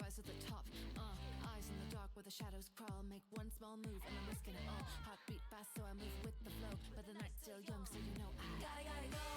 rise to the top. Eyes in the dark where the shadows crawl. Make one small move and I'm risking it all. Heartbeat fast, so I move with the flow. But the night's still young, so you know I gotta go.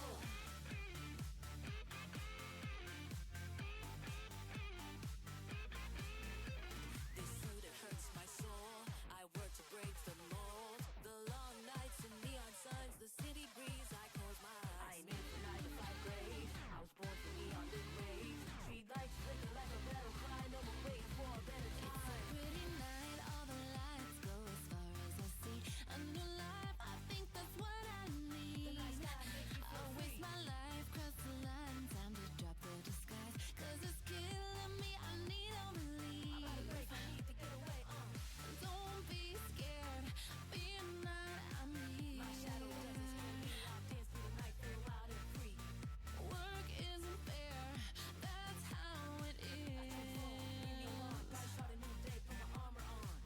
This suit, it hurts my soul. I work to break the mold. The long nights and neon signs, the city breeze. I close my eyes. I knew the 9 to 5 grave. I was born for neon lit waves. Street lights flicker like a battle cry. No more waiting for a better time. It's a pretty night, all the lights go as far as I see. A new life, I think that's what I need. I'll waste my life, cross the line, time to drop the disguise. Cause it's killing me, I need a relief. I need to get away, Don't be scared, be not I'm me. My shadow doesn't scare me, I'll dance through the night, feel wild and free. Work isn't fair, that's how it is. Start a new day, put my armor on.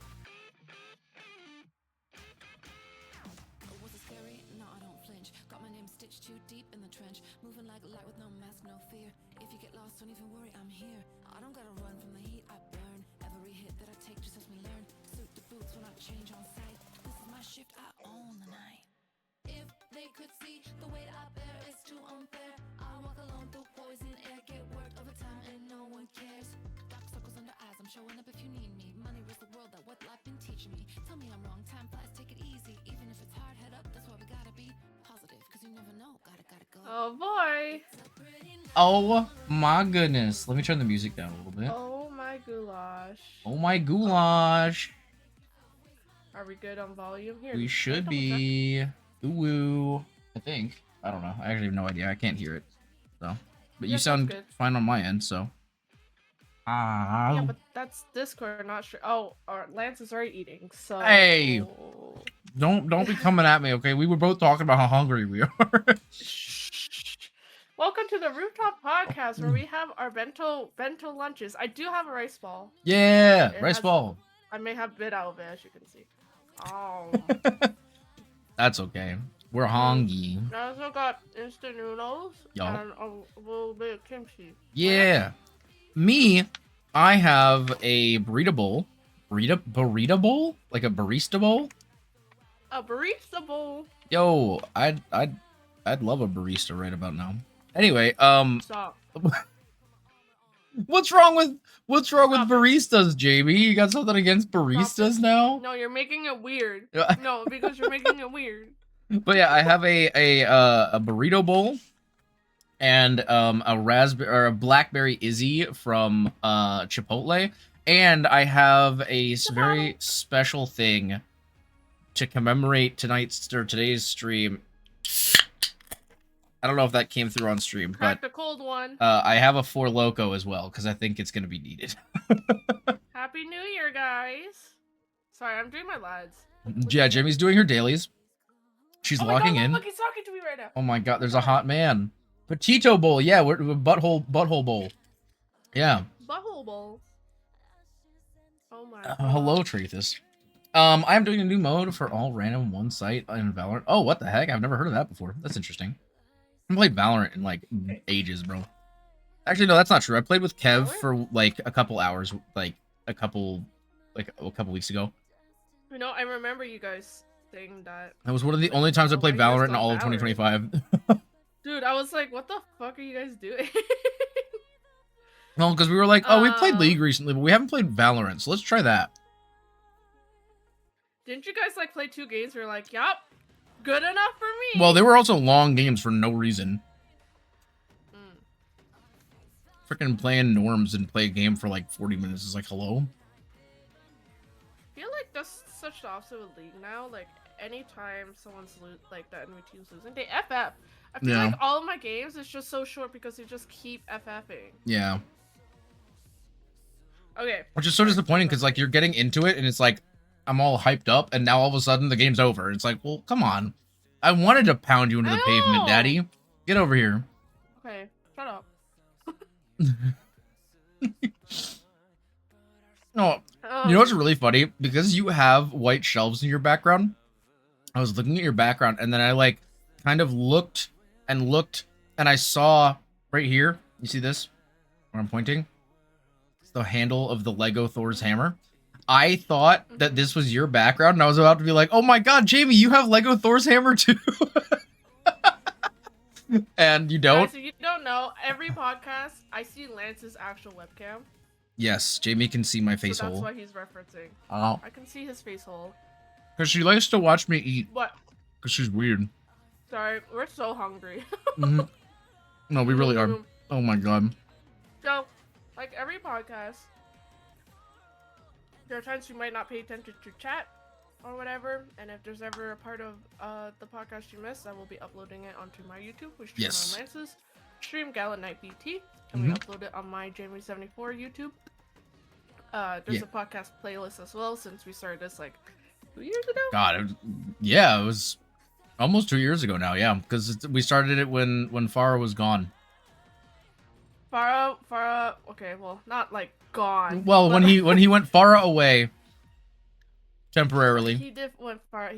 Was it scary? No, I don't flinch. Got my name stitched too deep in the trench. Moving like light with no mask, no fear. If you get lost, don't even worry, I'm here. I don't gotta run from the heat, I burn. Every hit that I take just helps me learn. Suit to boots when I change on sight. This is my shift, I own the night. If they could see the weight I bear is too unfair. I walk alone through poison air, get worked over time and no one cares. Dark circles under eyes, I'm showing up if you need me. Money rules the world, that what life been teaching me. Tell me I'm wrong, time flies, take it easy. Even if it's hard, head up, that's why we gotta be positive. Cause you never know, gotta go. Oh boy. Oh my goodness. Let me turn the music down a little bit. Oh my goulash. Oh my goulash. Are we good on volume here? We should be. Ooh, I think. I don't know. I actually have no idea. I can't hear it. So, but you Yeah, that's sound good. fine on my end. So. Yeah, but that's Discord, not sure. Oh, Lance is already eating. So. Hey! Don't be coming at me, okay? We were both talking about how hungry we are. Welcome to the Rooftop Podcast, where we have our bento lunches. I do have a rice ball. Yeah, It rice has- ball. I may have bit out of it, as you can see. Oh. That's okay. We're hungry. I also got instant noodles Yo. and a little bit of kimchi. Yeah. Me, I have a burrito bowl. Burrito bowl? Like a barista bowl? A barista bowl. Yo, I'd love a barista right about now. Anyway, Stop. what's wrong with Stop it. baristas, JB? You got something against baristas now? No, you're making it weird. Yeah. No, because you're making it weird. But yeah, I have a burrito bowl and a raspberry or a blackberry Izzy from Chipotle, and I have a very special thing to commemorate today's stream. I don't know if that came through on stream, Crack but the cold one. I have a Four Loco as well because I think it's gonna be needed. Happy New Year, guys. Sorry, I'm doing my lads. Yeah, Jimmy's doing her dailies. She's Oh my logging God, in. look, he's talking to me right now. Oh my God, there's a hot man. Petito bowl, yeah, we're butthole bowl. Yeah. Butthole bowl. Oh my. Hello, Trethus. I'm doing a new mode for all random one site in Valorant. Oh, what the heck? I've never heard of that before. That's interesting. I haven't played Valorant in like ages, bro. Actually, no, that's not true. I played with Kev for like a couple hours, like a couple weeks ago. You know, I remember you guys saying that. That was one of the only times I played Why you guys Valorant in got all of Valorant? 2025. Dude, I was like, what the fuck are you guys doing? Well, because we were like, oh, we played Uh, League recently, but we haven't played Valorant, so let's try that. Didn't you guys like play 2 games where you're like, yup, good enough for me? Well, they were also long games for no reason. Mm. Freaking playing norms and play a game for like 40 minutes is like, hello? I feel like that's such the opposite with League now. Like, anytime someone's like the enemy team's losing, they FF. I feel Yeah. like all of my games is just so short because they just keep FFing. Yeah. Okay. Which is so disappointing because like you're getting into it and it's like I'm all hyped up and now all of a sudden the game's over. It's like, well, come on. I wanted to pound you into the pavement, know. daddy. Get over here. Okay, shut up. No, you know what's really funny? Because you have white shelves in your background, I was looking at your background and then I like kind of looked and I saw right here. You see this? Where I'm pointing? the handle of the Lego Thor's hammer. I thought that this was your background, and I was about to be like, "Oh my God, Jamie, you have Lego Thor's hammer too," and you don't. Guys, if you don't know, every podcast I see Lance's actual webcam. Yes, Jamie can see my face So that's hole. why he's referencing. Oh, I can see his face hole. because she likes to watch me eat. What? Because she's weird. Sorry, we're so hungry. Mhm. No, we really are. Oh my God. So, like every podcast, there are times you might not pay attention to chat or whatever, and if there's ever a part of the podcast you missed, I will be uploading it onto my YouTube, which stream Yes. on Lance's stream Gallant Night BT, and we upload it on my Jamie74 YouTube. There's a podcast playlist as well, since we started this like 2 years ago. God, it was almost 2 years ago now. Yeah, because we started it when Farah was gone. Farah, okay, well, not like gone. Well, but when he went Farah away temporarily. he did went far.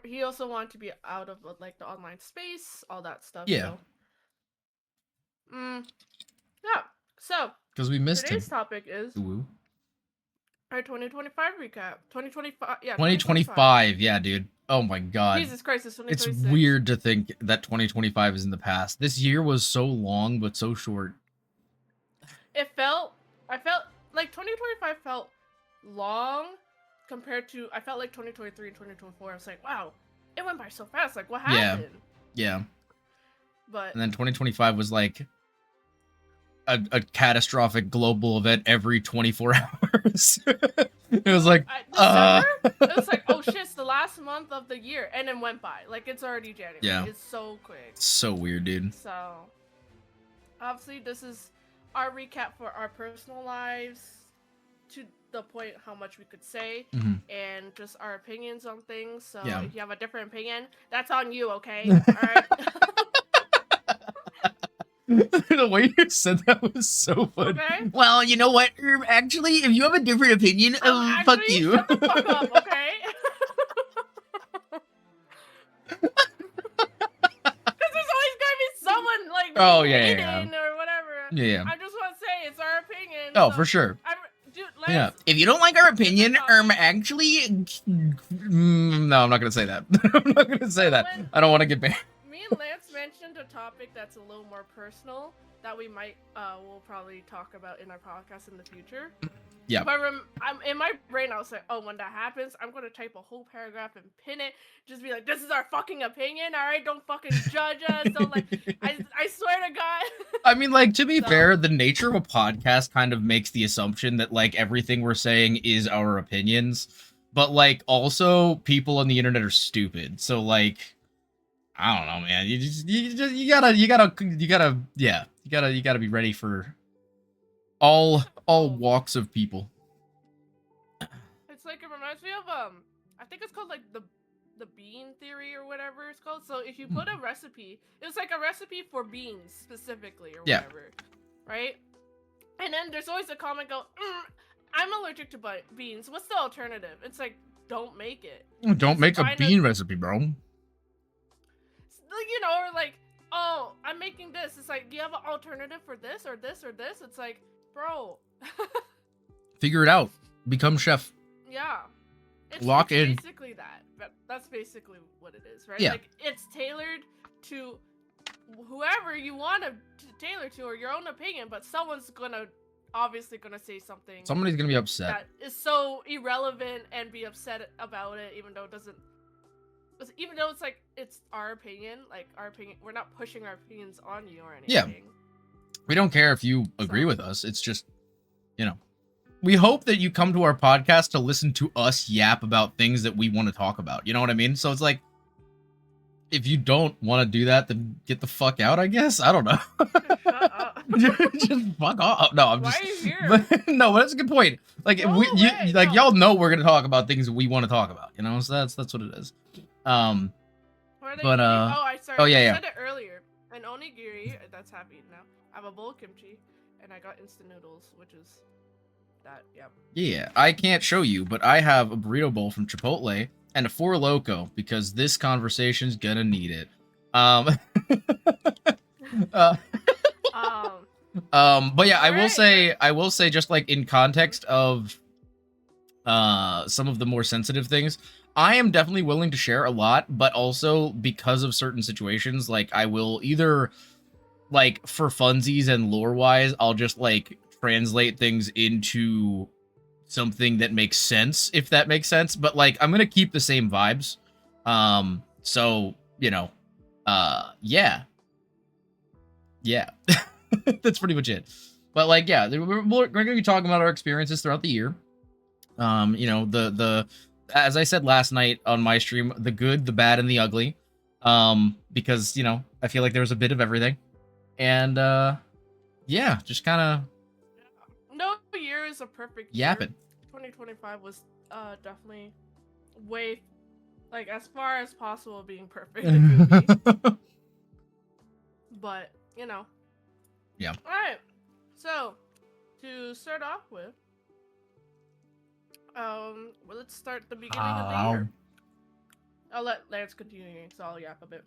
He also wanted to be out of like the online space, all that stuff. Yeah. So. Yeah. So Because we missed him. today's topic is Ooh. our 2025 recap. 2025. Yeah. 2025, yeah, dude. Oh my God. Jesus Christ, it's It's 2026. weird to think that 2025 is in the past. This year was so long, but so short. I felt like 2025 felt long compared to, I felt like 2023 and 2024. I was like, wow, it went by so fast. Like, what happened? Yeah. But And then 2025 was like a catastrophic global event every 24 hours. It was like, December, it was like, oh shit, it's the last month of the year, and then went by. Like, it's already January. Yeah. It's so quick. so weird, dude. So, obviously, this is our recap for our personal lives, to the point how much we could say, Mhm. and just our opinions on things. So, Yeah. if you have a different opinion, that's on you, okay? Alright? The way you said that was so funny. Okay. Well, you know what? Actually, if you have a different opinion, fuck Actually, you. shut the fuck up, okay? Because there's always gonna be someone, like, Oh, yeah, hating yeah. or whatever. Yeah. I just want to say, it's our opinion. Oh, so for sure. Dude, Yeah. let's... If you don't like our opinion, topic. actually, no, I'm not gonna say that. I'm not gonna say that. When- I don't want to get banned. Me and Lance mentioned a topic that's a little more personal that we might, we'll probably talk about in our podcast in the future. Yeah. But I'm in my brain, I was like, oh, when that happens, I'm gonna type a whole paragraph and pin it. Just be like, this is our fucking opinion, alright? Don't fucking judge us. Don't like, I swear to God. I mean, like, to be So- fair, the nature of a podcast kind of makes the assumption that, like, everything we're saying is our opinions. But, like, also, people on the internet are stupid. So, like, I don't know, man. You gotta be ready for all walks of people. It's like, it reminds me of, I think it's called, like, the bean theory or whatever it's called. So if you put a recipe, it was like a recipe for beans specifically or Yeah. whatever, right? And then there's always a comment go, I'm allergic to beans. What's the alternative? It's like, don't make it. Don't make a Find bean recipe, bro. You know, or like, oh, I'm making this. It's like, do you have an alternative for this or this or this? It's like, bro. Figure it out. Become chef. Yeah. Lock it's in. Basically that. That's basically what it is, right? Yeah. Like, it's tailored to whoever you want to tailor to, or your own opinion, but someone's obviously gonna say something Somebody's gonna be upset. that is so irrelevant and be upset about it, even though it doesn't. Even though it's like, it's our opinion, like, our opinion, we're not pushing our opinions on you or anything. Yeah. We don't care if you agree So- with us. It's just, you know, we hope that you come to our podcast to listen to us yap about things that we want to talk about. You know what I mean? So it's like, if you don't want to do that, then get the fuck out, I guess. I don't know. Shut up. Just fuck off. No, I'm Why just. are you here? But, no, but that's a good point. Like, Go we, you, away, like no. y'all know we're gonna talk about things that we want to talk about. You know, so that's what it is. Where are they But, eating? Sorry. oh, yeah, I yeah. said it earlier. An onigiri, that's half eaten now. I have a bowl of kimchi, and I got instant noodles, which is that, yep. Yeah, I can't show you, but I have a burrito bowl from Chipotle and a Four Loko because this conversation's gonna need it. uh, But yeah, Alright. I will say, just like in context of some of the more sensitive things, I am definitely willing to share a lot, but also because of certain situations, like I will either, like, for funsies and lore wise, I'll just like translate things into something that makes sense, if that makes sense. But like, I'm gonna keep the same vibes. So you know, yeah, yeah, that's pretty much it. But like, yeah, we're gonna be talking about our experiences throughout the year. You know, the as I said last night on my stream, the good, the bad, and the ugly. Because you know, I feel like there was a bit of everything, and yeah, just kind of No year is a perfect year. yapping. 2025 was definitely way like as far as possible being perfect it could be. But Yeah. all right. So to start off with, well, let's start the beginning of the year. I'll let Lance continue, so I'll yap a bit.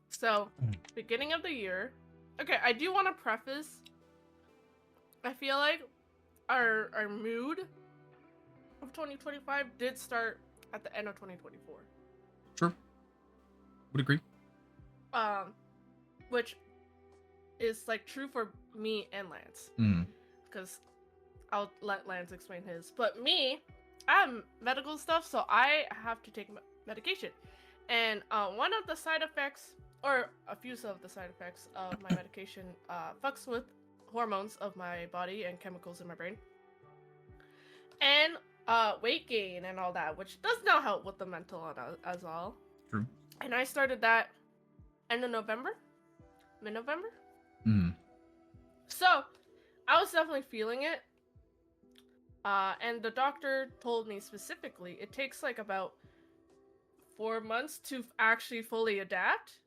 So, beginning of the year. Okay, I do want to preface. I feel like our mood of 2025 did start at the end of 2024. Sure. Would agree. Which is like true for me and Lance, because I'll let Lance explain his. But me, I have medical stuff, so I have to take medication, and one of the side effects, or a few of the side effects of my medication, fucks with hormones of my body and chemicals in my brain, and weight gain and all that, which does not help with the mental as all. True. And I started that end of November, mid-November. So I was definitely feeling it. And the doctor told me specifically it takes like about 4 months to actually fully adapt.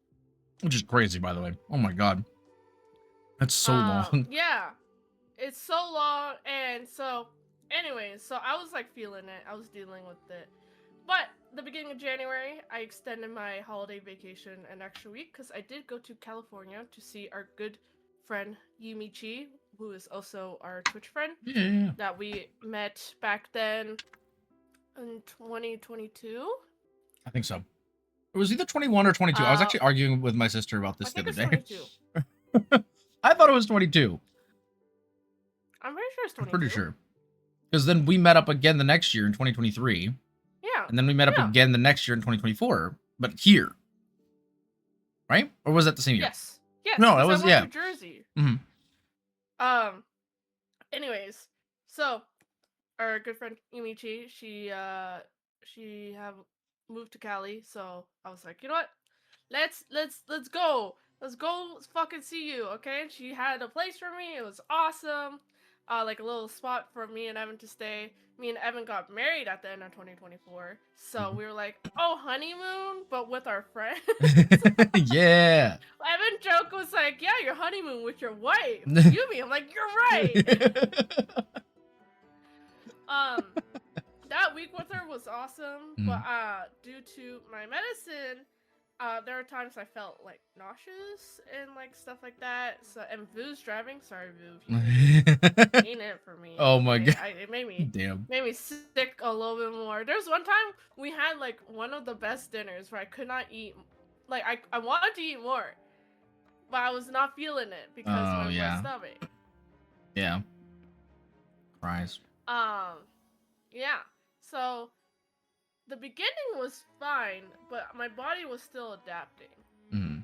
Which is crazy, by the way. Oh my god. That's so long. Yeah. It's so long. And so, anyways, so I was like feeling it. I was dealing with it. But the beginning of January, I extended my holiday vacation an extra week because I did go to California to see our good friend Yumichi, who is also our Twitch friend. Yeah. That we met back then in 2022. I think so. It was either 21 or 22. I was actually arguing with my sister about this the other day. 22. I thought it was 22. I'm pretty sure it's 22. I'm pretty sure. Because then we met up again the next year in 2023. Yeah. And then we met up again the next year in 2024. But here. Right? Or was that the same year? Yes. Yes. No, that was, I went to Jersey. Anyways, so our good friend Yumichi, she have moved to Cali, so I was like, you know what? Let's go. Let's go fucking see you, okay? And she had a place for me. It was awesome. Like a little spot for me and Evan to stay. Me and Evan got married at the end of 2024. So we were like, oh, honeymoon, but with our friends. Yeah. Evan joke was like, yeah, your honeymoon with your wife. Yumi. I'm like, you're right. That week with her was awesome, but due to my medicine, there are times I felt like nauseous and like stuff like that. So, and Vu's driving. Sorry, Vu, ain't it for me. Oh my god, it made me sick a little bit more. There's one time we had like one of the best dinners where I could not eat. Like I wanted to eat more, but I was not feeling it because of my stomach. Yeah. Cries. Yeah. So the beginning was fine, but my body was still adapting. And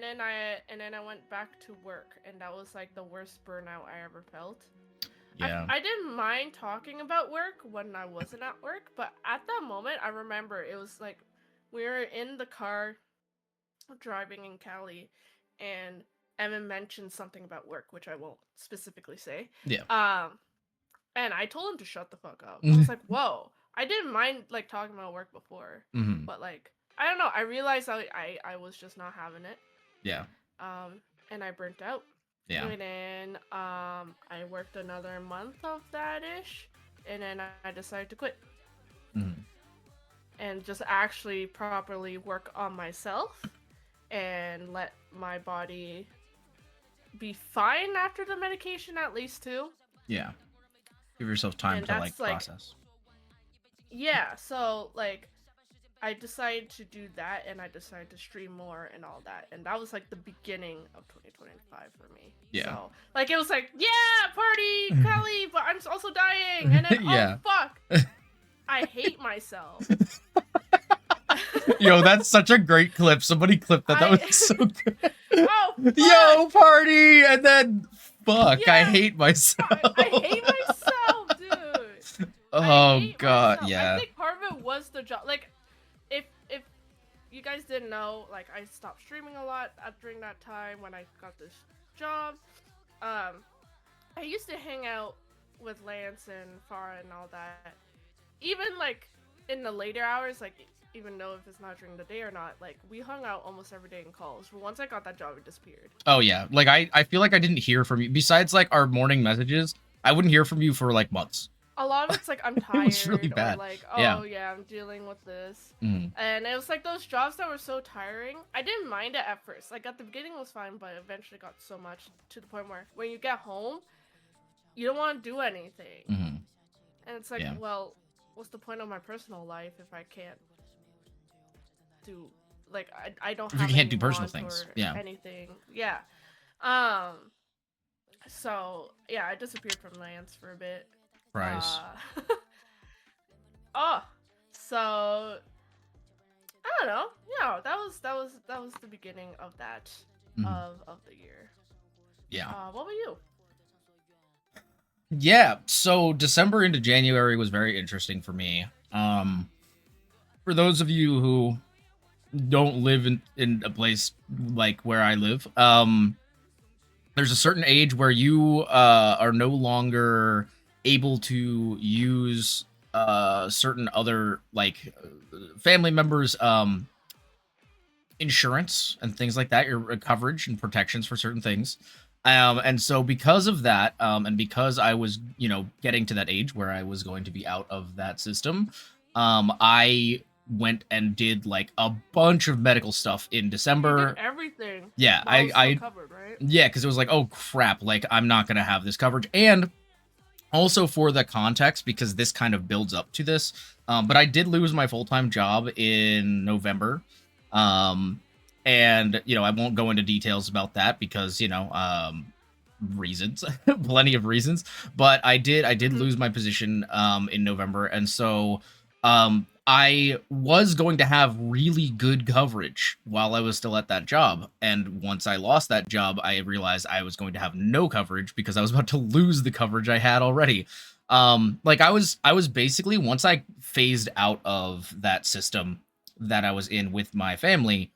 then I went back to work, and that was like the worst burnout I ever felt. Yeah. I didn't mind talking about work when I wasn't at work, but at that moment I remember it was like we were in the car driving in Cali, and Evan mentioned something about work, which I won't specifically say. Yeah. And I told him to shut the fuck up. I was like, whoa. I didn't mind like talking about work before, but like I don't know. I realized I was just not having it. Yeah. And I burnt out. Yeah. And then I worked another month of that ish, and then I decided to quit. And just actually properly work on myself and let my body be fine after the medication at least too. Yeah. Give yourself time And to that's like, process. yeah, so like I decided to do that, and I decided to stream more and all that, and that was like the beginning of 2025 for me. Yeah. So like it was like, yeah, party, Kelly, but I'm also dying, and then Yeah. oh fuck, I hate myself. Yo, that's such a great clip. Somebody clipped that. That was so good. Oh, fuck. Yo, party, and then fuck, Yeah, I hate myself. I hate myself, dude. Oh god, yeah. I think part of it was the job. Like, if you guys didn't know, like I stopped streaming a lot during that time when I got this job. I used to hang out with Lance and Farah and all that. Even like in the later hours, like even though if it's not during the day or not, like we hung out almost every day in calls. But once I got that job, it disappeared. Oh yeah, like I feel like I didn't hear from you besides like our morning messages. I wouldn't hear from you for like months. A lot of it's like I'm tired. It was really bad. Or like, oh yeah, I'm dealing with this. Mm. And it was like those jobs that were so tiring. I didn't mind it at first. Like at the beginning it was fine, but eventually got so much to the point where when you get home, you don't want to do anything. Mm-hmm. And it's like, well, what's the point of my personal life if I can't do, like, I don't have if you can't do personal things, anything. Yeah. So yeah, I disappeared from Lance for a bit. Price. Oh, so I don't know. Yeah, that was the beginning of that of the year. Yeah. What about you? Yeah, so December into January was very interesting for me. For those of you who don't live in a place like where I live, there's a certain age where you are no longer able to use certain other like family members insurance and things like that, your coverage and protections for certain things. And so because of that, and because I was, getting to that age where I was going to be out of that system, I went and did like a bunch of medical stuff in December. You did everything. Yeah, I covered, right? Yeah, because it was like, oh crap, like I'm not gonna have this coverage, and also for the context, because this kind of builds up to this. But I did lose my full-time job in November. And, I won't go into details about that because, reasons, plenty of reasons. But I did lose my position in November. And so I was going to have really good coverage while I was still at that job. And once I lost that job, I realized I was going to have no coverage because I was about to lose the coverage I had already. Like I was basically, once I phased out of that system that I was in with my family,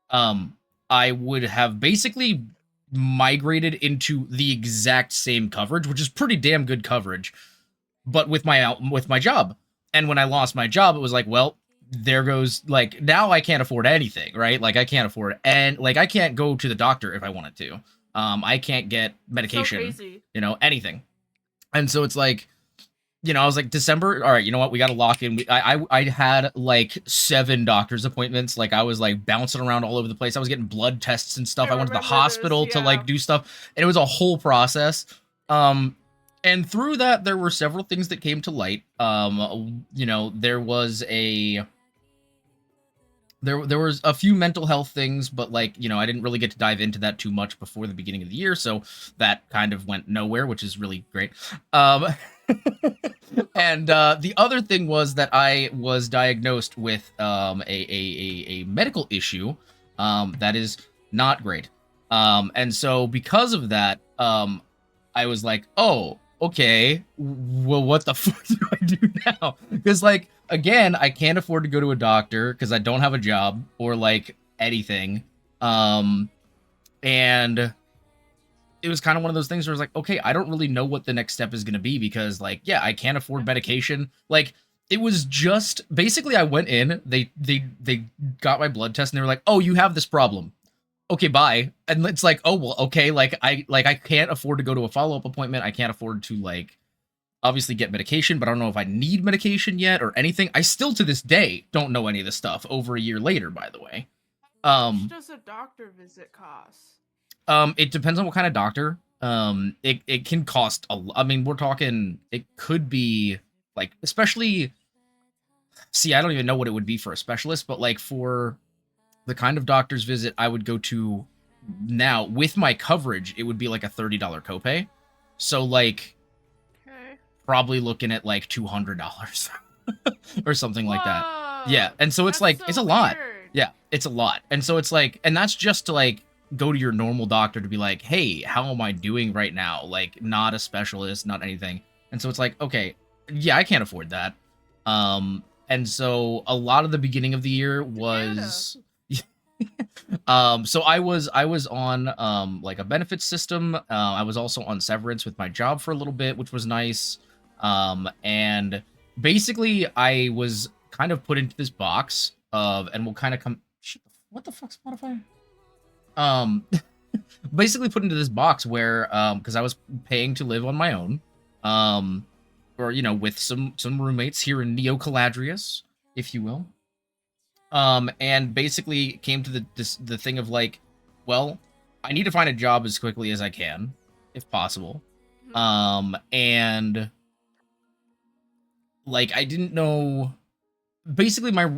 I would have basically migrated into the exact same coverage, which is pretty damn good coverage, but with my job. And when I lost my job, it was like, well, there goes, like, now I can't afford anything, right? Like, I can't afford, and like, I can't go to the doctor if I wanted to. I can't get medication, so crazy. Anything. And so it's like, I was like, December, all right, you know what? We got to lock in. I had like 7 doctor's appointments. Like, I was like bouncing around all over the place. I was getting blood tests and stuff. I went to the hospital to like do stuff, and it was a whole process. And through that, there were several things that came to light. There was there was a few mental health things, but like, I didn't really get to dive into that too much before the beginning of the year, so that kind of went nowhere, which is really great. And the other thing was that I was diagnosed with a medical issue that is not great. And so because of that, I was like, oh, okay, well, what the fuck do I do now? Because, like, again, I can't afford to go to a doctor because I don't have a job or, like, anything. And it was kind of one of those things where I was like, okay, I don't really know what the next step is going to be because, like, yeah, I can't afford medication. Like, it was just, basically, I went in, they got my blood test, and they were like, oh, you have this problem. Okay, bye. And it's like, oh, well, okay, I can't afford to go to a follow-up appointment. I can't afford to, like, obviously get medication, but I don't know if I need medication yet or anything. I still, to this day, don't know any of this stuff over a year later, by the way. How much does a doctor visit cost? It depends on what kind of doctor. It can cost I mean, we're talking. It could be like, especially. See, I don't even know what it would be for a specialist, but like for the kind of doctor's visit I would go to now with my coverage, it would be like a $30 copay. So like Okay. probably looking at like $200 or something like that. Whoa. Yeah, and so it's That's like so it's a lot. weird. Yeah, it's a lot. And so it's like, and that's just to like go to your normal doctor to be like, "Hey, how am I doing right now?" Like not a specialist, not anything. And so it's like, okay, yeah, I can't afford that. And so a lot of the beginning of the year Canada. was so I was on like a benefits system. I was also on severance with my job for a little bit, which was nice. And basically I was kind of put into this box of, and we'll kind of come. What the fuck, Spotify? Um, basically put into this box where because I was paying to live on my own, um, or with some roommates here in Neo Caladrius, if you will. And basically came to the thing of like, well, I need to find a job as quickly as I can, if possible. And like I didn't know. Basically, my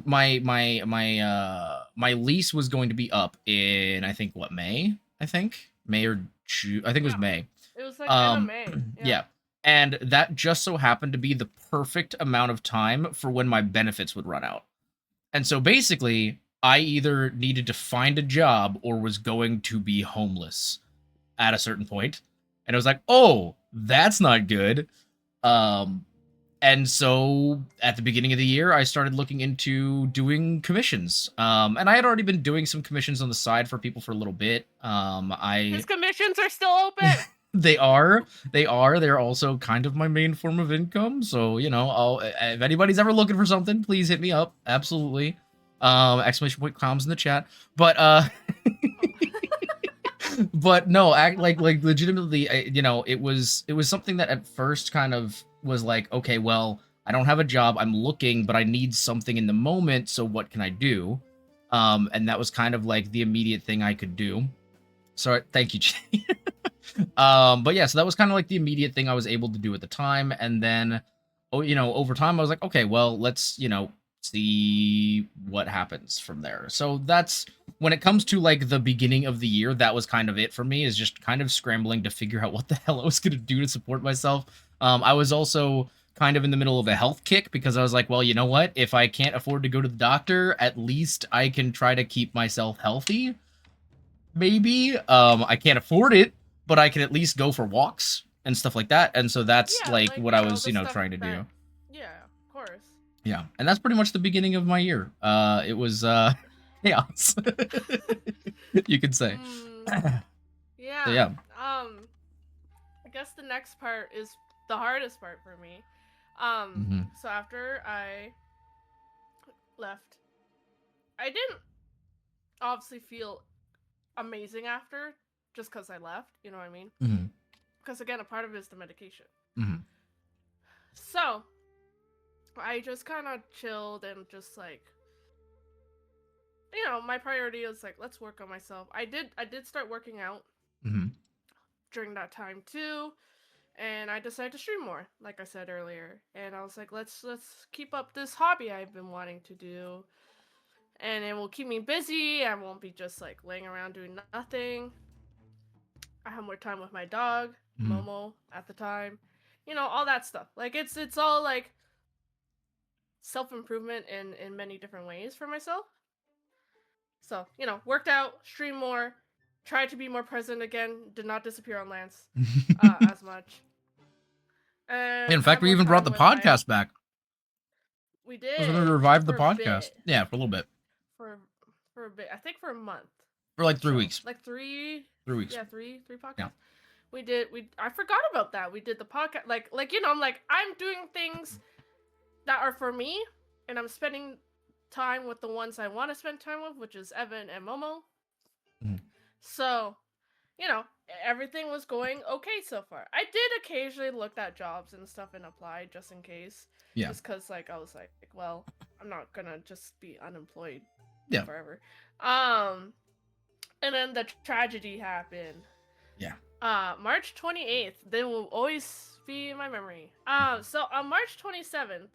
lease was going to be up in, I think, what, May? I think May or June. I think it was Yeah. May. It was like end of May. Yeah. And that just so happened to be the perfect amount of time for when my benefits would run out. And so basically, I either needed to find a job or was going to be homeless at a certain point. And I was like, oh, that's not good. Um, and so at the beginning of the year, I started looking into doing commissions. And I had already been doing some commissions on the side for people for a little bit. His commissions are still open. They're also kind of my main form of income. So, if anybody's ever looking for something, please hit me up. Absolutely. Exclamation point comms in the chat. But but no, act like legitimately, it was something that at first kind of was like, okay, well, I don't have a job, I'm looking, but I need something in the moment, so what can I do? And that was kind of like the immediate thing I could do. So thank you, Jay. But yeah, so that was kind of like the immediate thing I was able to do at the time, and then over time I was like, okay, well, let's see what happens from there. So that's when it comes to like the beginning of the year, that was kind of it for me, is just kind of scrambling to figure out what the hell I was going to do to support myself. I was also kind of in the middle of a health kick because I was like, well, you know what? If I can't afford to go to the doctor, at least I can try to keep myself healthy. Maybe. I can't afford it, but I can at least go for walks and stuff like that. And so that's like what I was, trying to do. Yeah, of course. Yeah, and that's pretty much the beginning of my year. It was chaos, you could say. Yeah. So, yeah. I guess the next part is the hardest part for me. So after I left, I didn't obviously feel amazing after, just because I left. You know what I mean? Because again, a part of it is the medication. So I just kind of chilled and just like, my priority is like, let's work on myself. I did start working out during that time too, and I decided to stream more, like I said earlier. And I was like, let's keep up this hobby I've been wanting to do, and it will keep me busy. I won't be just like laying around doing nothing. I have more time with my dog, Momo, at the time. All that stuff. Like it's all like self-improvement in many different ways for myself. So, worked out, stream more, tried to be more present again, did not disappear on Lance as much. And in fact, we even brought the podcast back. We did. We're going to revive the podcast. Yeah, for a little bit. For a bit. I think for a month. For like 3 weeks. Like 3 weeks. Yeah, three podcasts. Yeah. I forgot about that. We did the podcast. I'm doing things that are for me, and I'm spending time with the ones I want to spend time with, which is Evan and Momo. So, everything was going okay so far. I did occasionally look at jobs and stuff and apply just in case. Yeah. Just because, I was like, well, I'm not gonna just be unemployed forever. And then the tragedy happened. Yeah. March 28th. They will always be in my memory. So on March 27th,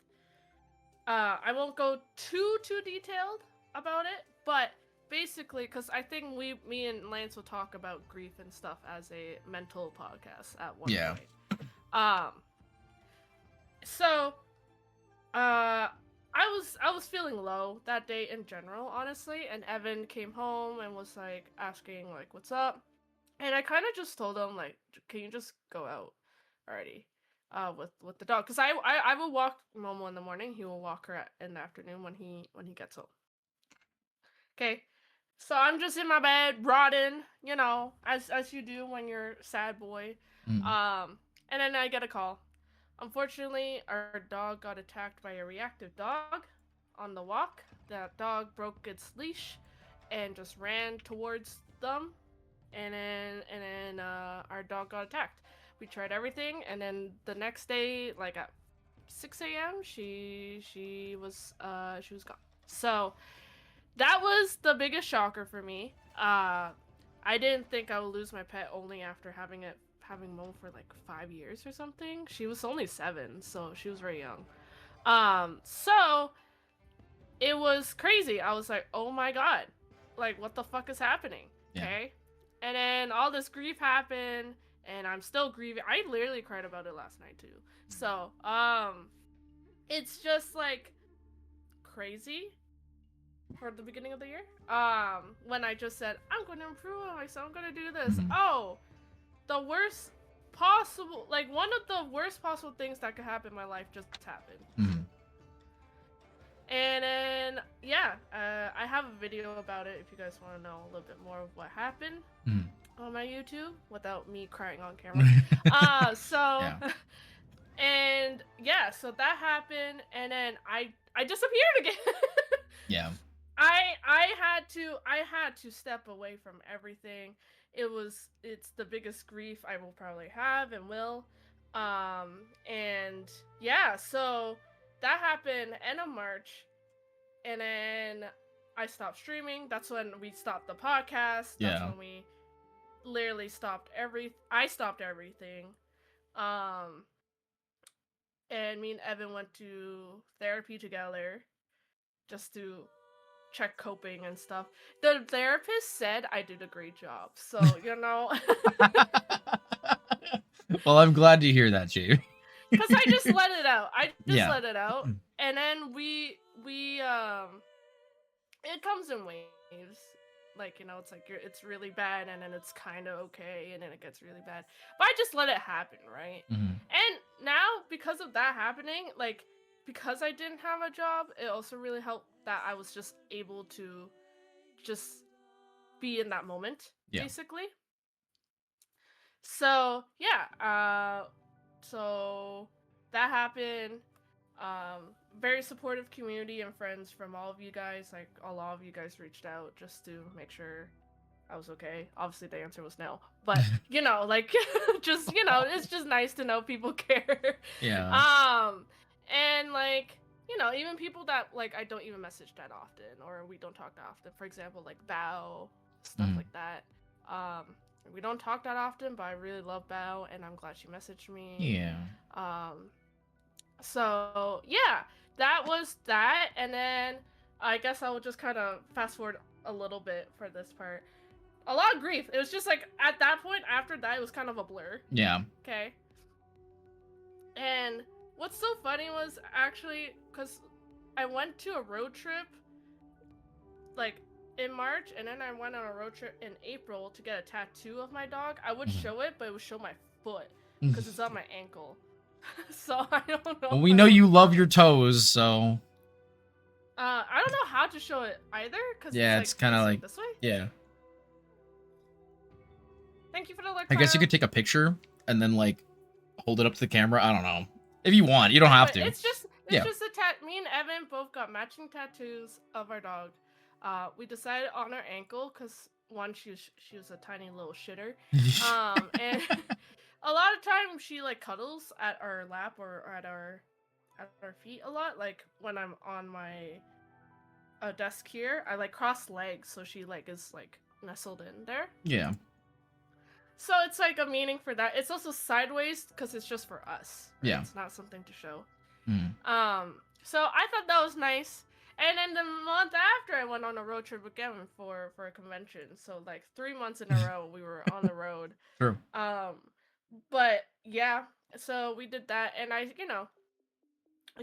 I won't go too detailed about it, but basically, because I think me and Lance will talk about grief and stuff as a mental podcast at one Yeah. point. So, I was feeling low that day in general, honestly, and Evan came home and was like asking like, "What's up?" And I kind of just told him like, "Can you just go out already?" With the dog, because I will walk Momo in the morning. He will walk her in the afternoon when he gets home. Okay, so I'm just in my bed, rotting, as you do when you're a sad boy. Mm. And then I get a call. Unfortunately, our dog got attacked by a reactive dog on the walk. That dog broke its leash and just ran towards them, and then our dog got attacked. We tried everything, and then the next day, like at 6 a.m., she was gone. So that was the biggest shocker for me. I didn't think I would lose my pet only after having Mo for like 5 years or something. She was only 7, so she was very young. So it was crazy. I was like, oh my god, like what the fuck is happening? Yeah. Okay, and then all this grief happened, and I'm still grieving. I literally cried about it last night too. So it's just like crazy for the beginning of the year. When I just said I'm going to improve on myself, I'm going to do this. Mhm. Oh, the worst possible, like one of the worst possible things that could happen in my life just happened. Mhm. And then yeah, I have a video about it if you guys want to know a little bit more of what happened Mhm. on my YouTube without me crying on camera. So Yeah. and yeah, so that happened, and then I disappeared again. Yeah. I had to step away from everything. It's the biggest grief I will probably have and will. And yeah, so that happened end of March, and then I stopped streaming. That's when we stopped the podcast. That's Yeah. when we literally I stopped everything. Um and me and Evan went to therapy together just to check coping and stuff. The therapist said I did a great job. So, Well, I'm glad to hear that, Jay. cuz I just let it out. Yeah. Let it out. And then we it comes in waves. Like, it's like it's really bad, and then it's kind of okay, and then it gets really bad. But I just let it happen, right? Mhm. And now, because of that happening, like, because I didn't have a job, it also really helped that I was just able to just be in that moment, Yeah. basically. So yeah, so that happened. Very supportive community and friends from all of you guys. Like, a lot of you guys reached out just to make sure I was okay. Obviously, the answer was no, but like, just it's just nice to know people care. Yeah. And like, even people that like I don't even message that often, or we don't talk that often. For example, like Bao, stuff like that. We don't talk that often, but I really love Bao, and I'm glad she messaged me. Yeah. So yeah, that was that, and then I guess I will just kind of fast forward a little bit for this part. A lot of grief. It was just like at that point, after that, it was kind of a blur. Yeah. Okay. And what's so funny was actually because I went to a road trip like in March, and then I went on a road trip in April to get a tattoo of my dog. I would show it, but it would show my foot because it's on my ankle. So I don't know. Well, we know you love your toes, so. I don't know how to show it either, because Yeah, it's kind of like this way. Yeah. Thank you for the like. I guess you could take a picture and then like hold it up to the camera. I don't know. If you want, you don't have to. It's just a me and Evan both got matching tattoos of our dog. We decided on her ankle because one, she was a tiny little shitter. And a lot of times she like cuddles at our lap or at our feet a lot. Like when I'm on my desk here, I like cross legs, so she like is like nestled in there. Yeah. So it's like a meaning for that. It's also sideways because it's just for us. Right? Yeah. It's not something to show. Mm. So I thought that was nice. And then the month after, I went on a road trip again for a convention. So like 3 months in a row, we were on the road. True. But yeah, so we did that, and I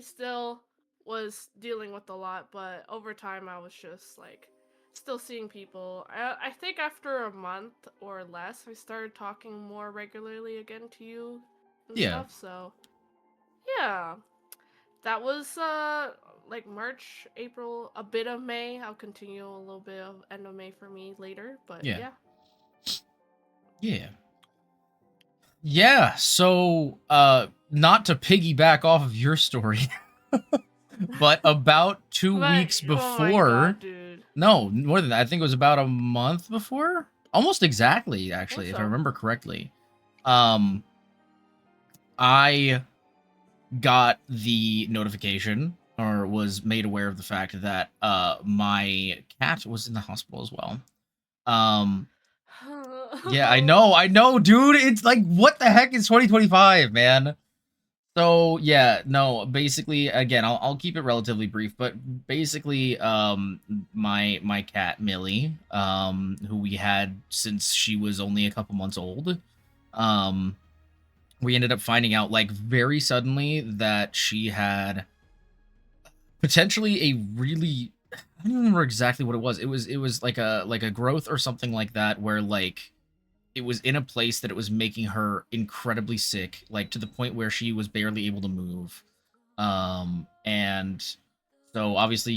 still was dealing with a lot, but over time, I was just like still seeing people. I think after a month or less, I started talking more regularly again to you and stuff. So yeah. That was like March, April, a bit of May. I'll continue a little bit of end of May for me later, but yeah. Yeah, so not to piggyback off of your story, but about 2 weeks before, oh my God, dude. No, more than that. I think it was about a month before, almost exactly actually, if I remember correctly. I got the notification, or was made aware of the fact that my cat was in the hospital as well. Yeah, I know, dude. It's like, what the heck is 2025, man? So yeah, no. Basically, again, I'll keep it relatively brief, but basically, my cat Millie, who we had since she was only a couple months old, we ended up finding out like very suddenly that she had potentially a really, I don't even remember exactly what it was. It was like a growth or something like that, where like it was in a place that it was making her incredibly sick, like to the point where she was barely able to move. And so obviously,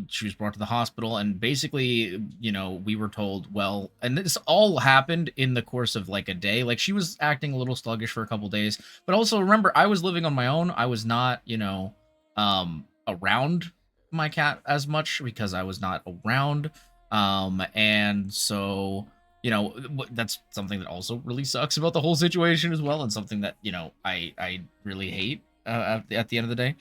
she was brought to the hospital, and basically, we were told, well, and this all happened in the course of like a day. Like, she was acting a little sluggish for a couple days, but also remember, I was living on my own. I was not, around my cat as much because I was not around. And so, that's something that also really sucks about the whole situation as well, and something that, I really hate at the end of the day.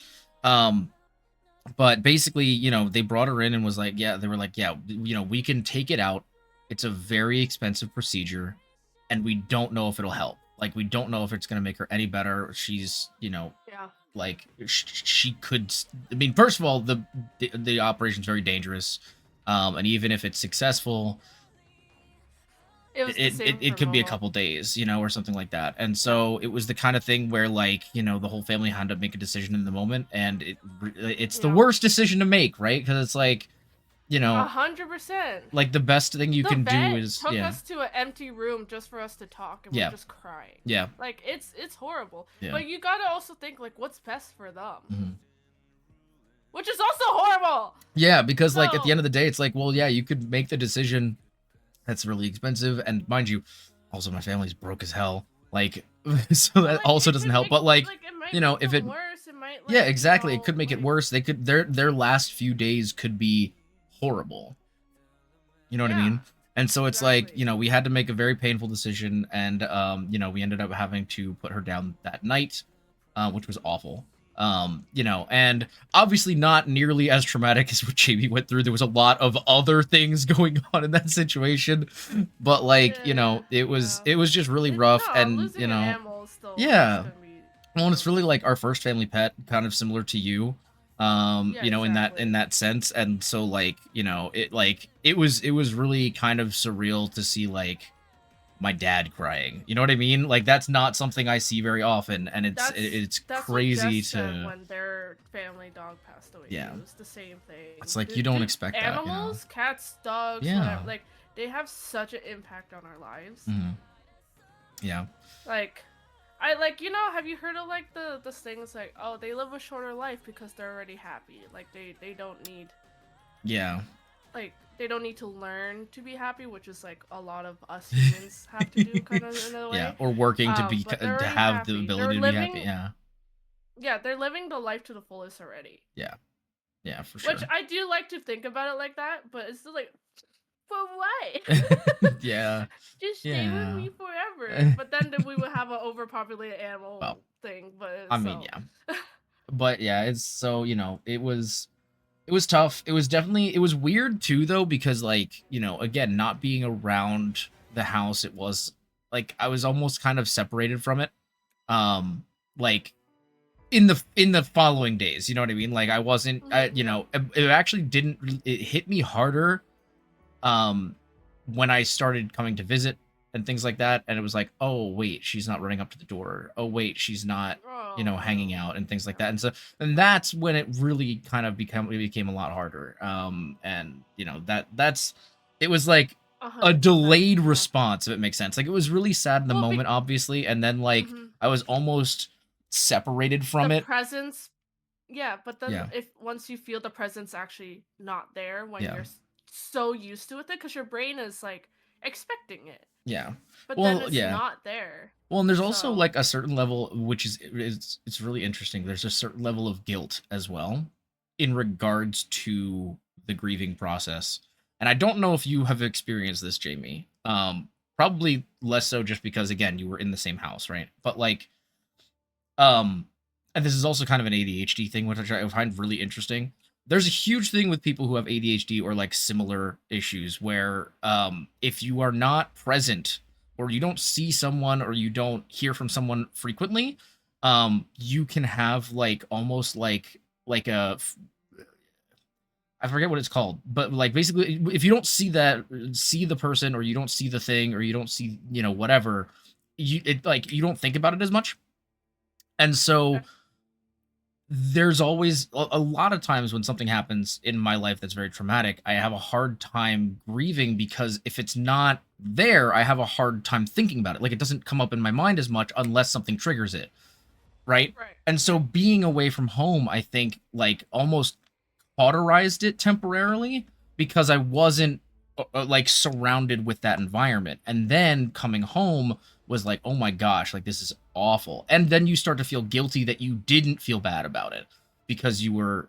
But basically, they brought her in and was like, they were like, we can take it out. It's a very expensive procedure, and we don't know if it'll help. Like, we don't know if it's going to make her any better. She's, like, she could, I mean, first of all, the operation's very dangerous. And even if it's successful, it could be a couple days, or something like that. And so it was the kind of thing where, like, the whole family had to make a decision in the moment, and it's the worst decision to make, right? Because it's like, 100%. like, the best thing you can do is took us to an empty room just for us to talk, and we're just crying. Yeah, like, it's horrible. But you gotta also think, like, what's best for them, which is also horrible. Yeah, because like at the end of the day, it's like, well, yeah, you could make the decision. That's really expensive, and mind you, also my family's broke as hell. Like, so that also doesn't help. But like if it, worse, it might, like, yeah, exactly, it could make it worse. They could their last few days could be horrible. You know what I mean? And so it's like, we had to make a very painful decision, and we ended up having to put her down that night, which was awful. And obviously not nearly as traumatic as what Jamie went through. There was a lot of other things going on in that situation, but like, it was just really rough. And well, it's really like our first family pet, kind of similar to you, in that sense. And so like, it was really kind of surreal to see like my dad crying. You know what I mean? Like, that's not something I see very often, and it's crazy to. When their family dog passed away, it was the same thing. It's like, you don't expect animals, that, cats, dogs, whatever, like, they have such an impact on our lives. Yeah. Like, have you heard of like the things like, oh, they live a shorter life because they're already happy. Like, they don't need. Yeah. Like, they don't need to learn to be happy, which is like a lot of us humans have to do, kind of, in a way. Yeah, or working to be to have the ability to be happy. Yeah. Yeah, they're living the life to the fullest already. Yeah. Yeah, for sure. Which I do like to think about it like that, but it's still like, but why? Yeah. Just stay with me forever. But then we would have an overpopulated animal thing. But I mean, yeah. But yeah, it's so, it was It was tough. It was definitely, it was weird too though, because like, you know, again, not being around the house, it was like I was almost kind of separated from it. Like in the following days, you know what I mean? Like I wasn't, you Yeah. know, it actually didn't, it hit me harder um when I started coming to visit and things like that, and it was like, oh wait, she's not running up to the door, oh wait, she's not, you know, Oh hanging no. out and things like Yeah. that. And so, and that's when it really kind of became a lot harder. And you know, that's, it was like a 100%. delayed Yeah. response, if it makes sense. Like it was really sad in the Well, moment, obviously, and then like mhm. I was almost separated The from it. presence. Yeah, but then Yeah, if once you feel the presence actually not there when yeah, you're so used to it, because your brain is like expecting it, yeah. but then Well, it's yeah. not there. Well, and there's also So like a certain level, which is it's really interesting. There's a certain level of guilt as well in regards to the grieving process. And I don't know if you have experienced this, Jamie. Probably less so just because again, you were in the same house, right? But like um and this is also kind of an ADHD thing, which I find really interesting. There's a huge thing with people who have ADHD or like similar issues where if you are not present or you don't see someone or you don't hear from someone frequently, you can have like almost like a I forget what it's called, but like basically if you don't see the person or you don't see the thing or you don't see, you know, whatever, like you don't think about it as much. And so okay. there's always a lot of times when something happens in my life that's very traumatic, I have a hard time grieving because if it's not there, I have a hard time thinking about it. Like it doesn't come up in my mind as much unless something triggers it, right? Right. And so Yeah. being away from home, I think like almost cauterized it temporarily because I wasn't like surrounded with that environment. And then coming home was like, oh my gosh, like this is awful. And then you start to feel guilty that you didn't feel bad about it because you were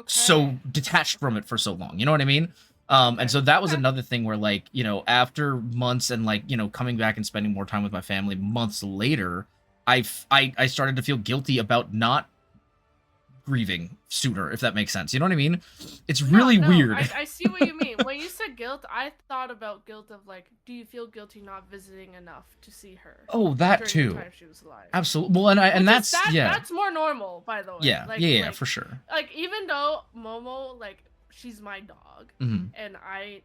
so Okay. detached from Okay. it for so long. You know what I mean? And Okay. so that was Okay. another thing where like, you know, after months and like, you know, coming back and spending more time with my family months later, I started to feel guilty about not grieving sooner, if that makes sense. You know what I mean? It's No, really no, weird. I see what you mean. When you said guilt, I thought about guilt of like, do you feel guilty not visiting enough to see her Oh, that during the too. time she was alive? Absolutely. Well, and Which is that's yeah, that's more normal, by the way. yeah, yeah, yeah, for sure. Like even though Momo, like she's my dog, Hmm. and I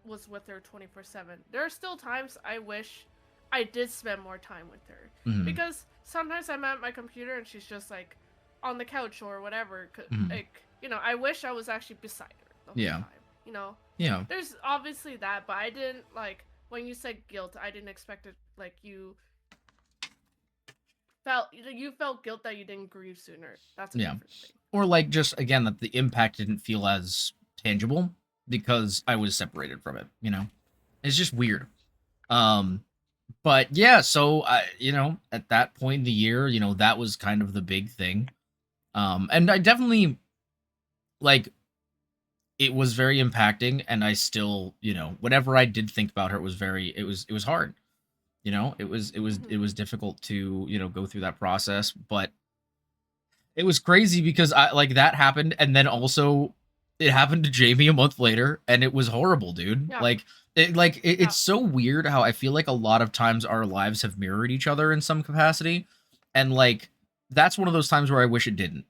was with her 24/7. There are still times I wish I did spend more time with her Hmm. because sometimes I'm at my computer and she's just like on the couch or whatever. Hmm. Like I wish I was actually beside her the whole Yeah, time. yeah, There's obviously that, but I didn't like when you said guilt. I didn't expect it like you felt guilt that you didn't grieve sooner. That's a yeah. different thing. Or like just again that the impact didn't feel as tangible because I was separated from it. You know, it's just weird. Um, but yeah, so I, you know, at that point in the year, you know, that was kind of the big thing. And I definitely like it was very impacting, and I still, you know, whenever I did think about her, it was very, it was hard. You know, it Hmm. was difficult to, you know, go through that process, but it was crazy because I like that happened, and then also it happened to Jamie a month later, and it was horrible, dude. Yeah. It's Yeah. so weird how I feel like a lot of times our lives have mirrored each other in some capacity, and like that's one of those times where I wish it didn't.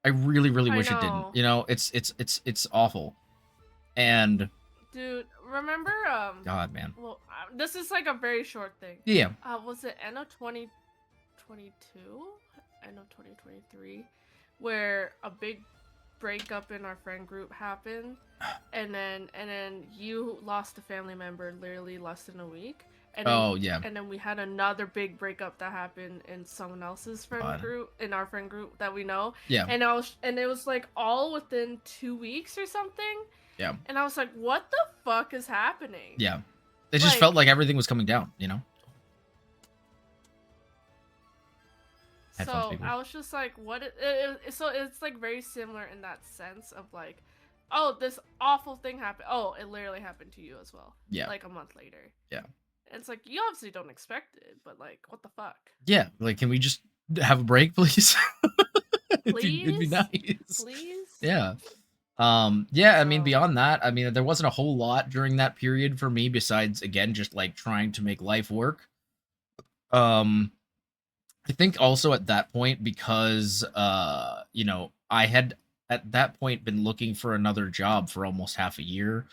I really, really I wish it didn't. know. You know, it's awful, and Dude, remember God, man, well, this is like a very short thing. yeah. Was it end of 2022? End of 2023 where a big breakup in our friend group happened, and then you lost a family member literally less than a week, and then Oh yeah, and then we had another big breakup that happened in someone else's friend God, group, in our friend group that we know, yeah, and it was like all within 2 weeks or something, yeah, and I was like, what the fuck is happening? yeah. It just felt Like, like everything was coming down. You know, headphones so people. I was just like, what? So it's like very similar in that sense of like, oh, this awful thing happened. Oh, it literally happened to you as well. Yeah, Like a month later. yeah. And it's like, you obviously don't expect it, but like, what the fuck? Yeah, like, can we just have a break, please? It'd be Please? nice. Please? Yeah. Yeah, I mean, So beyond that, I mean, there wasn't a whole lot during that period for me besides, again, just like trying to make life work. Um, I think also at that point, because, I had at that point been looking for another job for almost half a year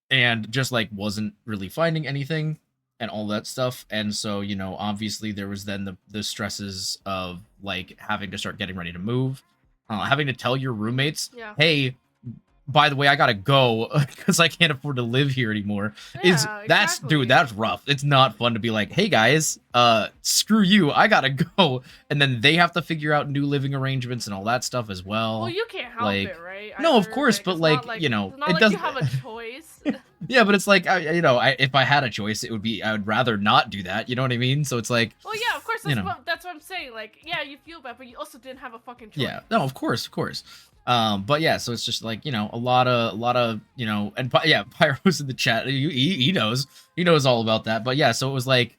and just like wasn't really finding anything and all that stuff. And so, obviously there was then the stresses of like having to start getting ready to move, having to tell your roommates, yeah, hey, by the way, I gotta go because I can't afford to live here anymore. yeah, Dude, exactly. that's rough. It's not fun to be like, hey guys, screw you, I gotta go, and then they have to figure out new living arrangements and all that stuff as Well, well. you can't help it, Like, right? no, of Either course, like but like, it's not it like does. you have a choice. Yeah, but it's like, if I had a choice, it would be I would rather not do that. You know what I mean? So it's like, Well, yeah, of course. you know, That's what I'm saying. Like, yeah, you feel bad, but you also didn't have a fucking choice. yeah, no, of course, of course. But yeah, so it's just like, a lot of, and yeah, Pyro's in the chat. He knows all about that. But yeah, so it was like,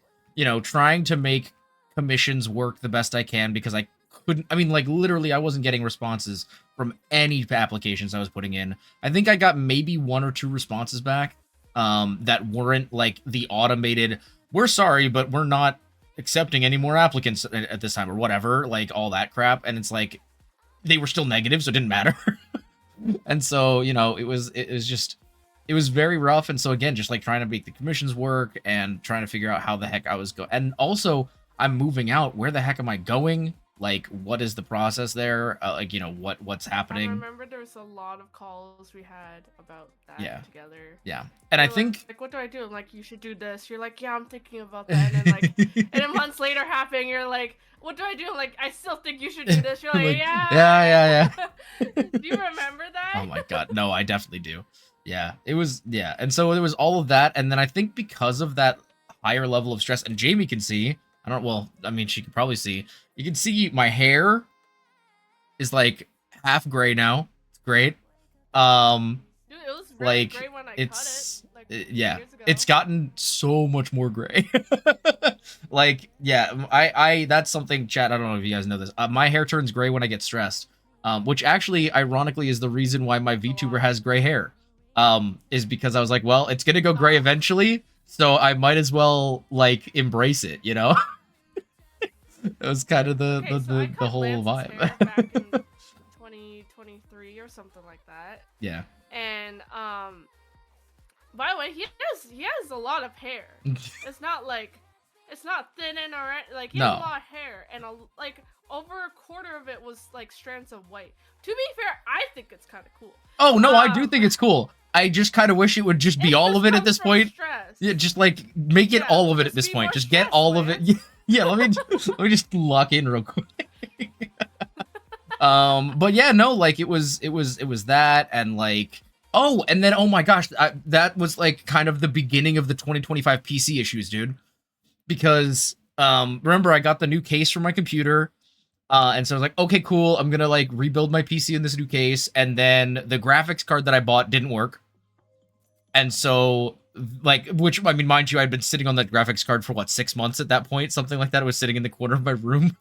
trying to make commissions work the best I can because I couldn't. I mean, like literally, I wasn't getting responses from any applications I was putting in. I think I got maybe 1 or 2 responses back, that weren't like the automated. We're sorry, but we're not accepting any more applicants at this time or whatever, like all that crap. And it's like they were still negative, so it didn't matter. And so, it was very rough. And so again, just like trying to make the commissions work and trying to figure out how the heck I was going. And also, I'm moving out. Where the heck am I going? Like, what is the process there? What's I happening? remember there was a lot of calls we had about that together. Yeah. And I think like, what do I do? I'm like, you should do this. You're like, yeah, I'm thinking about that. And then like, and then months later happening, you're like, what do I do? I'm like, I still think you should do this. You're like, Like, yeah. Do you remember that? Oh my god, no, I definitely do. Yeah, it was, and so there was all of that, and then I think because of that higher level of stress, and Jamie can see, I mean, she could probably see, you can see my hair is like half gray now. It's great. Dude, it was really gray when I cut it. Like, yeah, years ago. it's gotten so much more gray. Like, yeah, I that's something, chat, I don't know if you guys know this. My hair turns gray when I get stressed. Which actually, ironically, is the reason why my VTuber has gray hair. Is because I was like, well, it's gonna go gray eventually, so I might as well like embrace it, you know? It was kind of the whole Lance's vibe. Hair back in 2023 or something like that. Yeah. And by the way, he has a lot of hair. It's not thin and like he has a lot of hair, and like over a quarter of it was like strands of white. To be fair, I think it's kind of cool. Oh no, I do think it's cool. I just kind of wish it would just be all of it at this point. Stress. Yeah, just like make it all of it at this point. Just get all of it. Yeah, let me just lock in real quick. But yeah, no, like it was that, and like, oh, and then, oh my gosh, that was like kind of the beginning of the 2025 PC issues, dude. Because remember, I got the new case for my computer. And so I was like, okay, cool. I'm gonna like rebuild my PC in this new case, and then the graphics card that I bought didn't work. And so, like, which, I mean, mind you, I'd been sitting on that graphics card for what, 6 months at that point, something like that. It was sitting in the corner of my room,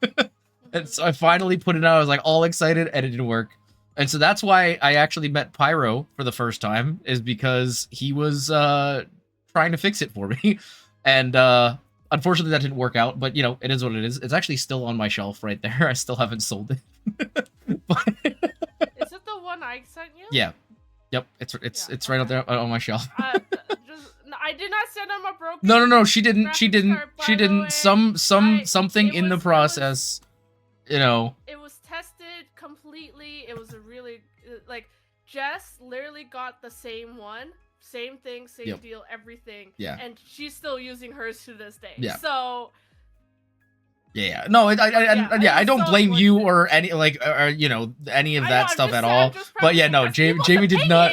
and so I finally put it out. I was like all excited, and it didn't work. And so that's why I actually met Pyro for the first time, is because he was trying to fix it for me, and unfortunately, that didn't work out, but, it is what it is. It's actually still on my shelf right there. I still haven't sold it. But is it the one I sent you? Yeah. Yep. It's right out there on my shelf. I did not send him a broken. No. She didn't. She Card, didn't. Something in the process. It was tested completely. It was a really like Jess literally got the same one. Same thing, same deal, everything. Yeah. And she's still using hers to this day. Yeah. So. Yeah. No, I don't blame you or any any of that stuff at all. But yeah, no, Jamie did not.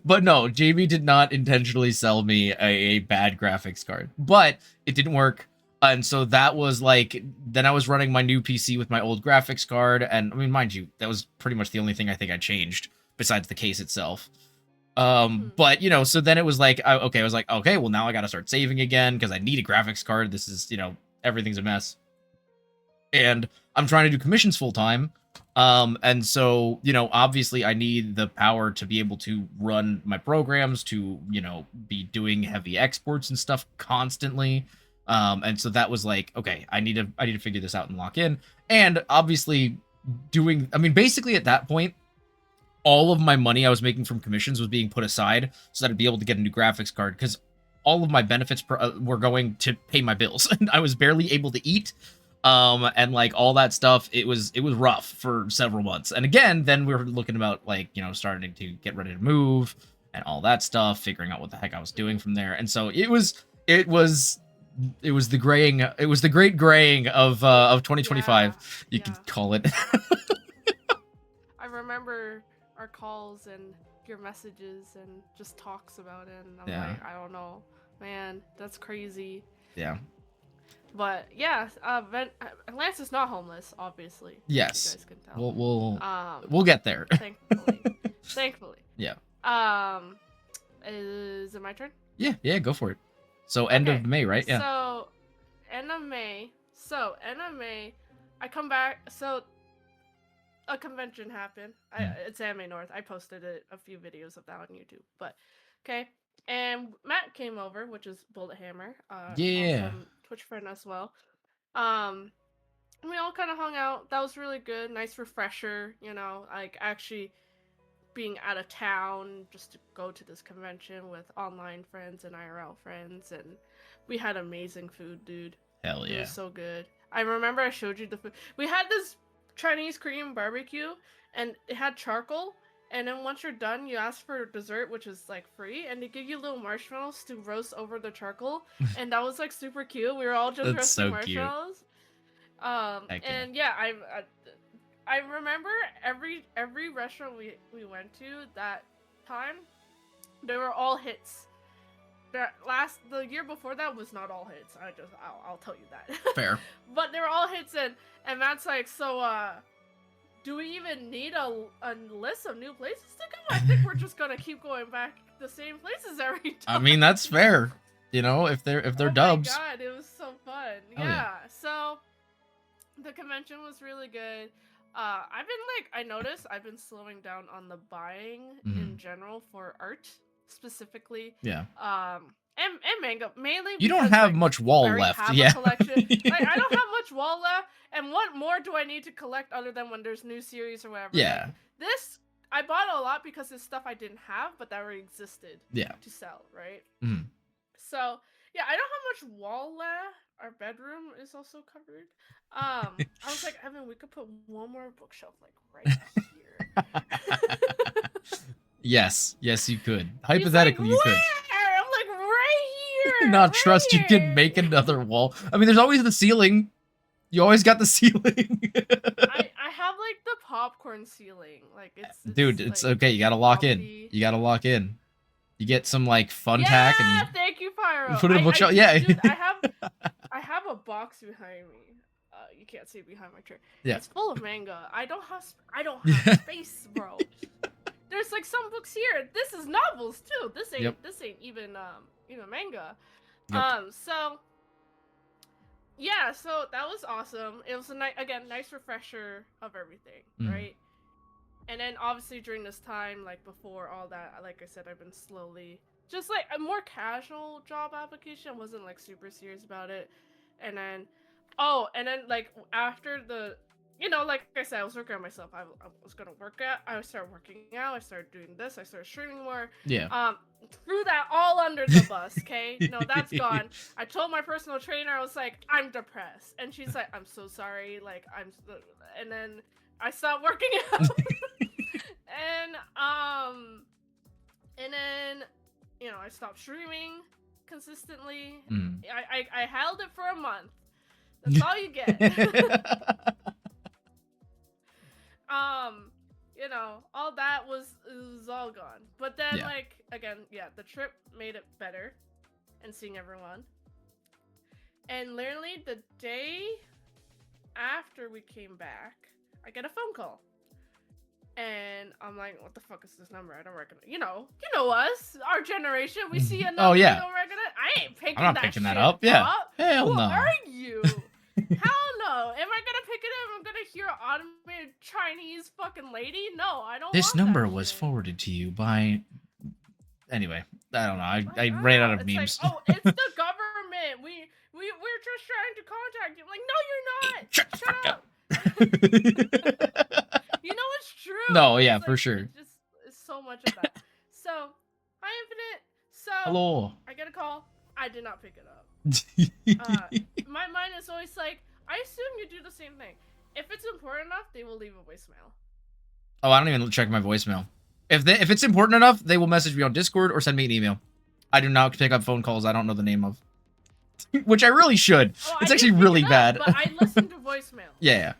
But no, Jamie did not intentionally sell me a bad graphics card. But it didn't work. And so that was like, then I was running my new PC with my old graphics card. And I mean, mind you, that was pretty much the only thing I think I changed besides the case itself. But, so then it was like, I was like, okay, well, now I got to start saving again because I need a graphics card. This is, everything's a mess. and I'm trying to do commissions full time. And so, obviously I need the power to be able to run my programs, to, be doing heavy exports and stuff constantly. And so that was like, okay, I need to figure this out and lock in. And obviously basically at that point, all of my money I was making from commissions was being put aside so that I'd be able to get a new graphics card, because all of my benefits were going to pay my bills, and I was barely able to eat. And like all that stuff, it was rough for several months. And again, then we were looking about like, starting to get ready to move and all that stuff, figuring out what the heck I was doing from there. And so it was the graying, it was the great graying of 2025, you could call it. I remember our calls and your messages and just talks about it, and I'm like, I don't know, man, that's crazy. Yeah. But yeah, Lance is not homeless, obviously. Yes. You guys can tell. We'll get there. Thankfully. Yeah. Is it my turn? Yeah, go for it. So end of May, right? Yeah. So end of May, I come back. So a convention happened. It's Anime North. I posted a few videos of that on YouTube. But okay, and Matt came over, which is Bullet Hammer. Awesome Twitch friend as well. We all kind of hung out. That was really good. Nice refresher. Like actually being out of town just to go to this convention with online friends and IRL friends, and we had amazing food, dude. Hell yeah. It was so good. I remember I showed you the food. We had this Chinese Korean barbecue, and it had charcoal, and then once you're done, you ask for dessert, which is like free, and they give you little marshmallows to roast over the charcoal, and that was like super cute. We were all just roasting marshmallows. And yeah, I remember every restaurant we went to that time, they were all hits. The year before that was not all hits. I'll tell you that. Fair. But they were all hits, and Matt's like, so do we even need a list of new places to go? I think we're just gonna keep going back the same places every time. I mean, that's fair. If they're dubs. Oh my god, it was so fun. Yeah. So the convention was really good. I noticed I've been slowing down on the buying in general for art specifically. Yeah. And manga mainly. You don't have much wall left. Yeah. Collection. I don't have much wall left. And what more do I need to collect other than when there's new series or whatever? Yeah. Like, this I bought a lot because it's stuff I didn't have, but that already existed. Yeah. To sell, right? Mm. So yeah, I don't have much wall left. Our bedroom is also covered. I was like, Evan, we could put one more bookshelf like right here. Yes, you could. Hypothetically, you could. I'm like, right here. Not trust you can make another wall. I mean, there's always the ceiling. You always got the ceiling. I have like the popcorn ceiling. Like dude, it's like, okay. You gotta lock in. You gotta lock in. You get some like fun tack and thank you, Pyro. Put it in a bookshelf. Dude, I have a box behind me. You can't see behind my chair. Yeah. It's full of manga. I don't have space, bro. There's like some books here. This is novels too. This ain't even manga. Yep. So yeah, so that was awesome. It was a nice refresher of everything, right? And then obviously during this time, like before all that, like I said, I've been slowly just like a more casual job application. I wasn't like super serious about it. And then like after the, like I said, I was working on myself. I was gonna work out. I started working out. I started doing this. I started streaming more. Yeah. Threw that all under the bus. Okay, no, that's gone. I told my personal trainer, I was like, I'm depressed, and she's like, I'm so sorry. Like and then I stopped working out. and then I stopped streaming consistently. I held it for a month. That's all you get. All that was all gone. But then the trip made it better, and seeing everyone. And literally the day after we came back, I get a phone call. And I'm like, what the fuck is this number? I don't recognize. You know us, our generation. We see a number. Oh yeah. We don't recognize. I ain't picking I'm not that picking shit that up. Yeah. up. Hell Who no. are you? How no. Am I gonna pick it up? I'm gonna hear an automated Chinese fucking lady? No, I don't This want number that was shit. forwarded to you by. Anyway, I don't know. I Like, ran out of it's memes. like, oh, it's the government. We're just trying to contact you. I'm like, no, you're not. Shut the fuck Shut up. up. You know it's true. No, yeah, It's for like, sure. It's just it's so much of that. So, hi Infinite. So Hello. I get a call. I did not pick it up. My mind is always like, I assume you do the same thing. If it's important enough, they will leave a voicemail. Oh, I don't even check my voicemail. If it's important enough, they will message me on Discord or send me an email. I do not pick up phone calls I don't know the name of. Which I really should. Oh, It's I actually didn't pick really it up, bad. But I listen to voicemail. Yeah.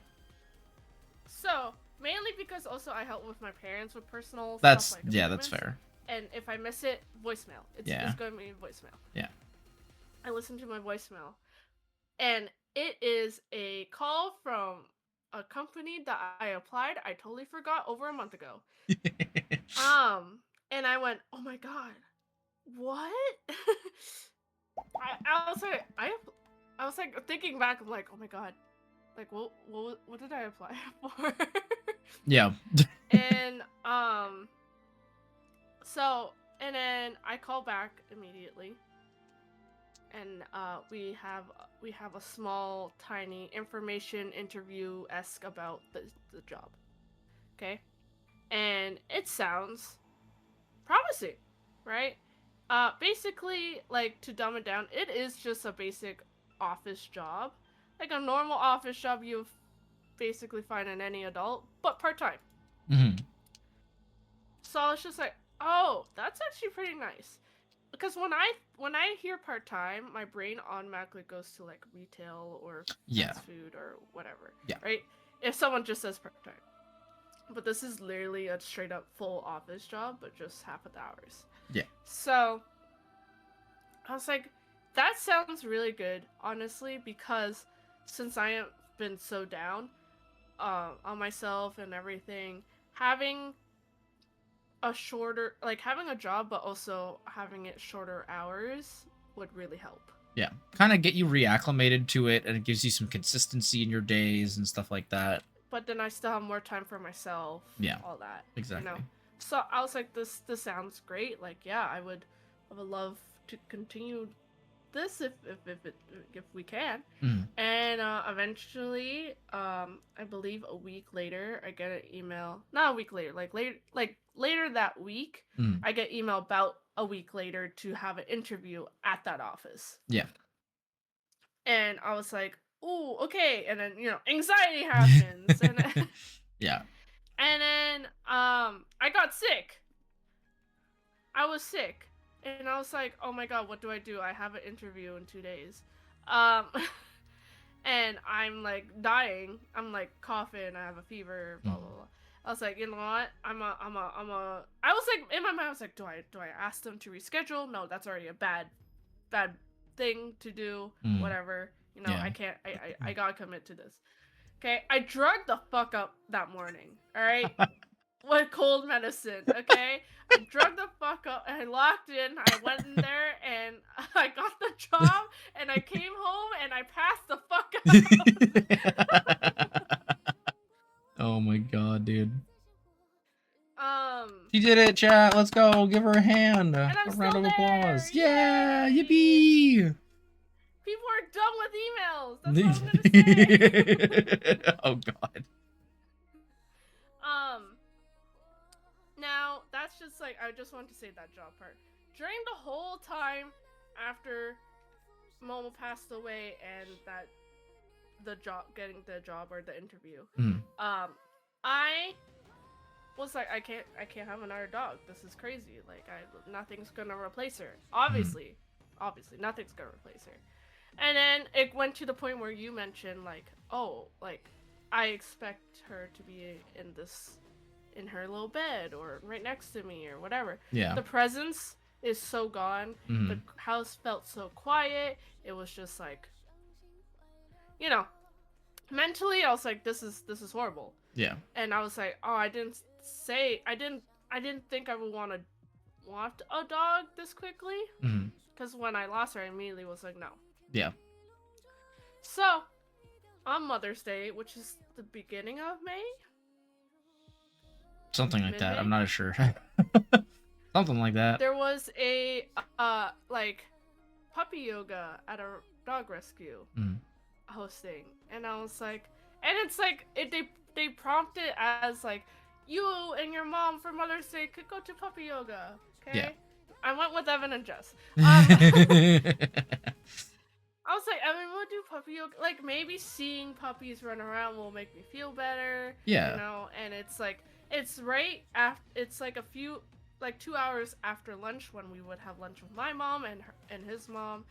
So, mainly because also I help with my parents with personal That's stuff like yeah, that's appointments. fair. And if I miss it, voicemail. It's going to be voicemail. Yeah. I listen to my voicemail. And it is a call from a company that I applied. I totally forgot over a month ago. And I went, oh my god, what? I was like thinking back. I'm like, oh my god, like what did I apply for? Yeah. And so and then I call back immediately. And we have a small, tiny information interview-esque about the job. Okay? And it sounds promising, right? Basically, like, to dumb it down, it is just a basic office job. Like a normal office job you basically find in any adult, but part-time. Mm-hmm. So I was just like, oh, that's actually pretty nice. Because when I hear part-time, my brain automatically goes to like retail or fast food or whatever. Yeah. Right? If someone just says part-time. But this is literally a straight up full office job, but just half of the hours. Yeah. So I was like, that sounds really good, honestly, because since I have been so down on myself and everything, having a shorter, like having a job but also having it shorter hours would really help. Yeah, kind of get you reacclimated to it, and it gives you some consistency in your days and stuff like that. But then I still have more time for myself. Yeah, all that exactly. You know? So I was like, this sounds great. Like, yeah, I would love to continue this if we can. Mm. And eventually, I believe a week later, I get an email. Not a week later, later that week, I get email about a week later to have an interview at that office. Yeah. And I was like, ooh, okay. And then, anxiety happens. And then, yeah. And then I got sick. I was sick. And I was like, oh my god, what do I do? I have an interview in 2 days. And I'm like dying. I'm like coughing. I have a fever. Blah blah blah. I was like, you know what? I was like in my mind. I was like, do I ask them to reschedule? No, that's already a bad thing to do. Whatever. I can't. I gotta commit to this. Okay, I drugged the fuck up that morning. All right. With cold medicine, okay? I drugged the fuck up and I locked in. I went in there and I got the job and I came home and I passed the fuck out. Oh my god, dude. She did it, chat. Let's go. Give her a hand. A round of applause. Yeah, yippee. People are done with emails. That's what I'm gonna say. Oh god. Now, that's just like, I just wanted to say that job part. During the whole time after Momo passed away and getting the job or the interview, I was like, I can't have another dog. This is crazy. Like, nothing's gonna replace her. Obviously, nothing's gonna replace her. And then it went to the point where you mentioned, like, oh, like, I expect her to be in her little bed or right next to me or whatever. Yeah. The presence is so gone. The house felt so quiet. It was just like, mentally I was like, this is horrible. Yeah. And I was like, oh, I didn't think I would want a dog this quickly. Because when I lost her, I immediately was like, no. Yeah. So on Mother's Day, which is the beginning of May. Something like that. Mid-May? I'm not as sure. Something like that. There was a like puppy yoga at a dog rescue hosting, and I was like, and it's like they prompt it as like, you and your mom for Mother's Day could go to puppy yoga. Okay. Yeah. I went with Evan and Jess. I was like, Evan, we'll do puppy yoga. Like, maybe seeing puppies run around will make me feel better. Yeah. You know, and it's like, it's right after, it's like 2 hours after lunch when we would have lunch with my mom and his mom.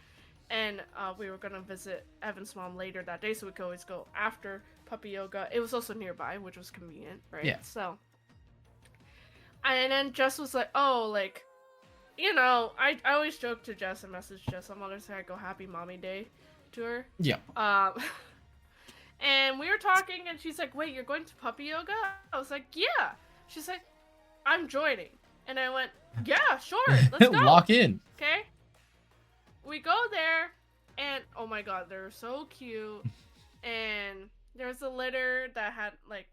And we were going to visit Evan's mom later that day, so we could always go after puppy yoga. It was also nearby, which was convenient, right? Yeah. So, and then Jess was like, oh, like, you know, I always joke to Jess and message Jess on Mother's Day, I go Happy Mommy Day to her. Yeah. And we were talking, and she's like, wait, you're going to puppy yoga? I was like, yeah. She's like, I'm joining. And I went, yeah, sure, let's go. Lock in. Okay. We go there, and oh my god, they're so cute. And there's a litter that had, like,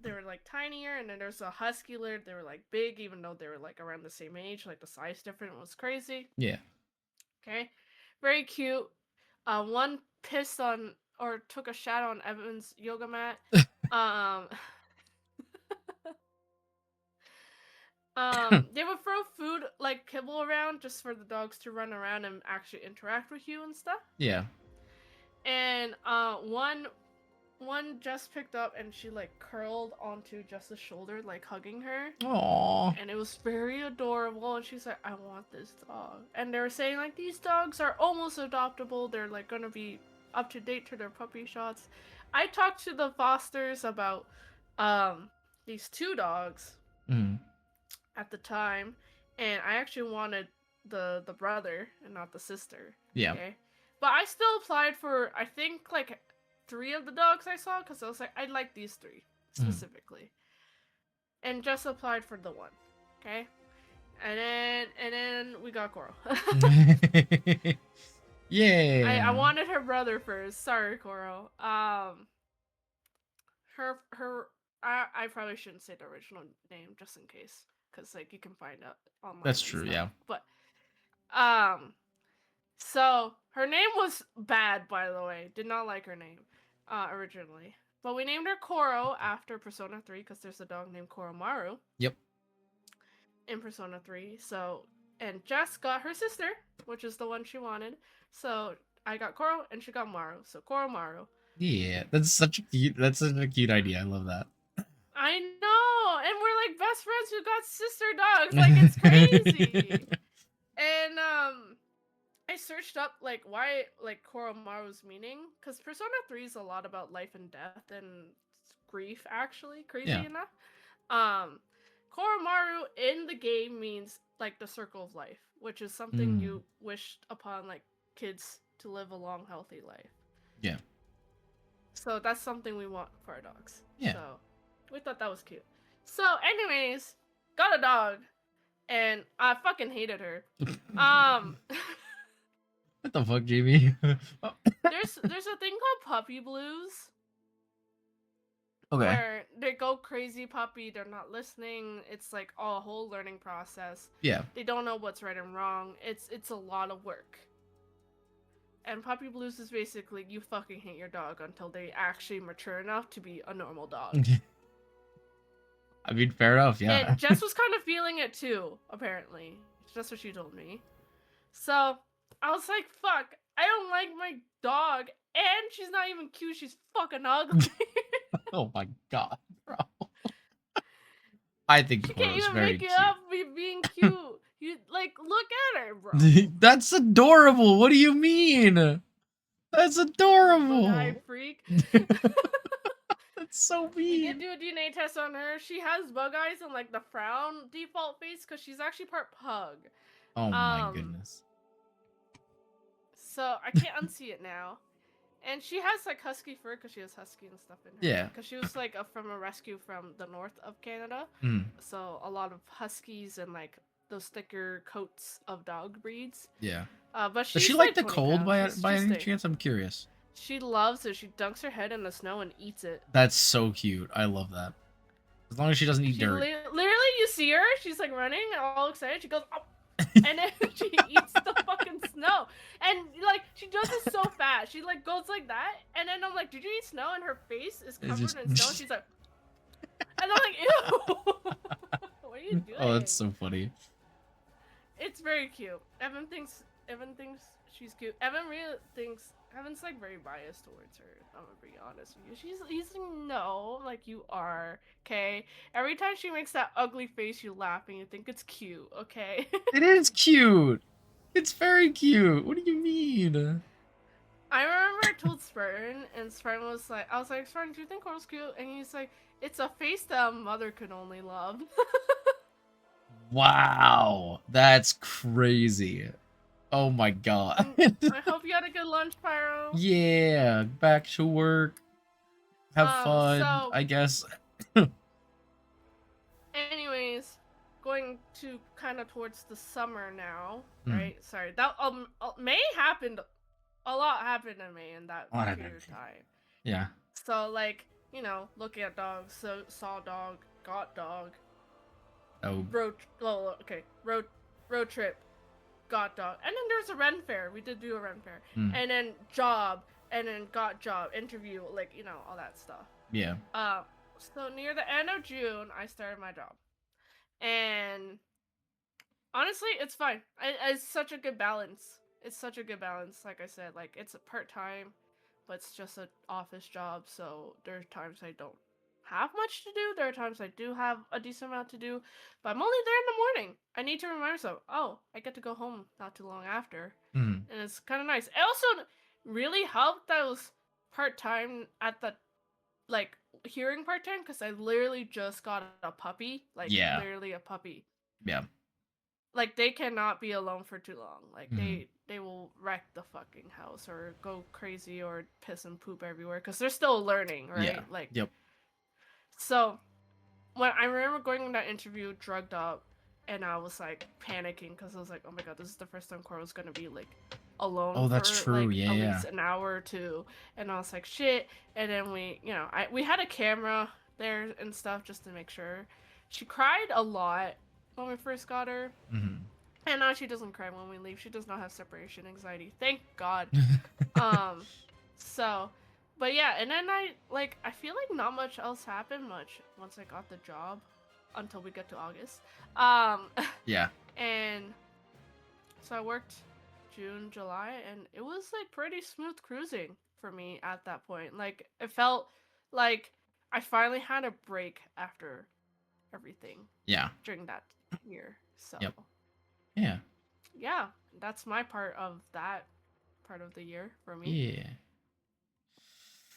they were like tinier, and then there's a husky litter. They were like big, even though they were like around the same age. Like the size difference was crazy. Yeah. Okay, very cute. One pissed on or took a shot on Evan's yoga mat. They would throw food like kibble around just for the dogs to run around and actually interact with you and stuff. Yeah. And one just picked up and she like curled onto Jess's shoulder, like hugging her. Aww. And it was very adorable. And she's like, I want this dog. And they were saying like these dogs are almost adoptable. They're like gonna be up to date to their puppy shots. I talked to the fosters about these two dogs at the time, and I actually wanted the brother and not the sister. Yeah. Okay? But I still applied for, I think, like 3 of the dogs I saw, because I was like, I like these 3 specifically. And just applied for the one. Okay? And then we got Coral. Yeah. I wanted her brother first. Sorry, Coral. I probably shouldn't say the original name just in case, because like you can find out online. That's true, yeah. But so her name was bad, by the way. Did not like her name originally. But we named her Koro after Persona 3 because there's a dog named Koromaru. Yep. In Persona 3. So, and Jess got her sister, which is the one she wanted. So I got Koro and she got Maru. So Koromaru. Yeah, that's such a cute idea. I love that. I know, and we're like best friends who got sister dogs. Like it's crazy. And I searched up like why like Koromaru's meaning, because Persona 3 is a lot about life and death and grief. Actually, crazy enough. Koromaru in the game means like the circle of life, which is something you wished upon like kids to live a long, healthy life. Yeah. So that's something we want for our dogs. Yeah. So we thought that was cute. So, anyways, got a dog, and I fucking hated her. What the fuck, Jamie? There's a thing called puppy blues. Okay. Where they go crazy puppy, they're not listening. It's like a whole learning process. Yeah. They don't know what's right and wrong. It's a lot of work. And puppy blues is basically you fucking hate your dog until they actually mature enough to be a normal dog. I mean, fair enough, yeah. And Jess was kind of feeling it too, apparently. That's what she told me. So, I was like, fuck, I don't like my dog, and she's not even cute, she's fucking ugly. Oh my god, bro. I think she can't even very make cute. it up being cute. You, like, look at her, bro. That's adorable. What do you mean? That's adorable. Bug-eyed freak. That's so You mean. can do a DNA test on her. She has bug eyes and like the frown default face because she's actually part pug. Oh my goodness. So I can't unsee it now. And she has like husky fur because she has husky and stuff in her. Yeah. Because she was like from a rescue from the north of Canada. So a lot of huskies and like those thicker coats of dog breeds. Yeah. But Does she like the cold by any chance? I'm curious. She loves it. She dunks her head in the snow and eats it. That's so cute. I love that. As long as she doesn't eat dirt. Literally, you see her. She's like running, all excited. She goes, oh, and then she eats the fucking snow. And like she does it so fast. She like goes like that, and then I'm like, "Did you eat snow?" And her face is covered in snow. And she's like, and I'm like, "Ew, what are you doing?" Oh, that's so funny. It's very cute. Evan thinks she's cute. Evan's like very biased towards her. I'm gonna be honest with you. He's like, no, like you are, okay? Every time she makes that ugly face, you laugh and you think it's cute, okay? It is cute. It's very cute. What do you mean? I remember I told Spartan, and Spartan was like, I was like, Spartan, do you think Coral's cute? And he's like, it's a face that a mother could only love. Wow, that's crazy. Oh my god. I hope you had a good lunch, Pyro. Yeah, back to work. Have fun, so, I guess. anyways, going to kind of towards the summer now, right? Sorry, that May happened. A lot happened in May in that period of time. Yeah. So like, looking at dogs, so saw dog, got dog. Oh. Road trip, got dog, and then there's a Ren fair. We did do a Ren fair, and then job, and then got job, interview, like all that stuff. Yeah. So near the end of June, I started my job, and honestly, it's fine. It's such a good balance. It's such a good balance. Like I said, like it's a part-time, but it's just an office job. So there are times I don't have much to do. There are times I do have a decent amount to do, but I'm only there in the morning. I need to remind myself, oh, I get to go home not too long after, and it's kind of nice. It also really helped that I was part-time at the, like, hearing part-time, because I literally just got a puppy, like, literally a puppy. Yeah. Like, they cannot be alone for too long. Like, they will wreck the fucking house or go crazy or piss and poop everywhere because they're still learning, right? Yeah. Like, yep. So, when I remember going in that interview drugged up, and I was, like, panicking because I was like, oh my god, this is the first time Coro's gonna be, like, alone Oh, that's for, true. like, Yeah, at yeah. least an hour or two. And I was like, shit. And then we had a camera there and stuff just to make sure. She cried a lot when we first got her. And now she doesn't cry when we leave. She does not have separation anxiety. Thank God. So, but yeah, and then I feel like not much else happened much once I got the job until we get to August. Yeah. And so I worked June, July, and it was like pretty smooth cruising for me at that point. Like, it felt like I finally had a break after everything. Yeah. During that year. So. Yep. Yeah. Yeah, that's my part of that part of the year for me. Yeah.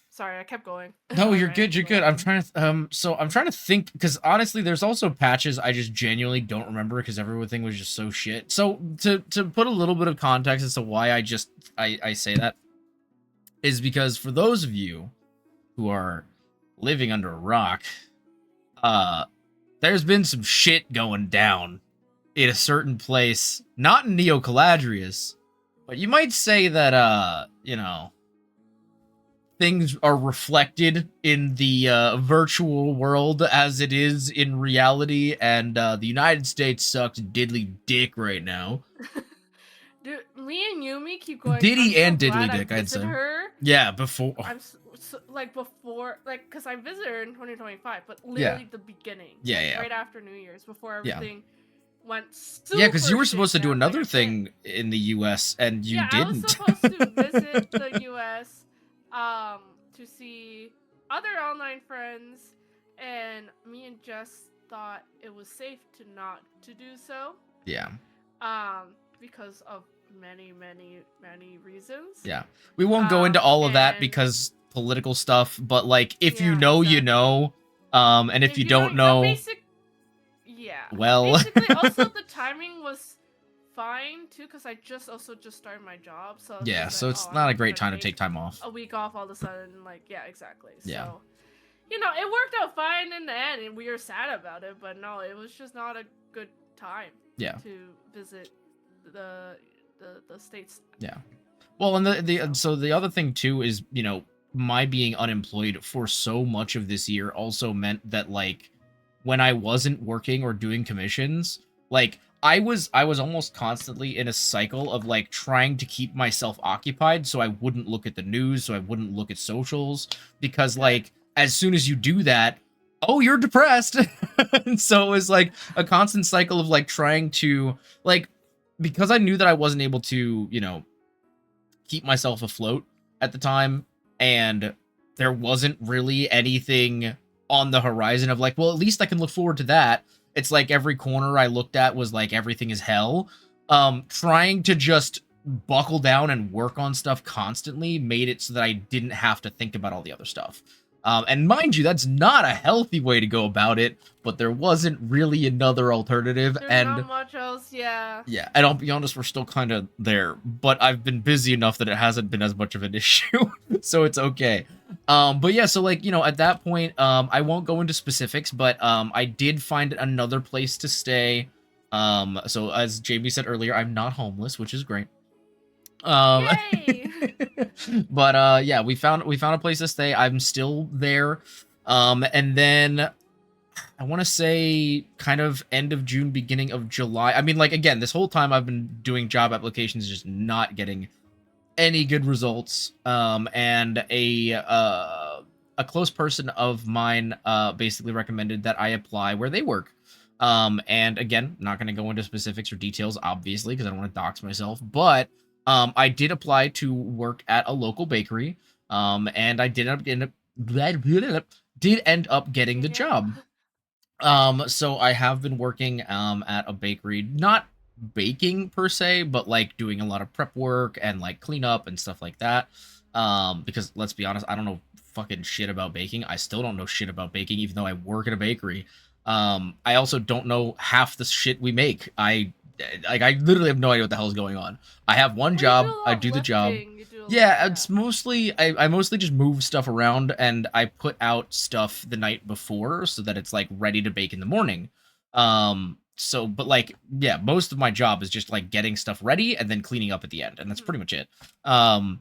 Sorry, I kept going. No, you're good. You're good. I'm trying to think, because honestly, there's also patches I just genuinely don't remember because everything was just so shit. So to put a little bit of context as to why I say that is because for those of you who are living under a rock, there's been some shit going down in a certain place, not in Neo Caladrius, but you might say that things are reflected in the virtual world as it is in reality, and the United States sucks diddly dick right now. Dude, me and Yumi keep going. Diddy and diddly dick, I'd say. Her. Yeah, before. Because I visited her in 2025, but literally the beginning. Yeah. Right after New Year's, before everything went super. Yeah, because you were supposed to do another thing in the U.S. and you didn't. I was supposed to visit the U.S. To see other online friends, and me and Jess thought it was safe to do so. Yeah. Because of many reasons. Yeah. We won't go into all of that because political stuff, but like if you know, exactly. you know, and if you don't know, well, basically also the timing was fine too, because I just started my job, so so it's not a great time to take time off. A week off all of a sudden, like, exactly. Yeah. So, it worked out fine in the end, and we were sad about it, but no, it was just not a good time. Yeah. To visit the states. Yeah. Well, and so the other thing too is, my being unemployed for so much of this year also meant that, like, when I wasn't working or doing commissions, like, I was almost constantly in a cycle of, like, trying to keep myself occupied so I wouldn't look at the news, so I wouldn't look at socials, because, Okay. like, as soon as you do that, oh, you're depressed. And so it was like a constant cycle of, like, trying to, like, because I knew that I wasn't able to, keep myself afloat at the time, and there wasn't really anything on the horizon of, like, well, at least I can look forward to that. It's like every corner I looked at was like everything is hell. Trying to just buckle down and work on stuff constantly made it so that I didn't have to think about all the other stuff. And mind you, that's not a healthy way to go about it, but there wasn't really another alternative. There's And not much else, yeah. yeah, and I'll be honest, we're still kind of there, but I've been busy enough that it hasn't been as much of an issue, so it's okay. But yeah, so, like, at that point, I won't go into specifics, but I did find another place to stay. So as Jamie said earlier, I'm not homeless, which is great. Yay! But yeah, we found a place to stay. I'm still there. And then I want to say kind of end of June, beginning of July. I mean, like, again, this whole time I've been doing job applications, just not getting any good results. And a close person of mine basically recommended that I apply where they work. And again, not going to go into specifics or details, obviously, because I don't want to dox myself. But I did apply to work at a local bakery. And I did end up getting the job. So I have been working at a bakery, not baking per se, but like doing a lot of prep work and like cleanup and stuff like that. Because let's be honest, I don't know fucking shit about baking. I still don't know shit about baking, even though I work at a bakery. I also don't know half the shit we make. I literally have no idea what the hell is going on. I have one Well, you do job, a I lot of do the job. lifting. You do a lot, Yeah, it's mostly I mostly just move stuff around, and I put out stuff the night before so that it's like ready to bake in the morning. So but like, yeah, most of my job is just like getting stuff ready and then cleaning up at the end, and that's pretty much it. But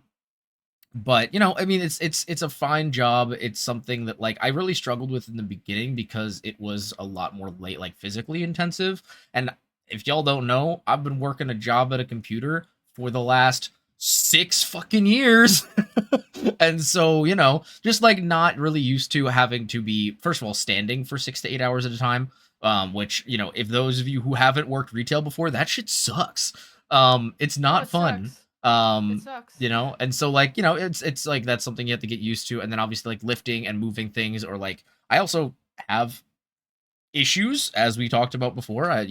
I mean, it's a fine job. It's something that, like, I really struggled with in the beginning because it was a lot more late, like, physically intensive. And if y'all don't know, I've been working a job at a computer for the last 6 fucking years. And so, just like not really used to having to be, first of all, standing for 6 to 8 hours at a time. Which, if those of you who haven't worked retail before, that shit sucks. It's Oh, not it fun. sucks. It sucks. And so, like, it's like that's something you have to get used to. And then obviously, like, lifting and moving things, or like, I also have issues, as we talked about before. I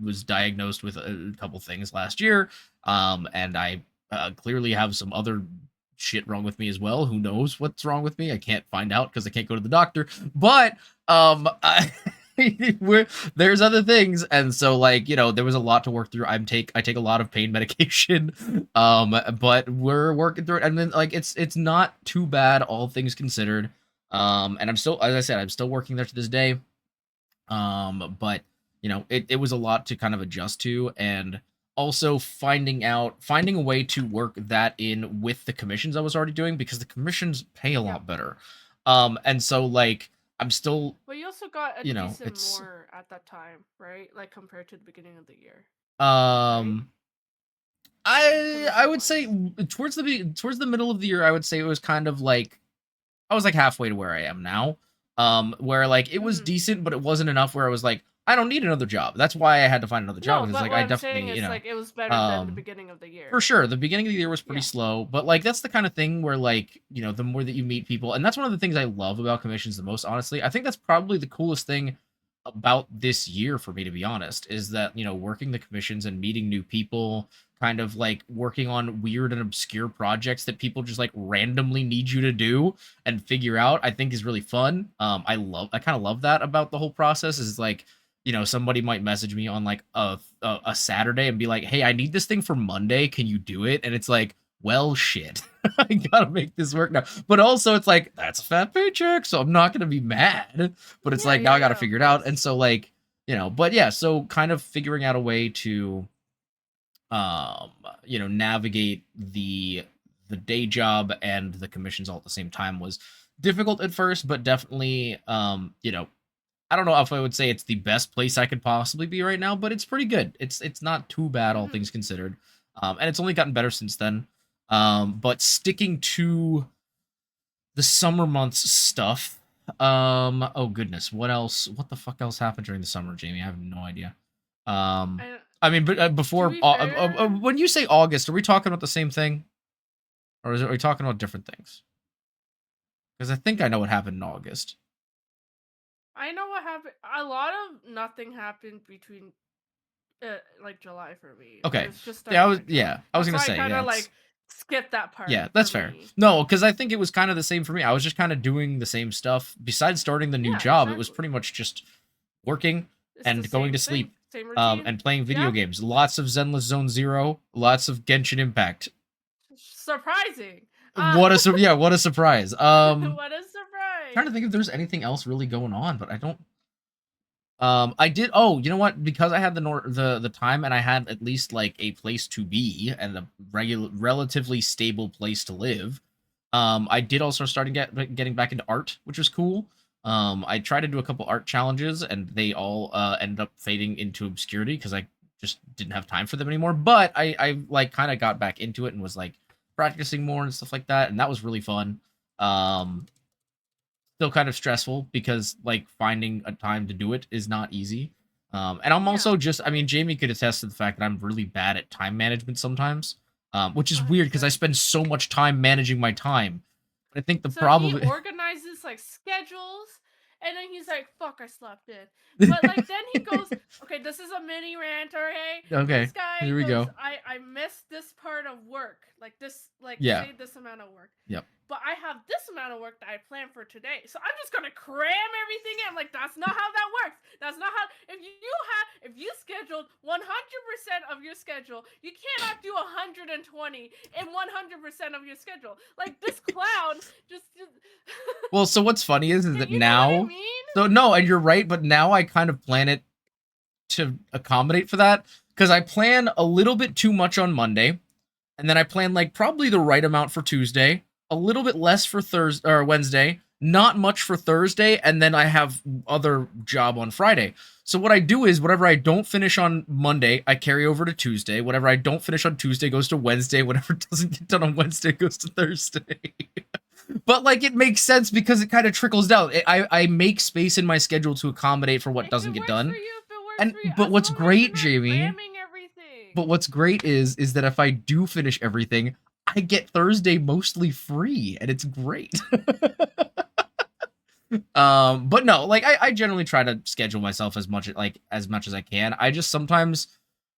was diagnosed with a couple things last year. And I clearly have some other shit wrong with me as well. Who knows what's wrong with me? I can't find out because I can't go to the doctor. But there's other things, and so, like, there was a lot to work through. I take a lot of pain medication, but we're working through it, and then, like, it's not too bad, all things considered. And I'm still, as I said, I'm still working there to this day. But it was a lot to kind of adjust to, and also finding a way to work that in with the commissions I was already doing, because the commissions pay a lot better. And so, like, I'm still, Well, you also got a decent it's more at that time, right? Like compared to the beginning of the year. um I would say Commission-wise. towards the middle of the year, I would say it was kind of like I was like halfway to where I am now. Where, like, it was Mhm. decent, but it wasn't enough where I was like, I don't need another job. That's why I had to find another job, No, because it's but like what I I'm saying definitely, is like it was better than the um beginning of the year. for sure, the beginning of the year was pretty Yeah. slow, but, like, that's the kind of thing where, like, the more that you meet people, and that's one of the things I love about commissions the most, honestly. I think that's probably the coolest thing about this year for me, to be honest, is that, working the commissions and meeting new people, kind of like working on weird and obscure projects that people just like randomly need you to do and figure out, I think is really fun. I kind of love that about the whole process, is like, somebody might message me on like a Saturday and be like, hey, I need this thing for Monday, can you do it? And it's like, well, shit. I gotta make this work now. But also, it's like, that's a fat paycheck, so I'm not gonna be mad. But it's like, now I gotta figure it out. And so, like, but yeah, so kind of figuring out a way to navigate the day job and the commissions all at the same time was difficult at first, but definitely, I don't know if I would say it's the best place I could possibly be right now, but it's pretty good. It's not too bad, all things considered, and it's only gotten better since then. But sticking to the summer months stuff. Oh goodness, what else? What the fuck else happened during the summer, Jamie? I have no idea. I mean, but before, when you say August, are we talking about the same thing, or are we talking about different things? Because I think I know what happened in August. I know what happened. A lot of nothing happened between, like July for me. Okay. It's just I was That's gonna why say, I kind of like skip that part. Yeah, that's fair. Me. No, because I think it was kind of the same for me. I was just kind of doing the same stuff. Besides starting the new job, it was pretty much just working and going to sleep, and playing video games. Lots of Zenless Zone Zero, lots of Genshin Impact. Surprising. What a surprise! What a surprise! Trying to think if there's anything else really going on, but I don't. I did. Oh, you know what? Because I had the time, and I had at least like a place to be and a relatively stable place to live. I did also start getting back into art, which was cool. I tried to do a couple art challenges, and they all ended up fading into obscurity because I just didn't have time for them anymore. But I like kind of got back into it and was like practicing more and stuff like that, and that was really fun. Still kind of stressful because like finding a time to do it is not easy. And I'm also just, I mean, Jamie could attest to the fact that I'm really bad at time management sometimes, which is weird because I spend so much time managing my time. But I think the problem he organizes like schedules, and then he's like, "Fuck, I slept in." But like then he goes, "Okay, this is a mini rant, okay? This guy here we go. I missed this part of work, like this, say this amount of work. Yep. But I have this amount of work that I planned for today, so I'm just gonna cram everything in. I'm like, that's not how that works. That's not how. If you scheduled 100% of your schedule, you cannot do 120 in 100% of your schedule. Like this clown just. Well, so what's funny is that now. Know what I mean? So no, and you're right, but now I kind of plan it to accommodate for that because I plan a little bit too much on Monday, and then I plan like probably the right amount for Tuesday, a little bit less for Thursday or Wednesday, not much for Thursday, and then I have other job on Friday. So what I do is whatever I don't finish on Monday, I carry over to Tuesday. Whatever I don't finish on Tuesday goes to Wednesday. Whatever doesn't get done on Wednesday goes to Thursday. But like it makes sense because it kind of trickles down. I make space in my schedule to accommodate for what doesn't get done. But what's great, Jamie? But what's great is that if I do finish everything, I get Thursday mostly free, and it's great. But no, like I generally try to schedule myself as much as I can. I just sometimes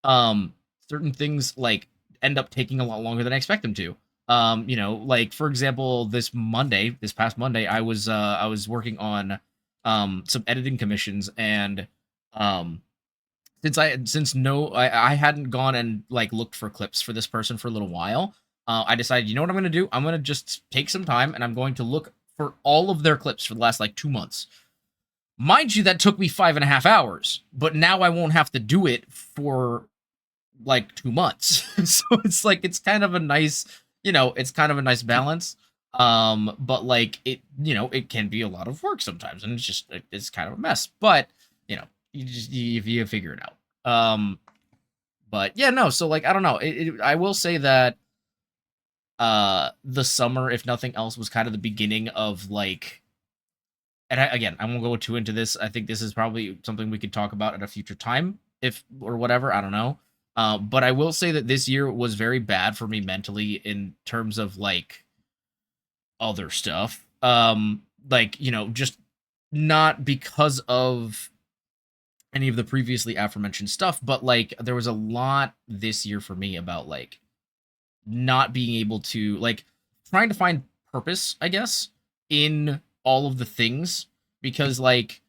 certain things like end up taking a lot longer than I expect them to. Like for example, this past Monday, I was working on some editing commissions, and since I hadn't gone and like looked for clips for this person for a little while, I decided, you know what I'm gonna do? I'm gonna just take some time and I'm going to look for all of their clips for the last like 2 months. Mind you, that took me 5.5 hours, but now I won't have to do it for like 2 months. So it's like it's kind of a nice balance. But like it can be a lot of work sometimes, and it's kind of a mess. But you figure it out. But yeah, no. So like I don't know. I will say that the summer, if nothing else, was kind of the beginning of like. And I won't go too into this. I think this is probably something we could talk about at a future time, or whatever. I don't know. But I will say that this year was very bad for me mentally in terms of like other stuff. Just not because of any of the previously aforementioned stuff, but like there was a lot this year for me about like not being able to like trying to find purpose, I guess, in all of the things, because like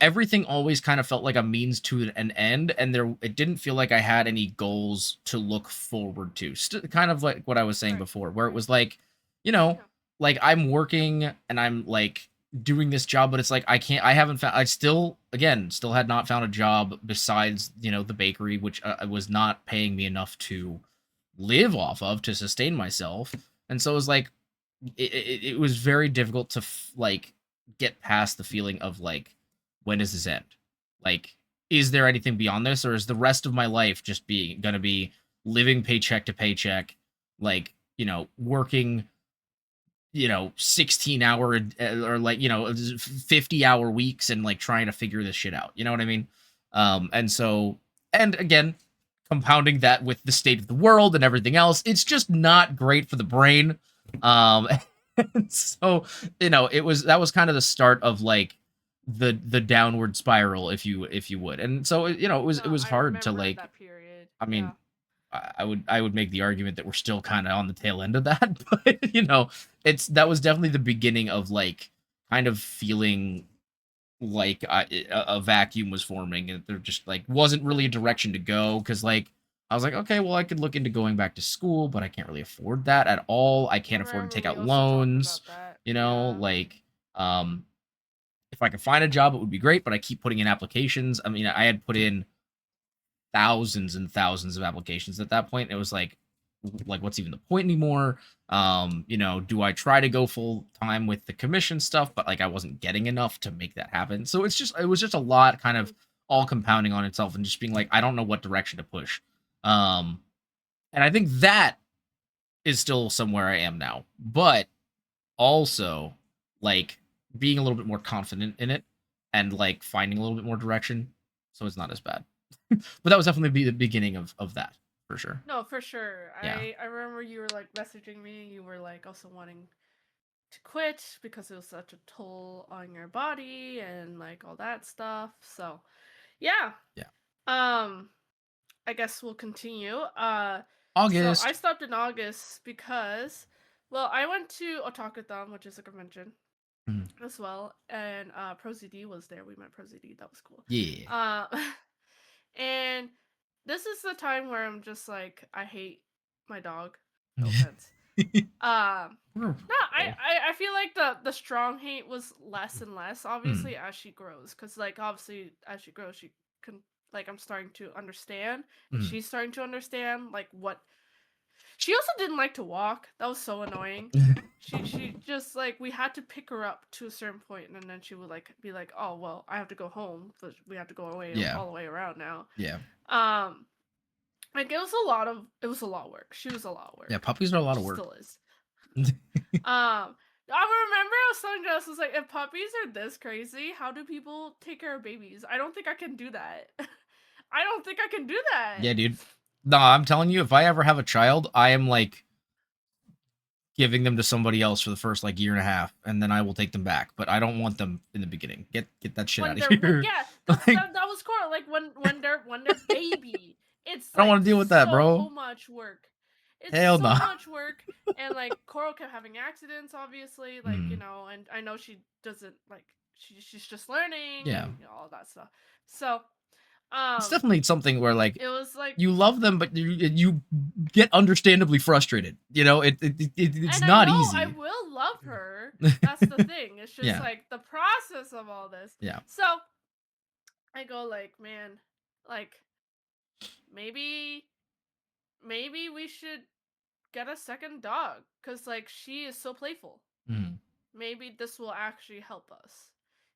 everything always kind of felt like a means to an end, and it didn't feel like I had any goals to look forward to. Kind of like what I was saying before, where it was like, like I'm working and I'm like doing this job, but it's like I haven't found, I still had not found a job besides, the bakery, which was not paying me enough to live off of, to sustain myself. And so it was like it was very difficult to like get past the feeling of like, when does this end? Like, is there anything beyond this, or is the rest of my life just gonna be living paycheck to paycheck, like, working, 16-hour or like, 50-hour weeks, and like trying to figure this shit out. You know what I mean? And so, and again, compounding that with the state of the world and everything else, it's just not great for the brain. Um, and so, that was kind of the start of like the downward spiral, if you would. And so, it No, was I hard to remember like, that period. I Yeah. mean, I would make the argument that we're still kind of on the tail end of that, but that was definitely the beginning of like kind of feeling like a vacuum was forming, and there just like wasn't really a direction to go, because like I was like, okay, well, I could look into going back to school, but I can't really afford that at all. I I can't afford to remember take we out also talked loans, about that. Yeah. like um if I could find a job, it would be great, but I keep putting in applications. I mean, I had put in thousands and thousands of applications at that point. It was like what's even the point anymore? Do I try to go full time with the commission stuff, but like I wasn't getting enough to make that happen. So it was just a lot, kind of all compounding on itself, and just being like, I don't know what direction to push. Um and I think that is still somewhere I am now. But also, like, being a little bit more confident in it, and like finding a little bit more direction, so it's not as bad. But that was definitely the beginning of that, for sure. No, for sure. Yeah. I remember you were like messaging me. You were like also wanting to quit because it was such a toll on your body and like all that stuff. So, yeah. Yeah. I guess we'll continue. So I August. stopped in August because, well, I went to Otakuthon, which is a convention Mhm. as well, and ProZD was there. We met ProZD. That was cool. Yeah. And this is the time where I'm just like, I hate my dog. No offense. No, I feel like the strong hate was less and less, obviously, as she grows, because like obviously as she grows, she can, like, I'm starting to understand, and Mhm. she's starting to understand like what. She also didn't like to walk. That was so annoying. She just like, we had to pick her up to a certain point, and then she would like be like, oh well, I have to go home, but we have to go away Yeah. all the way around now. Yeah. Like it was a lot of work. She was a lot of work. Yeah. Puppies are a lot of She work. still is. I remember I was telling Jess, I was like, if puppies are this crazy, how do people take care of babies? I don't think I can do that. I don't think I can do that. Yeah, dude. No, I'm telling you, if I ever have a child, I am like giving them to somebody else for the first like year and a half, and then I will take them back. But I don't want them in the beginning. Get that shit out of here. Yeah, Like, that was cool. Like when they're baby, it's I don't like want to deal with that, so bro. much work. It's Hell so no. much work, and like Coral kept having accidents, obviously, like Mm. and I know she doesn't like she's just learning, Yeah. and all that stuff. So, It's definitely something where like it was like, you love them, but you get understandably frustrated. It's and I not know easy. I will love her. That's the thing. It's just Yeah. like the process of all this. Yeah. So I go like, man, like maybe we should get a second dog, because like she is so playful. Mm. Maybe this will actually help us,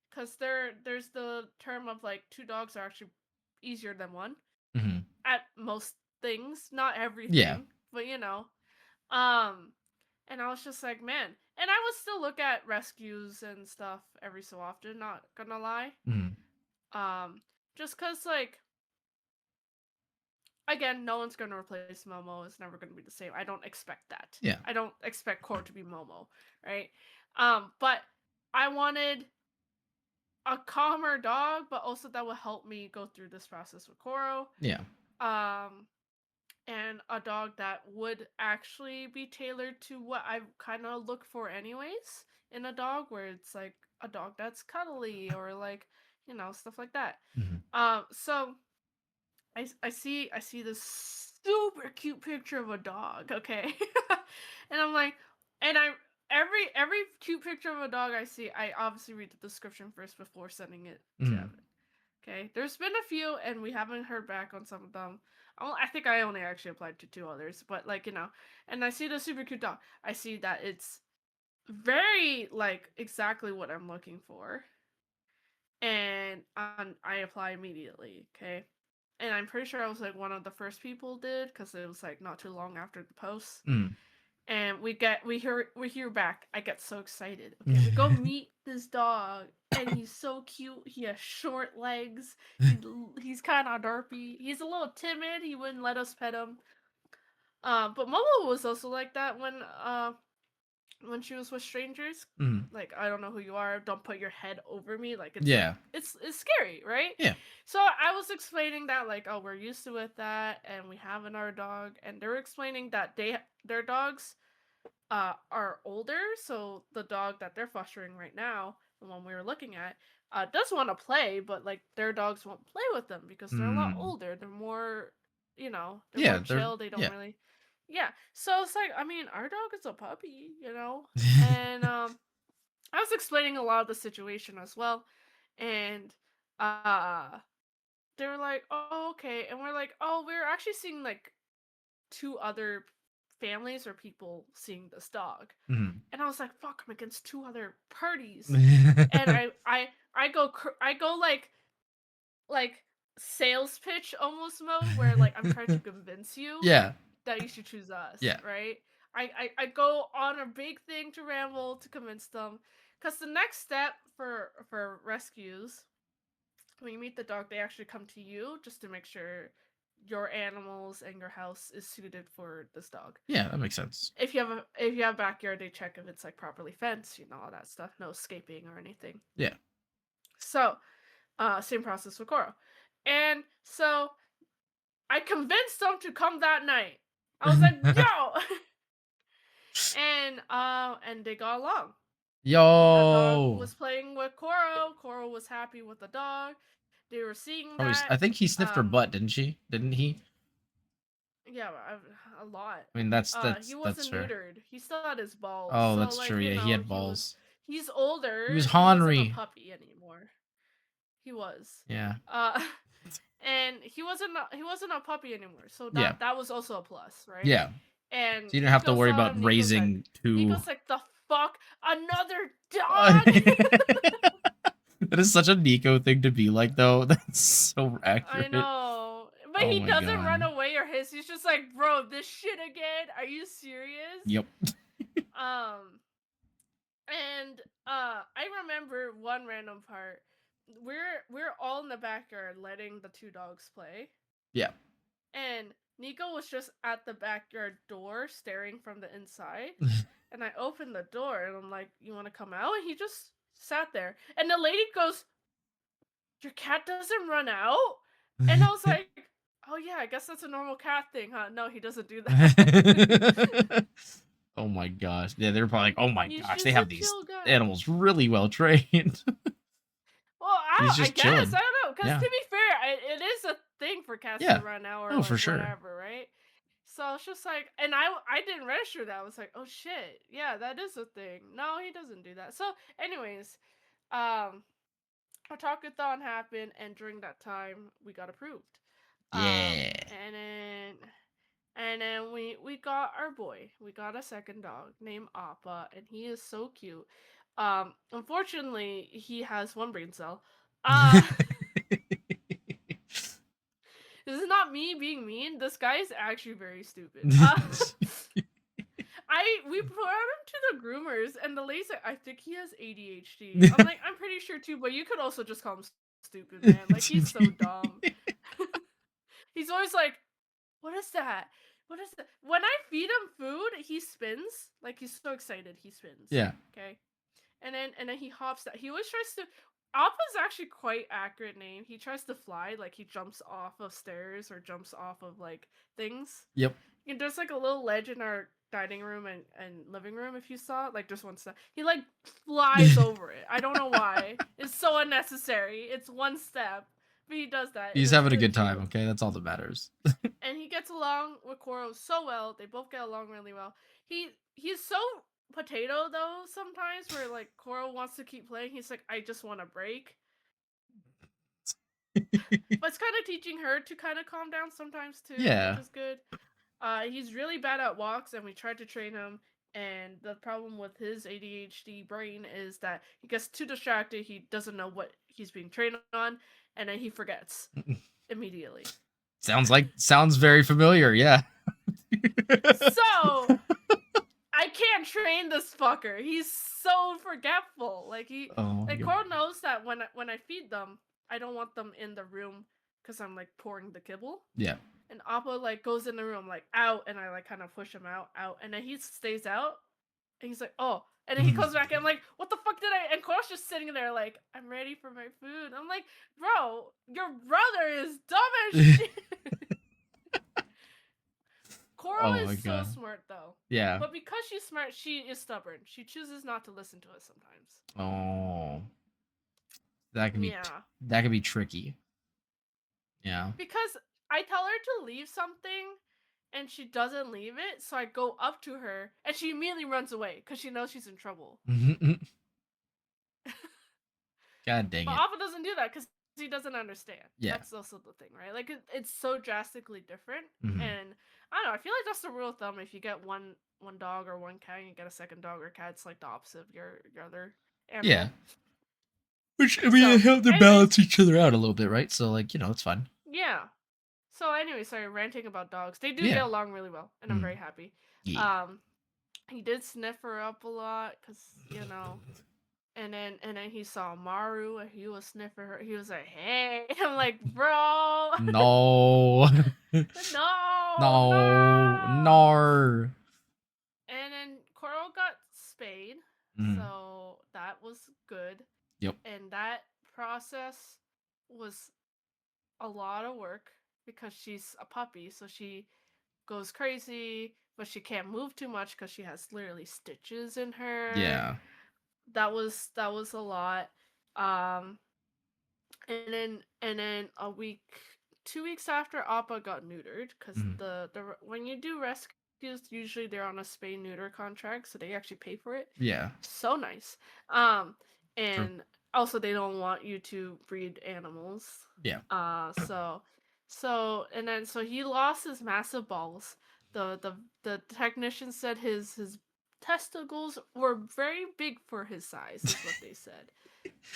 because there's the term of like two dogs are actually easier than one Mm-hmm. at most things, not everything, Yeah. but um and I was just like, man, and I would still look at rescues and stuff every so often, not gonna lie. Mm. Just because, like, again, no one's gonna replace Momo. It's never gonna be the same. I don't expect that. Yeah. I don't expect Core to be Momo, right? But I wanted a calmer dog, but also that would help me go through this process with Koro. Yeah. And a dog that would actually be tailored to what I kind of look for anyways in a dog, where it's like a dog that's cuddly, or like, stuff like that. Mm-hmm. So I see this super cute picture of a dog, okay? And I'm like, and every cute picture of a dog I see, I obviously read the description first before sending it to Evan. Okay, there's been a few, and we haven't heard back on some of them. I think I only actually applied to 2 others, but like and I see the super cute dog. I see that it's very like exactly what I'm looking for, and I apply immediately. Okay, and I'm pretty sure I was like one of the first people did because it was like not too long after the post. And we hear back. I get so excited. Okay, we go meet this dog, and he's so cute. He has short legs. He's kind of derpy. He's a little timid. He wouldn't let us pet him. But Momo was also like that when she was with strangers. Like, I don't know who you are. Don't put your head over me. Like, it's like, it's scary, right? Yeah. So I was explaining that like, oh, we're used to with that, and we have another dog, and they were explaining that their dogs are older, so the dog that they're fostering right now, the one we were looking at, does want to play, but like their dogs won't play with them because they're a lot older. They're more, they're more chill. They don't really, yeah. So it's like, I mean, our dog is a puppy, and I was explaining a lot of the situation as well, and they were like, oh, okay, and we're like, oh, we're actually seeing like 2 other families or people seeing this dog. And I was like, fuck, I'm against 2 other parties. And I go like sales pitch almost mode where like I'm trying to convince you that you should choose us. Right? I go on a big thing to ramble to convince them. Because the next step for rescues, when you meet the dog, they actually come to you just to make sure your animals and your house is suited for this dog. Yeah, that makes sense. If you have a backyard, they check if it's like properly fenced, all that stuff, no escaping or anything. Yeah. So, same process with Coral. And so I convinced them to come that night. I was like, yo! And they got along. Yo. The dog was playing with Coral. Coral was happy with the dog. They were seeing that. I think he sniffed her butt, didn't she? Didn't he? Yeah, a lot. I mean, that's he wasn't neutered. He still had his balls. Oh, so, that's like, true. Yeah, he had balls. He's older. He was Henry. Henry. He wasn't a puppy anymore. He was. Yeah. And he wasn't a puppy anymore. So that was also a plus, right? Yeah. And so you didn't have to worry about raising like, 2. Nico's like, the fuck, another dog. That is such a Nico thing to be like, though. That's so accurate. I know. But he doesn't run away or hiss. He's just like, bro, this shit again? Are you serious? Yep. And I remember one random part. We're all in the backyard letting the 2 dogs play. Yeah. And Nico was just at the backyard door staring from the inside. And I opened the door and I'm like, you want to come out? And he just sat there. And the lady goes, your cat doesn't run out? And I was like, oh yeah, I guess that's a normal cat thing, huh? No, he doesn't do that. Oh my gosh. Yeah, they're probably like, oh my gosh, they have these animals really well trained. Well, I guess, chilling. I don't know. Because to be fair, it is a thing for cats to run out or for sure. whatever, right? So it's just like, and I didn't register that. I was like, oh shit, yeah, that is a thing. No, he doesn't do that. So anyways, a talkathon happened, and during that time, we got approved. Yeah. And then we got our boy. We got a second dog named Appa, and he is so cute. Unfortunately, he has 1 brain cell. This is not me being mean. This guy is actually very stupid. We brought him to the groomers, and the lady's like, I think he has ADHD. I'm like, I'm pretty sure too, but you could also just call him stupid, man. Like, he's so dumb. He's always like, what is that? What is that? When I feed him food, he spins. Like, he's so excited, he spins. Yeah. Okay. And then he hops that. He always tries to. Appa's actually quite accurate name. He tries to fly, like he jumps off of stairs or jumps off of like things. Yep. And there's like a little ledge in our dining room and living room. If you saw it, like just one step, he like flies over it. I don't know why. It's so unnecessary. It's 1 step, but he does that. He's having a good time. Okay, that's all that matters. And he gets along with Coral so well. They both get along really well. He's so potato though sometimes where like Coral wants to keep playing. He's like, I just want a break. But it's kind of teaching her to kind of calm down sometimes too, Yeah. which is good. He's really bad at walks, and we tried to train him. And the problem with his ADHD brain is that he gets too distracted. He doesn't know what he's being trained on, and then he forgets immediately. Sounds very familiar. Yeah. So I can't train this fucker. He's so forgetful. Like Coral knows that when I feed them, I don't want them in the room because I'm like pouring the kibble. Yeah. And Appa like goes in the room like out, and I like kind of push him out, and then he stays out, and he's like, oh, and then he comes back, and I'm like, what the fuck did I? And Coral's just sitting there like, I'm ready for my food. I'm like, bro, your brother is dumb as shit. Coral is so smart though. Yeah. But because she's smart, she is stubborn. She chooses not to listen to us sometimes. Oh. That can be tricky. Yeah. Because I tell her to leave something and she doesn't leave it, so I go up to her and she immediately runs away because she knows she's in trouble. God dang it. But Appa doesn't do that because he doesn't understand. Yeah. That's also the thing, right? Like, it's so drastically different. Mm-hmm. And I don't know, I feel like that's the rule of thumb. If you get one dog or one cat and you get a second dog or cat, it's like the opposite of your other animal. Yeah. Which, I mean, they help to balance each other out a little bit, right? So, like, it's fine. Yeah. So, anyway, sorry, ranting about dogs. They do get along really well, and I'm very happy. Yeah. He did sniff her up a lot, because, and then he saw Maru, and he was sniffing her. He was like, hey. I'm like, bro. No. No. And then Coral got spayed, so that was good. Yep. And that process was a lot of work because she's a puppy, so she goes crazy, but she can't move too much because she has literally stitches in her. Yeah. That was a lot. And then 2 weeks after Appa got neutered, because the when you do rescues, usually they're on a spay neuter contract, so they actually pay for it. Yeah. So nice. And also they don't want you to breed animals. Yeah. So he lost his massive balls. The technician said his testicles were very big for his size, is what they said.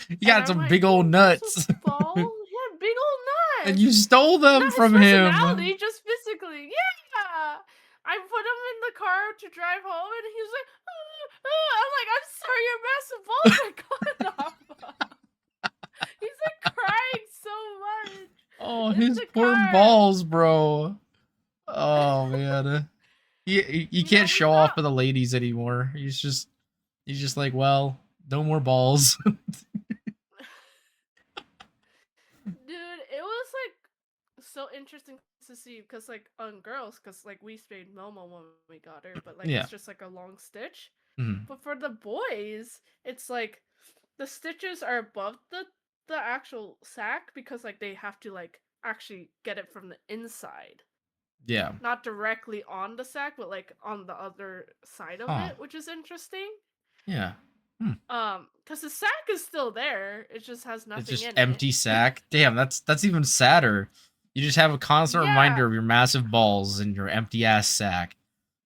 You got some big old nuts. Balls? He had big old nuts. And you stole them from him. Just physically. Yeah. I put him in the car to drive home, and he was like, I'm like, I'm sorry, your massive balls are gone off. He's like crying so much. Oh, his poor balls, bro. Oh man. He can't show off for the ladies anymore. He's just like, well, no more balls. Dude, it was like so interesting to see because like on girls, because like we spayed Momo when we got her, but like it's just like a long stitch. But for the boys, it's like the stitches are above the actual sack because like they have to like actually get it from the inside. Yeah. Not directly on the sack, but like on the other side of it, which is interesting. Yeah. Because the sack is still there. It just has nothing in it. It's just empty sack. Damn, that's even sadder. You just have a constant reminder of your massive balls and your empty ass sack.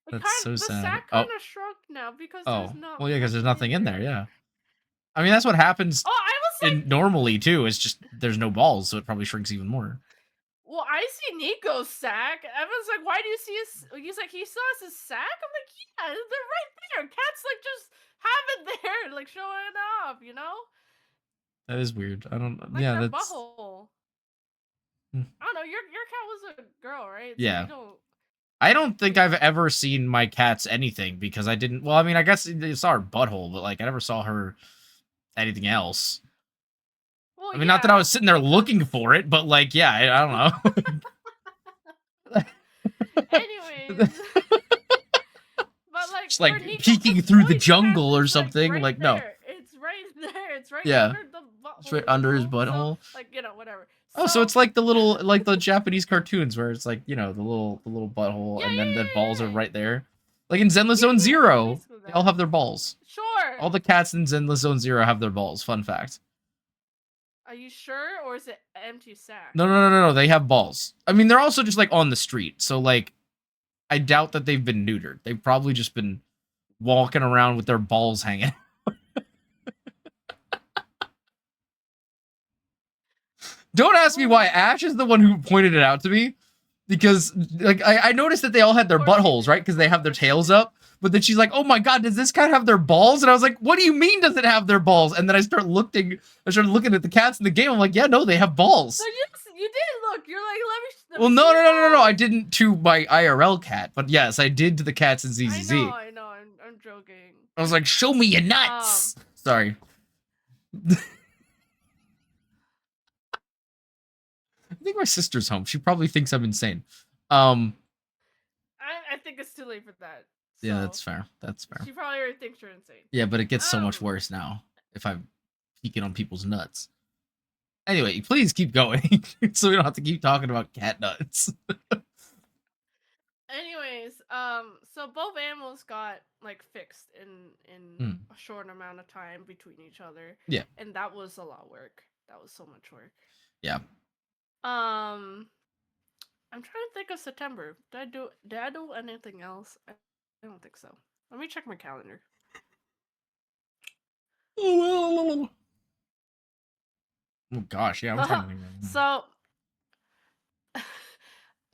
That's so sad. The sack kind of shrunk now because there's not. Well, yeah, because there's nothing in there. Yeah. I mean, that's what happens. Normally too. It's just there's no balls, so it probably shrinks even more. Well, I see Nico's sack. Evan's like, why do you see his? He's like, he still has his sack. I'm like, yeah, they're right there. Cats like just have it there, like showing it off, That is weird. I don't. Like yeah, their that's. butthole. I don't know. Your cat was a girl, right? So yeah. I don't think I've ever seen my cat's anything because I didn't. Well, I mean, I guess I saw her butthole, but like I never saw her anything else. Well, I mean, not that I was sitting there looking for it, but like, yeah, I don't know. Anyways, but like, just like peeking through the jungle or something. Right like, there. no, it's right there. It's right under the butthole. It's right under his butthole. So, like, whatever. So it's like the little, like the Japanese cartoons where it's like, the little butthole, and then the balls are right there. Like in Zenless Zone Yeah, Zero, basically they all that. have their balls. Sure. All the cats in Zenless Zone Zero have their balls. Fun fact. Are you sure, or is it empty sack? No. They have balls. I mean, they're also just like on the street. So like, I doubt that they've been neutered. They've probably just been walking around with their balls hanging. Don't ask me why. Ash is the one who pointed it out to me. Because like I noticed that they all had their buttholes, right? Because they have their tails up. But then she's like, "Oh my god, does this cat have their balls?" And I was like, "What do you mean does it have their balls?" And then I started looking at the cats in the game. I'm like, "Yeah, no, they have balls." So you did look. You're like, let me. Well, no. I didn't to my IRL cat, but yes, I did to the cats in ZZZ. I know. I'm joking. I was like, "Show me your nuts." Sorry. I think my sister's home. She probably thinks I'm insane. I think it's too late for that. So yeah, that's fair. That's fair. She probably already thinks you're insane. Yeah, but it gets so much worse now if I'm peeking on people's nuts. Anyway, please keep going so we don't have to keep talking about cat nuts. Anyways, so both animals got like fixed in a short amount of time between each other. Yeah. And that was a lot of work. That was so much work. Yeah. I'm trying to think of September. Did I do anything else? I don't think so. Let me check my calendar. Oh gosh, yeah, I'm trying to think right now. So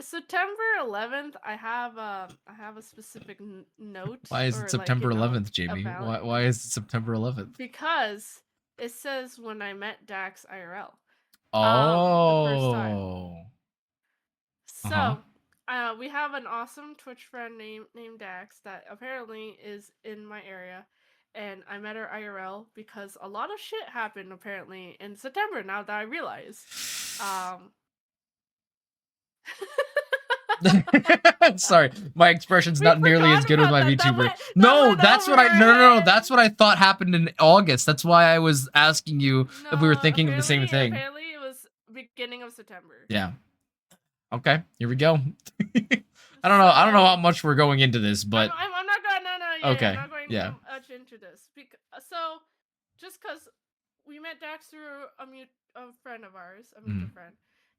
September 11th, I have a specific note. Why is it September 11th, Jamie? Why is it September 11th? Because it says when I met Dax IRL. Oh. The first time. So, we have an awesome Twitch friend named Dax that apparently is in my area, and I met her IRL because a lot of shit happened apparently in September. Now that I realize. Sorry, my expression's not nearly as good with my VTuber. That's what I thought happened in August. That's why I was asking you if we were thinking of the same thing. Apparently, it was beginning of September. Yeah. Okay, here we go. I don't know how much we're going into this, but I'm not going. Okay. I'm not going yeah. much into this. So, just because we met Dax through a friend of ours, a mutual friend,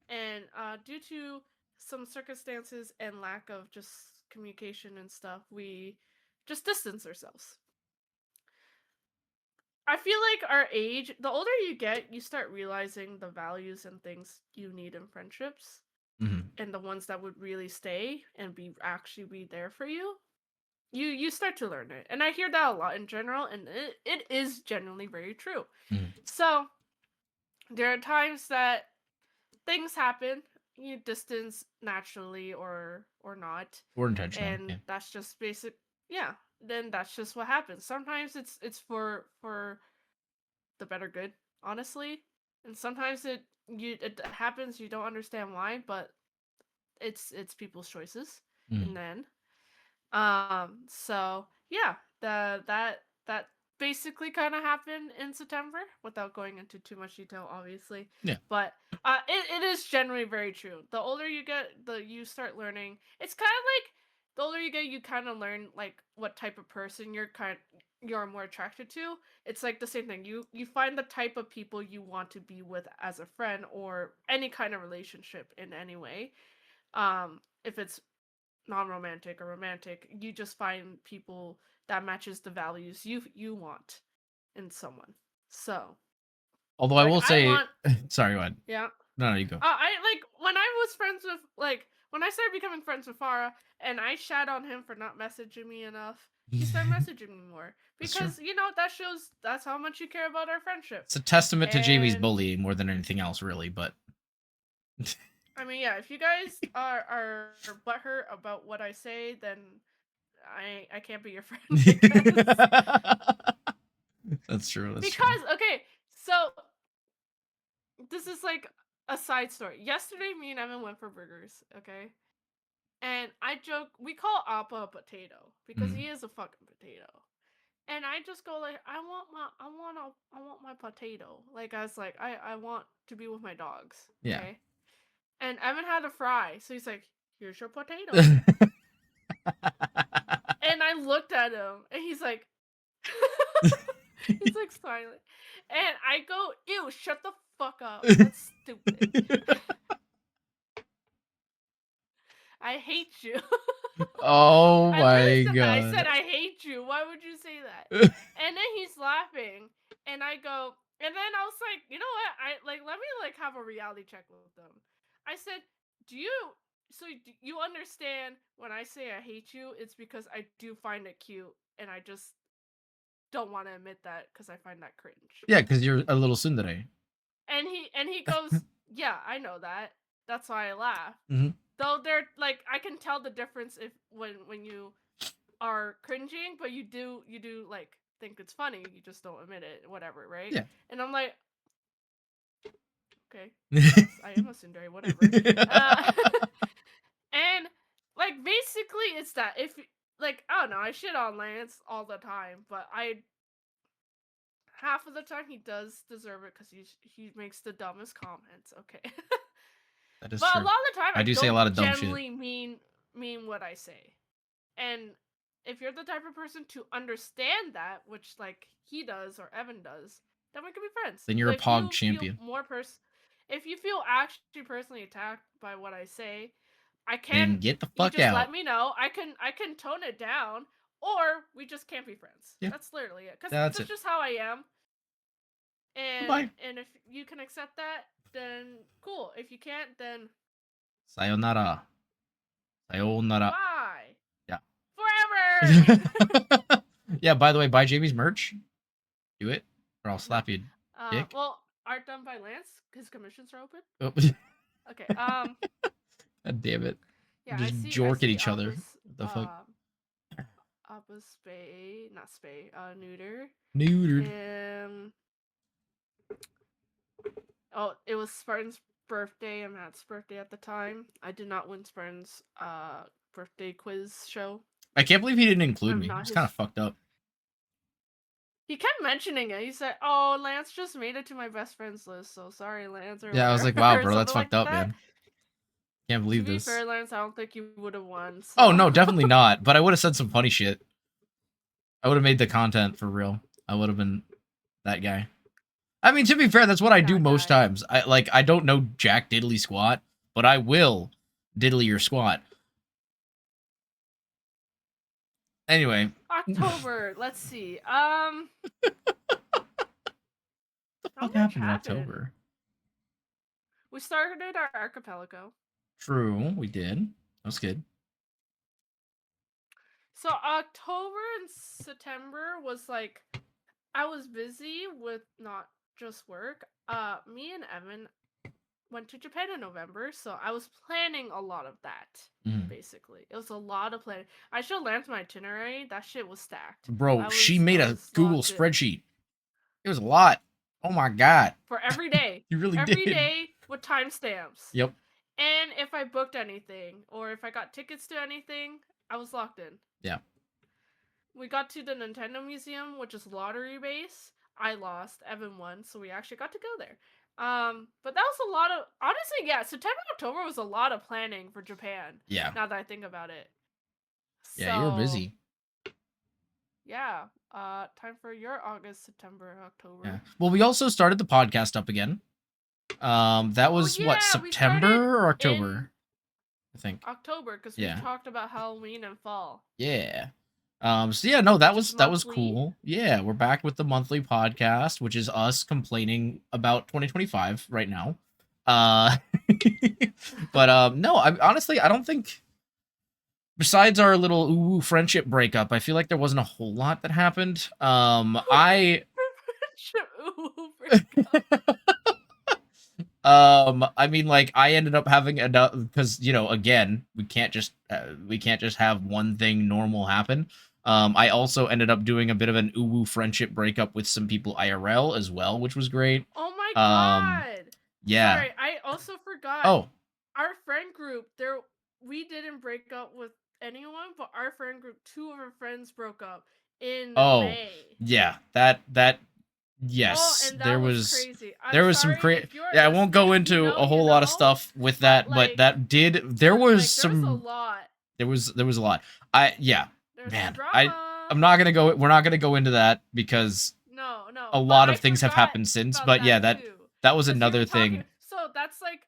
and due to some circumstances and lack of just communication and stuff, we just distance ourselves. I feel like our age, the older you get, you start realizing the values and things you need in friendships, and the ones that would really stay and be there for you. You start to learn it, and I hear that a lot in general, and it is generally very true. So there are times that things happen. You distance naturally or not, or intentional, and that's just basic. Yeah, then that's just what happens. Sometimes it's for the better good, honestly, and sometimes it happens. You don't understand why, but it's people's choices, and then so yeah, that basically kind of happened in September without going into too much detail, obviously. Yeah. But it is generally very true. The older you get, you start learning. It's kind of like the older you get, you kind of learn like what type of person you're more attracted to. It's like the same thing. You find the type of people you want to be with as a friend or any kind of relationship in any way. If it's non-romantic or romantic, you just find people that matches the values you want in someone. So, although I will say, sorry, go ahead. Yeah. No, you go. I like when I was friends with when I started becoming friends with Farah, and I shat on him for not messaging me enough. He started messaging me more because that shows that's how much you care about our friendship. It's a testament to Jamie's bullying more than anything else, really. But I mean, yeah, if you guys are butthurt about what I say, then I can't be your friend. That's true. Okay, so this is like a side story. Yesterday, me and Evan went for burgers, okay? And I joke, we call Appa a potato because he is a fucking potato. And I just go like, I want my potato. Like I was like, I want to be with my dogs. Yeah. Okay? And Evan had a fry, so he's like, here's your potato. And I'm looked at him, and he's like, he's like smiling, and I go, "Ew, shut the fuck up. That's stupid. I hate you." Oh I literally my said that. I god. said, "I hate you. Why would you say that?" And then he's laughing, and I go, and then I was like, you know what? Let me like have a reality check with them. I said, "Do you you understand when I say I hate you? It's because I do find it cute, and I just don't want to admit that because I find that cringe." Yeah, because you're a little tsundere. And he goes, "Yeah, I know that. That's why I laugh." Mhm. Though they're like, I can tell the difference if when you are cringing, but you do like think it's funny. You just don't admit it, whatever, right? Yeah. And I'm like, okay, yes, I am a tsundere, whatever. And like basically, it's that if like I don't know, I shit on Lance all the time, but I half of the time he does deserve it because he makes the dumbest comments. Okay. That is But a true. lot of the time, I I do say a don't lot of dumb shit. generally mean what I say. And if you're the type of person to understand that, which like he does or Evan does, then we can be friends. Then you're But a pog champion. if you feel actually personally attacked by what I say, I Then can. get the You fuck just out. let me know. I can tone it down, or we just can't be friends. Yeah. That's literally it. Because That's that's it. just how I am. And Goodbye. and if you can accept that, then cool. If you can't, then Sayonara. Sayonara. bye. Yeah. Forever. Yeah, by the way, buy JB's merch. Do it, or I'll slap you. Dick. Well, art done by Lance. His commissions are open. Oh. Okay. God damn it. Yeah, Just I see. jork at each other. What the fuck? Appa spay, not spay. Neuter. Neutered. Oh, it was Spartan's birthday and Matt's birthday at the time. I did not win Spartan's birthday quiz show. I can't believe he didn't include I'm me. not It's his- kind of fucked up. He kept mentioning it. He said, "Oh, Lance just made it to my best friends list, so sorry, Lance." Or Yeah, I was like, whatever, wow, bro, that's something fucked up, man. Can't believe To be this. fair, Lance, I don't think you would have won. So. Oh no, definitely not. But I would have said some funny shit. I would have made the content for real. I would have been that guy. I mean, to be fair, that's what I do most times. I don't know jack diddly squat, but I will diddly your squat. Anyway. October. Let's see. What happened in October? We started our archipelago. True, we did. That was good. So October and September was like, I was busy with not just work. Me and Evan went to Japan in November, so I was planning a lot of that. Basically, it was a lot of planning. I showed Lance my itinerary. That shit was stacked. Bro, she made a Google spreadsheet. It was a lot. Oh my god. For every day. You really did. Every day with timestamps. Yep. And if I booked anything or if I got tickets to anything, I was locked in. Yeah. We got to the Nintendo Museum, which is lottery base. I lost. Evan won, so we actually got to go there. But that was a lot of, honestly, yeah, September, October was a lot of planning for Japan. Yeah. Now that I think about it. Yeah, you were busy. Yeah. Time for your August, September, October. Yeah. Well, we also started the podcast up again. That was what, September or October? I think October, because we talked about Halloween and fall. Yeah. So yeah, no, that was cool. Yeah, we're back with the monthly podcast, which is us complaining about 2025 right now. But no, honestly, I don't think, besides our little ooh friendship breakup, I feel like there wasn't a whole lot that happened. I mean, like, I ended up having enough, because, you know, again, we can't just have one thing normal happen. I also ended up doing a bit of an uwu friendship breakup with some people IRL as well, which was great. Oh my god! Yeah. Sorry, I also forgot. Oh. Our friend group, we didn't break up with anyone, but our friend group, 2 of our friends broke up in May. Yeah, yes, and that there was crazy. Some crazy. Yeah, I won't go into a whole lot of stuff with that, but that did. There was some. There was a lot. There was a lot. There's Man, drama. I'm not gonna go. We're not gonna go into that because No. a But lot of I things have forgot happened since. about But yeah, too. that was 'Cause you were another talking- thing. So that's like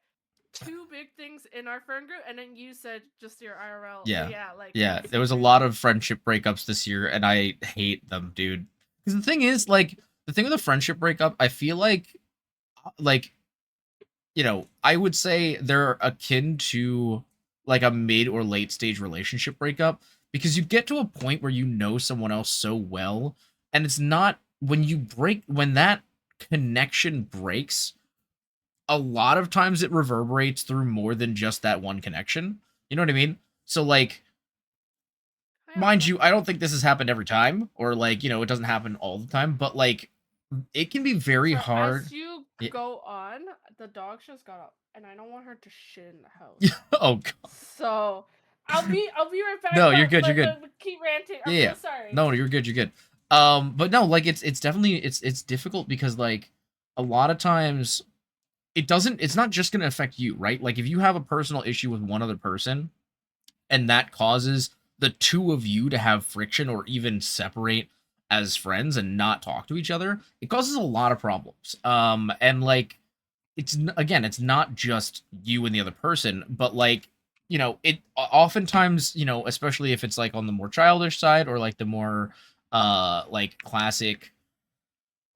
2 big things in our friend group, and then you said just your IRL. Yeah. But yeah, like Yeah, that's there was a crazy. lot of friendship breakups this year, and I hate them, dude. Because the thing is, like, the thing with a friendship breakup, I feel like, you know, I would say they're akin to like a mid or late stage relationship breakup because you get to a point where you know someone else so well, and it's not when that connection breaks, a lot of times it reverberates through more than just that one connection. You know what I mean? So like, mind you, I don't think this has happened every time, or like, you know, it doesn't happen all the time, but like, it can be very hard. As you go on, the dog just got up, and I don't want her to shit in the house. Oh god. So I'll be right back. No, you're good. You're good. Keep ranting. I'm Yeah. so sorry. No, you're good. You're good. But no, like it's definitely it's difficult because like a lot of times it's not just gonna affect you, right? Like if you have a personal issue with one other person and that causes the two of you to have friction or even separate as friends and not talk to each other, it causes a lot of problems. And like it's not just you and the other person, but like, you know, it oftentimes, you know, especially if it's like on the more childish side or like the more like classic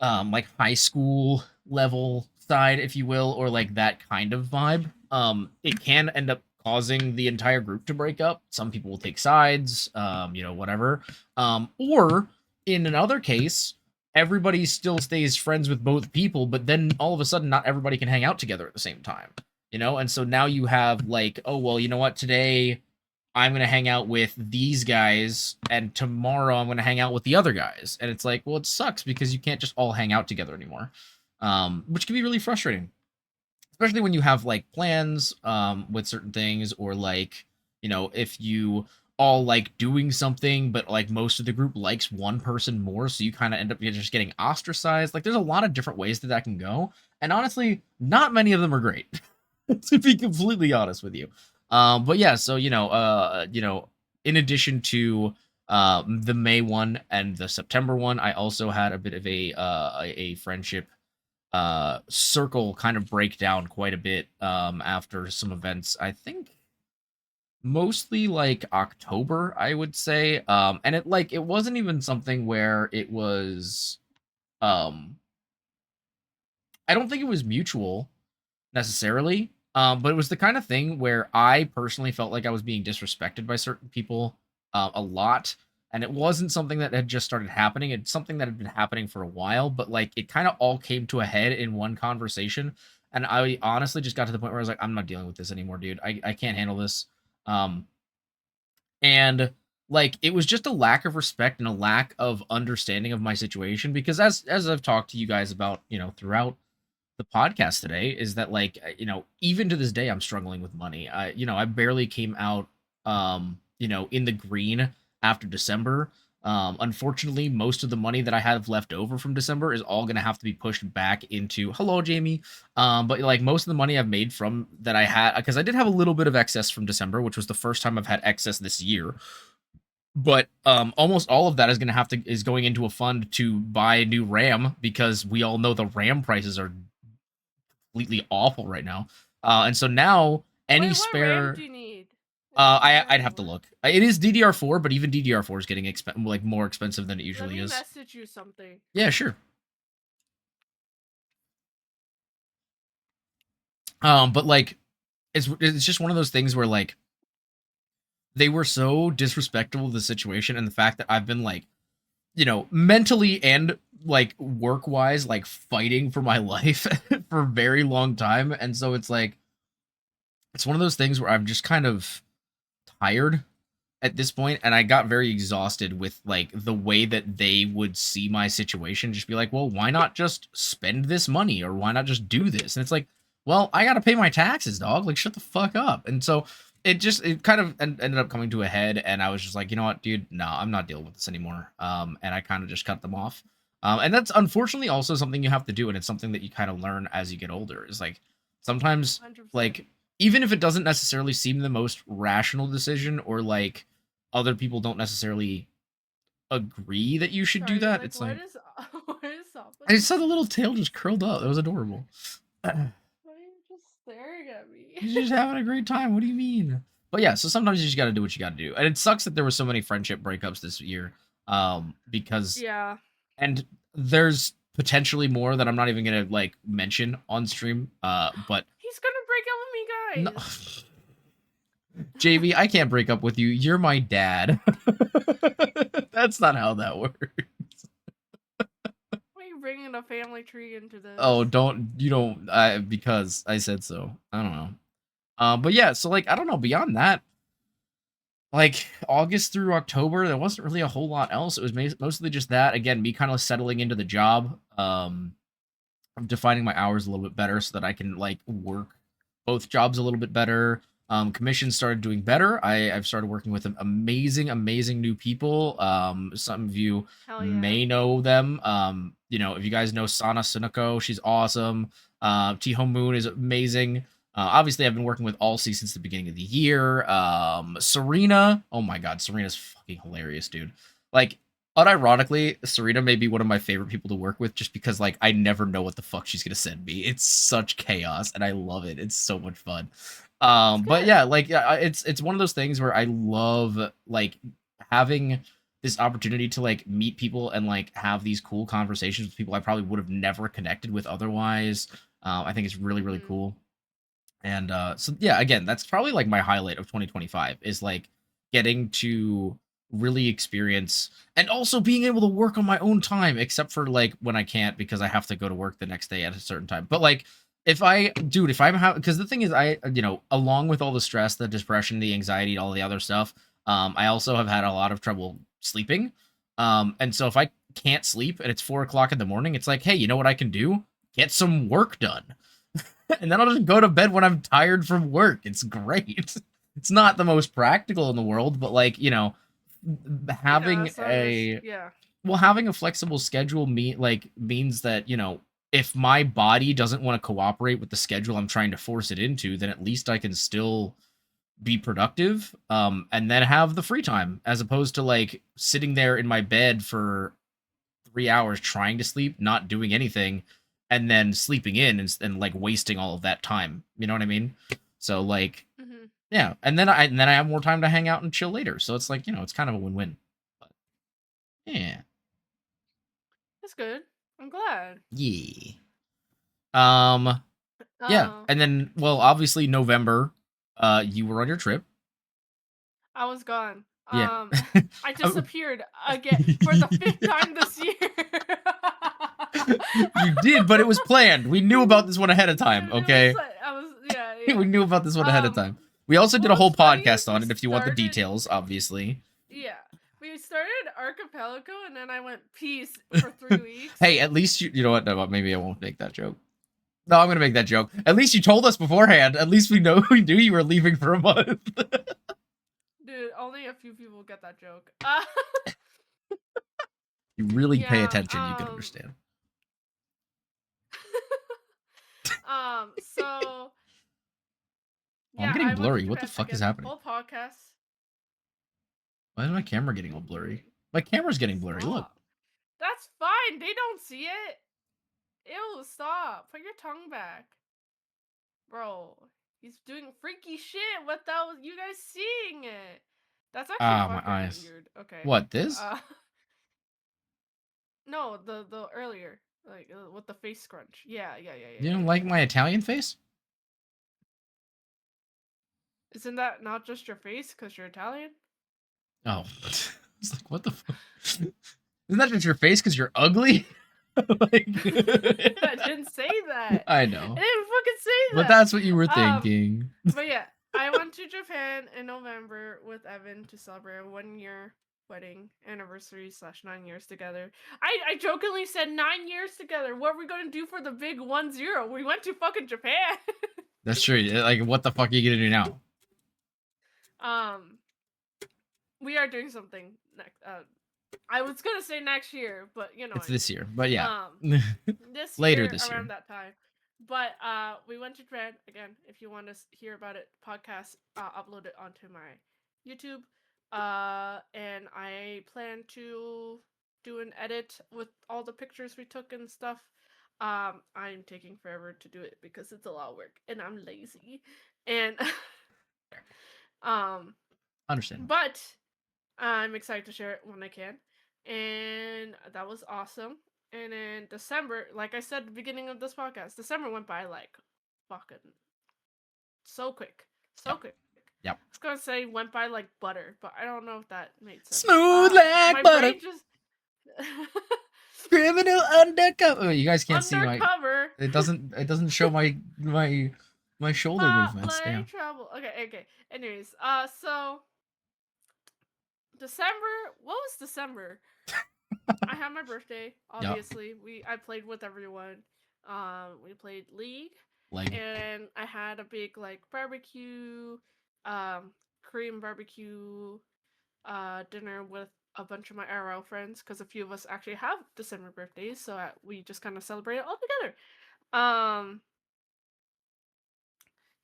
like high school level side, if you will, or like that kind of vibe, it can end up causing the entire group to break up. Some people will take sides, you know, whatever. Or in another case, everybody still stays friends with both people, but then all of a sudden not everybody can hang out together at the same time. You know, and so now you have like, oh well, you know what, today I'm gonna hang out with these guys, and tomorrow I'm gonna hang out with the other guys. And it's like, well, it sucks because you can't just all hang out together anymore, which can be really frustrating, especially when you have like plans with certain things, or like, you know, if you all like doing something, but like most of the group likes one person more, so you kind of end up just getting ostracized. Like, there's a lot of different ways that can go, and honestly, not many of them are great, to be completely honest with you. But yeah, so you know, in addition to the May one and the September one, I also had a bit of a friendship circle kind of break down quite a bit after some events. I think mostly like October, I would say. And it wasn't even something where it was I don't think it was mutual necessarily. But it was the kind of thing where I personally felt like I was being disrespected by certain people a lot. And it wasn't something that had just started happening. It's something that had been happening for a while, but like it kind of all came to a head in one conversation. And I honestly just got to the point where I was like, I'm not dealing with this anymore, dude. I can't handle this. And like it was just a lack of respect and a lack of understanding of my situation, because as I've talked to you guys about, you know, throughout the podcast today, is that like, you know, even to this day I'm struggling with money. I barely came out you know, in the green after December. Unfortunately, most of the money that I have left over from December is all going to have to be pushed back into, hello Jamie. But like most of the money I've made from that I had, because I did have a little bit of excess from December, which was the first time I've had excess this year. But almost all of that is going into a fund to buy a new RAM, because we all know the RAM prices are completely awful right now. And so now any Wait, spare what RAM do you need? I'd have to look. It is DDR4, but even DDR4 is getting like more expensive than it usually is. Let me message you something. Yeah, sure. But like it's just one of those things where like they were so disrespectful of the situation, and the fact that I've been like, you know, mentally and like work wise, like fighting for my life for a very long time. And so it's like, it's one of those things where I'm just kind of tired at this point, and I got very exhausted with like the way that they would see my situation. Just be like, well, why not just spend this money, or why not just do this? And it's like, well, I gotta pay my taxes, dog. Like, shut the fuck up. And so it kind of ended up coming to a head, and I was just like, you know what, dude, no, I'm not dealing with this anymore. And I kind of just cut them off. And that's unfortunately also something you have to do, and it's something that you kind of learn as you get older. Is like sometimes 100%. like, even if it doesn't necessarily seem the most rational decision, or like other people don't necessarily agree that you should do Sorry, that. like, It's why like does why is Soppa I saw the little tail just curled up. That was adorable. why are you just staring at me? He's just having a great time. What do you mean? But yeah, so sometimes you just got to do what you got to do, and it sucks that there were so many friendship breakups this year. Because Yeah. and there's potentially more that I'm not even gonna like mention on stream. But He's gonna break up with me, no, guys. JV, I can't break up with you. You're my dad. That's not how that works. Why are you bringing a family tree into this? Oh, don't because I said so. I don't know. But yeah, so like I don't know. Beyond that, like August through October, there wasn't really a whole lot else. It was mostly just that. Again, me kind of settling into the job. I'm defining my hours a little bit better so that I can like work both jobs a little bit better. Commissions started doing better. I've started working with amazing new people. Some of you may know them. If you guys know Sana Sunako, she's awesome. Tiho Moon is amazing. Obviously, I've been working with Alcy since the beginning of the year. Serena, oh my god, Serena's fucking hilarious, dude. Like, unironically, Serena may be one of my favorite people to work with just because like I never know what the fuck she's gonna send me. It's such chaos and I love it. It's so much fun. But yeah, like it's one of those things where I love like having this opportunity to like meet people and like have these cool conversations with people I probably would have never connected with otherwise. I think it's really cool. And so yeah, again, that's probably like my highlight of 2025 is like getting to really experience and also being able to work on my own time, except for like when I can't because I have to go to work the next day at a certain time. But like if I'm having, because the thing is, along with all the stress, the depression, the anxiety, all the other stuff, I also have had a lot of trouble sleeping. And so if I can't sleep and it's 4 o'clock in the morning, it's like, hey, you know what I can do? Get some work done. And then I'll just go to bed when I'm tired from work. It's great. It's not the most practical in the world, but like, having having a flexible schedule means that, if my body doesn't want to cooperate with the schedule I'm trying to force it into, then at least I can still be productive and then have the free time as opposed to like sitting there in my bed for 3 hours trying to sleep, not doing anything, and then sleeping in and like wasting all of that time. You know what I mean? So like, yeah, and then I have more time to hang out and chill later. So it's like, it's kind of a win-win. But, yeah, That's good. I'm glad. yeah. Yeah, and then obviously November, you were on your trip. I was gone. Yeah. I disappeared again for the 5th time this year. You did, but it was planned. We knew about this one ahead of time, okay? We knew about this one ahead of time. We also did a whole podcast on it if you want the details, obviously. Yeah. We started Archipelago and then I went peace for 3 weeks. Hey, at least you know what? No, maybe I won't make that joke. No, I'm gonna make that joke. At least you told us beforehand. At least we knew you were leaving for a month. Dude, only a few people get that joke. You really pay attention, you can understand. So yeah, I'm getting blurry. What the fuck is happening? Whole podcast. Why is my camera getting all blurry? My camera's getting blurry. Stop. Look. That's fine. They don't see it. Ew, stop. Put your tongue back. Bro, he's doing freaky shit without you guys seeing it. That's actually my eyes. weird. Okay. What, this? No, the earlier. Like, with the face scrunch. Yeah. You don't like my Italian face? Isn't that not just your face because you're Italian? Oh. It's like, what the fuck? Isn't that just your face because you're ugly? I didn't say that. I know. I didn't fucking say that. But that's what you were thinking. But yeah, I went to Japan in November with Evan to celebrate a 1-year wedding anniversary / 9 years together. I jokingly said 9 years together. What are we going to do for the big 1-0? We went to fucking Japan. That's true. Like, what the fuck are you going to do now? We are doing something next. I was gonna say next year, but it's this year. But yeah, this later year, this year around that time. But we went to Japan again. If you want to hear about it, podcast upload it onto my YouTube. And I plan to do an edit with all the pictures we took and stuff. I'm taking forever to do it because it's a lot of work and I'm lazy. And um Understand. but I'm excited to share it when I can. And that was awesome. And in December, like I said at the beginning of this podcast, December went by like fucking so quick. So Yep. quick. Yep. I was gonna say went by like butter, but I don't know if that made sense. Smooth like my butter. brain just Criminal undercover. Oh, you guys can't see my. undercover. It doesn't show my shoulder movements. Spotlight Damn. trouble. Okay. Anyways, so December. What was December? I had my birthday. Obviously, I played with everyone. We played League. Like. And I had a big like barbecue, Korean barbecue, dinner with a bunch of my IRL friends because a few of us actually have December birthdays, so we just kind of celebrate it all together.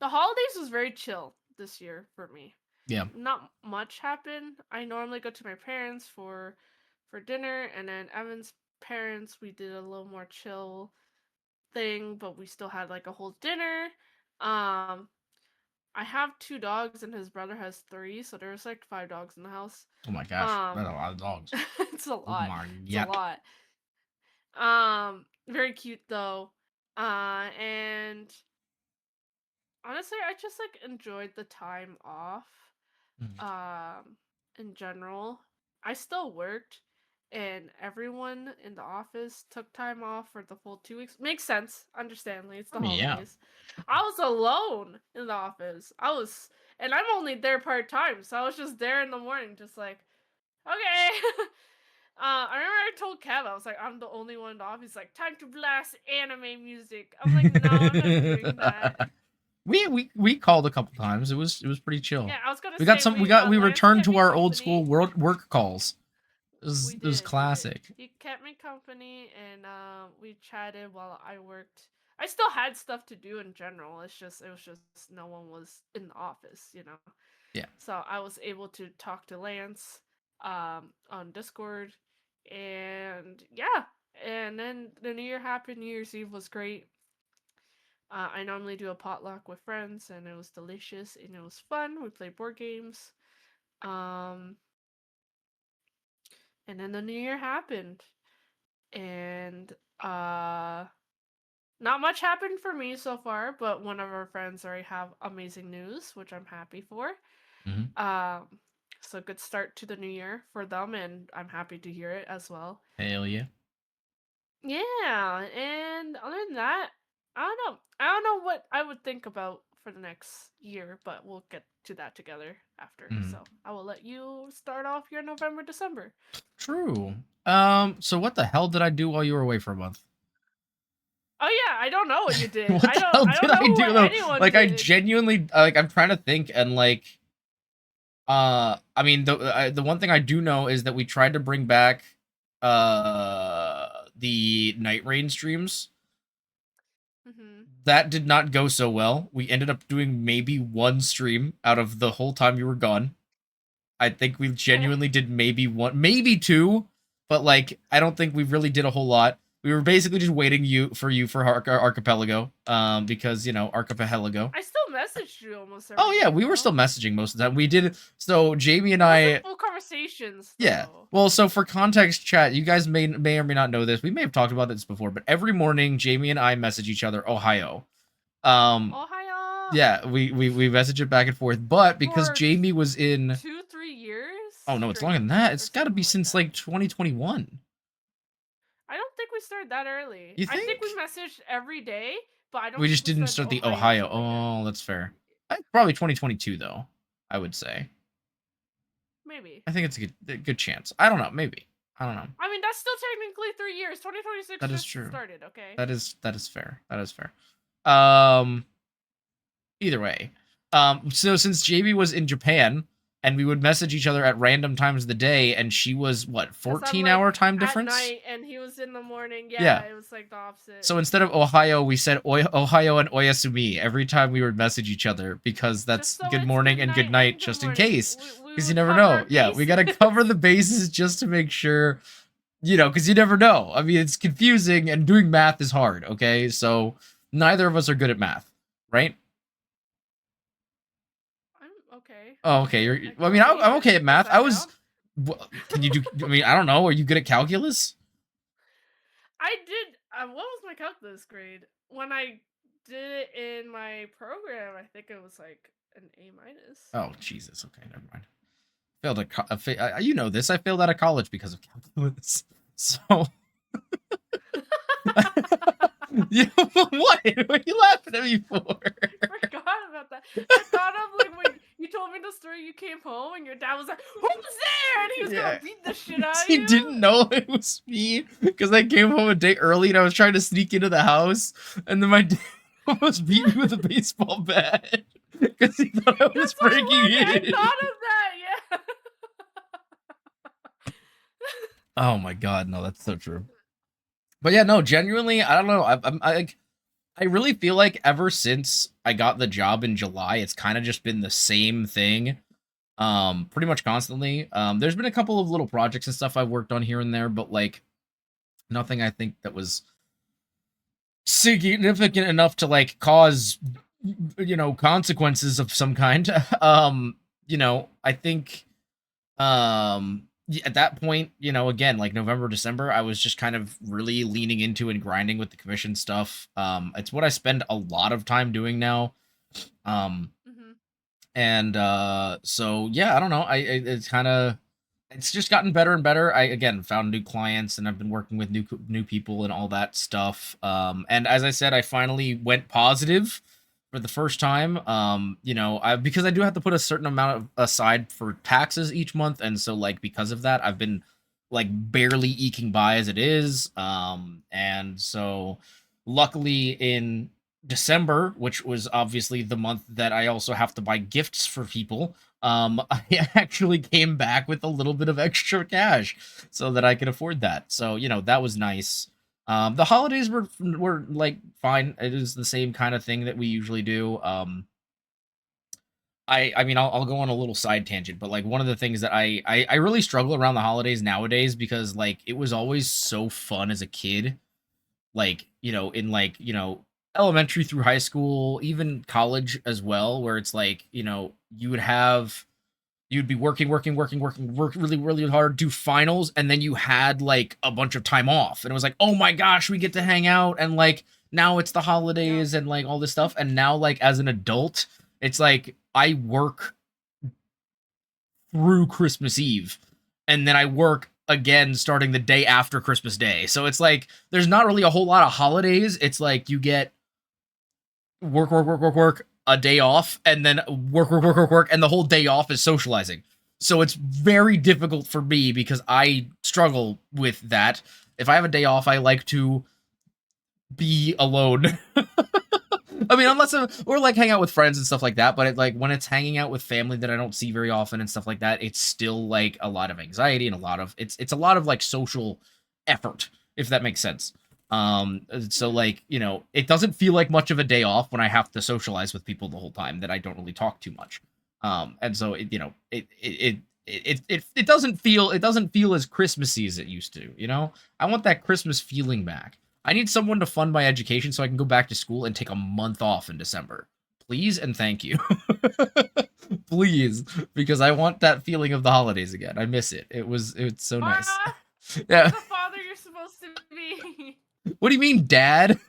The holidays was very chill this year for me. Yeah. Not much happened. I normally go to my parents for dinner, and then Evan's parents we did a little more chill thing, but we still had like a whole dinner. I have 2 dogs and his brother has 3, so there's like 5 dogs in the house. Oh my gosh, that's a lot of dogs. It's a lot. Oh my It's a lot. Very cute though. And honestly, I just like enjoyed the time off. In general, I still worked, and everyone in the office took time off for the full 2 weeks. Makes sense, understandably. It's the holidays. I was alone in the office. And I'm only there part time, so I was just there in the morning, just like, okay. I remember I told Kev, I was like, I'm the only one in the office. He's like, time to blast anime music. I'm like, no, I'm not doing that. We called a couple times. It was pretty chill. Yeah, I was gonna We returned to our old school work calls. It was classic. He kept me company, and we chatted while I worked. I still had stuff to do in general. It was just no one was in the office, you know. Yeah. So I was able to talk to Lance, on Discord, and yeah. And then the New Year happened. New Year's Eve was great. I normally do a potluck with friends, and it was delicious and it was fun. We played board games. And then the New Year happened, and not much happened for me so far. But one of our friends already have amazing news, which I'm happy for. So good start to the new year for them, and I'm happy to hear it as well. Hell yeah. Yeah, and other than that, I don't know what I would think about for the next year, but we'll get to that together after. So I will let you start off your November, December. True. So what the hell did I do while you were away for a month? Oh yeah, I don't know what you did. What the hell did I do though? Like, I genuinely, like, I'm trying to think, and like, I mean, the one thing I do know is that we tried to bring back the Night Rain streams. That did not go so well. We ended up doing maybe 1 stream out of the whole time you were gone. I think we genuinely did maybe 1, maybe 2, but like, I don't think we really did a whole lot. We were basically just waiting for Archipelago, because, you know, Archipelago. I still messaged you almost every Oh yeah, we were still messaging most of the time. We did, so Jamie and I... full conversations, though. Yeah. Well, so for context, chat, you guys may or may not know this. We may have talked about this before, but every morning, Jamie and I message each other, Ohio. Ohio! Yeah, we message it back and forth, but because Jamie was in... 2-3 years? Oh no, it's longer than that. It's gotta be since like 2021. I don't think we started that early. You think? I think we messaged every day, but I don't. We just didn't start the Ohio. Oh, that's fair. Probably 2022 though, I would say. Maybe. I think it's a good chance. I don't know. Maybe. I don't know. I mean, that's still technically 3 years. 2026 that is just true. Started. Okay. That is fair. That is fair. Either way. So since Jamie was in Japan, and we would message each other at random times of the day, and she was what 14-hour time difference at night, and he was in the morning. Yeah. It was like the opposite. So instead of Ohio, we said Ohio and Oyasumi every time we would message each other, because that's so good morning and good night, just in case, because you never know. Yeah, we gotta cover the bases just to make sure, because you never know. I mean, it's confusing, and doing math is hard. Okay, so neither of us are good at math, right? I'm okay. Oh, okay. I'm okay at math. I was. Can you do? I mean, I don't know. Are you good at calculus? I did. What was my calculus grade when I did it in my program? I think it was like an A minus. Oh Jesus. Okay, never mind. Failed you know this. I failed out of college because of calculus. So. What? What are you laughing at me for? I forgot about that. I thought of like when you told me the story. You came home and your dad was like, "Who's there?" And he was gonna beat the shit out of you. He didn't know it was me because I came home a day early and I was trying to sneak into the house, and then my dad almost beat me with a baseball bat because he thought I was breaking in. I thought of that. Yeah. Oh my god, no, that's so true. But yeah, no, genuinely, I don't know. I really feel like ever since I got the job in July, it's kind of just been the same thing, pretty much constantly. There's been a couple of little projects and stuff I've worked on here and there, but like nothing I think that was significant enough to like cause, consequences of some kind. I think, at that point, again, like November, December, I was just kind of really leaning into and grinding with the commission stuff. It's what I spend a lot of time doing now. And so yeah, I don't know. It's just gotten better and better. I again found new clients, and I've been working with new people and all that stuff. And as I said, I finally went positive for the first time. Because I do have to put a certain amount aside for taxes each month, and so like because of that, I've been like barely eking by as it is. And so luckily in December, which was obviously the month that I also have to buy gifts for people, I actually came back with a little bit of extra cash so that I could afford that. So, that was nice. The holidays were like fine. It is the same kind of thing that we usually do. I mean, I'll go on a little side tangent, but like one of the things that I really struggle around the holidays nowadays, because like it was always so fun as a kid, like, in like, elementary through high school, even college as well, where it's like, you'd be work really, really hard, do finals, and then you had like a bunch of time off, and it was like, oh my gosh, we get to hang out, and like now it's the holidays and like all this stuff. And now like as an adult, it's like I work through Christmas Eve, and then I work again starting the day after Christmas Day. So it's like there's not really a whole lot of holidays. It's like you get work, a day off, and then work, and the whole day off is socializing. So it's very difficult for me because I struggle with that. If I have a day off, I like to be alone. I mean, unless or like hang out with friends and stuff like that. But when it's hanging out with family that I don't see very often and stuff like that, it's still like a lot of anxiety and it's a lot of like social effort, if that makes sense. So like, it doesn't feel like much of a day off when I have to socialize with people the whole time that I don't really talk too much. And so it doesn't feel as Christmassy as it used to. I want that Christmas feeling back. I need someone to fund my education so I can go back to school and take a month off in December. Please and thank you. Please, because I want that feeling of the holidays again. I miss it. It's so nice. Yeah. The father you're supposed to be. What do you mean, Dad?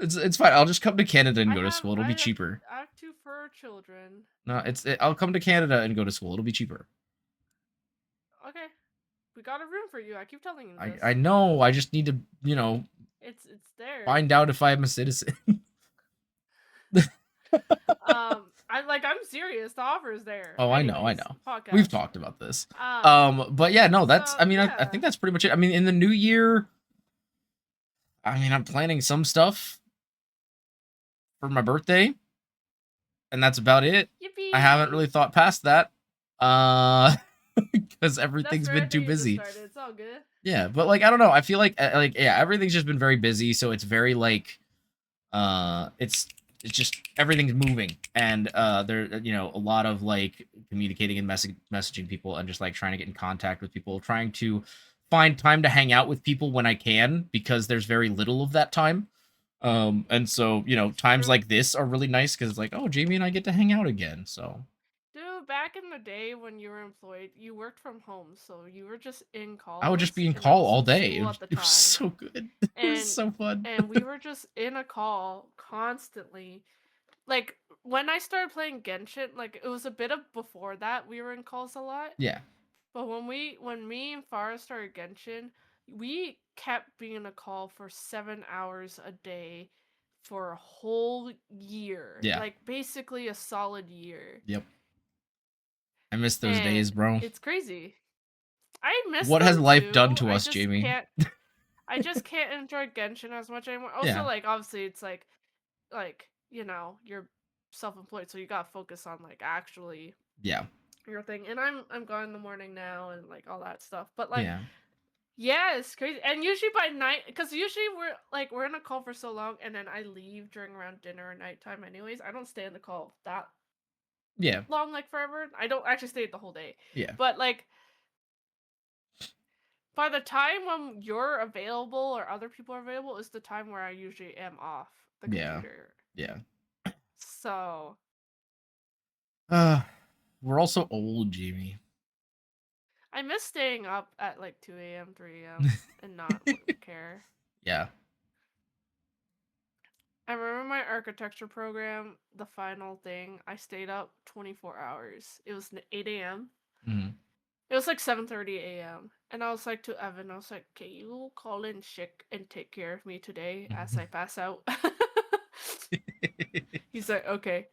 It's fine. I'll just come to Canada and go to school. It'll be cheaper. I have 2 fur children. No, I'll come to Canada and go to school. It'll be cheaper. Okay. We got a room for you. I keep telling you this. I know. I just need to, It's there. Find out if I'm a citizen. I'm serious. The offer is there. Oh, Anyways, I know. Podcast. We've talked about this. But yeah, no, that's. I mean, yeah. I think that's pretty much it. I mean, in the new year, I'm planning some stuff for my birthday. and that's about it. I haven't really Yippee! thought past that. Because That's everything's been right. too You just busy. started. It's all good. Yeah, but like I don't know. I feel like yeah, everything's just been very busy, so it's very like it's just everything's moving, and there a lot of like communicating and messaging people and just like trying to get in contact with people, trying to find time to hang out with people when I can, because there's very little of that time. And so times True. like this are really nice because it's like, oh, Jamie and I get to hang out again. So Dude, back in the day when you were employed, you worked from home, so you were just in I would just calls, be in and I call was all in day. school at the It was time. so good. It was And so fun. and we were just in a call constantly. Like when I started playing Genshin, like it was a bit of before that we were in calls a lot. Yeah, But when me and Farah started Genshin, we kept being in a call for 7 hours a day for a whole year. yeah, Like basically a solid year. yep. I miss those days, And bro. it's crazy. I miss What has them life done too. to us, Jamie? I just can't enjoy Genshin as much anymore. Also, Yeah, like obviously it's like, you're self-employed, so you gotta focus on like actually yeah, your thing. And I'm gone in the morning now and like all that stuff. But like yeah, yeah, it's crazy. And usually by night, because usually we're in a call for so long, and then I leave during around dinner or nighttime. Anyways, I don't stay in the call that yeah, long, like forever. I don't actually stay the whole day. yeah, But like by the time when you're available or other people are available is the time where I usually am off the yeah, computer. yeah. So Uh, we're also old, Jamie. I miss staying up at like 2 a.m., 3 a.m. and not care. Yeah. I remember my architecture program, the final thing, I stayed up 24 hours. It was 8 a.m. Mhm. It was like 7:30 a.m. And I was like to Evan, I was like, "Can you call in sick and take care of me today as I pass out?" He's like, "Okay."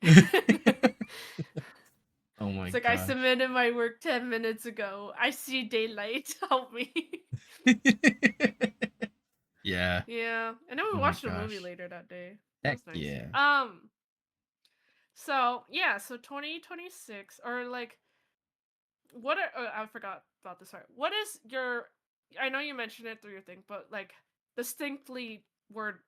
Oh my It's like, "I gosh. submitted my work 10 minutes ago. I see daylight. Help me." Yeah. Yeah. And then we Oh my watched a movie gosh. later that day. It Heck was nice. yeah. So yeah, so 2026 or like what are, oh, I forgot about this part. What is your I know you mentioned it through your thing, but like distinctly word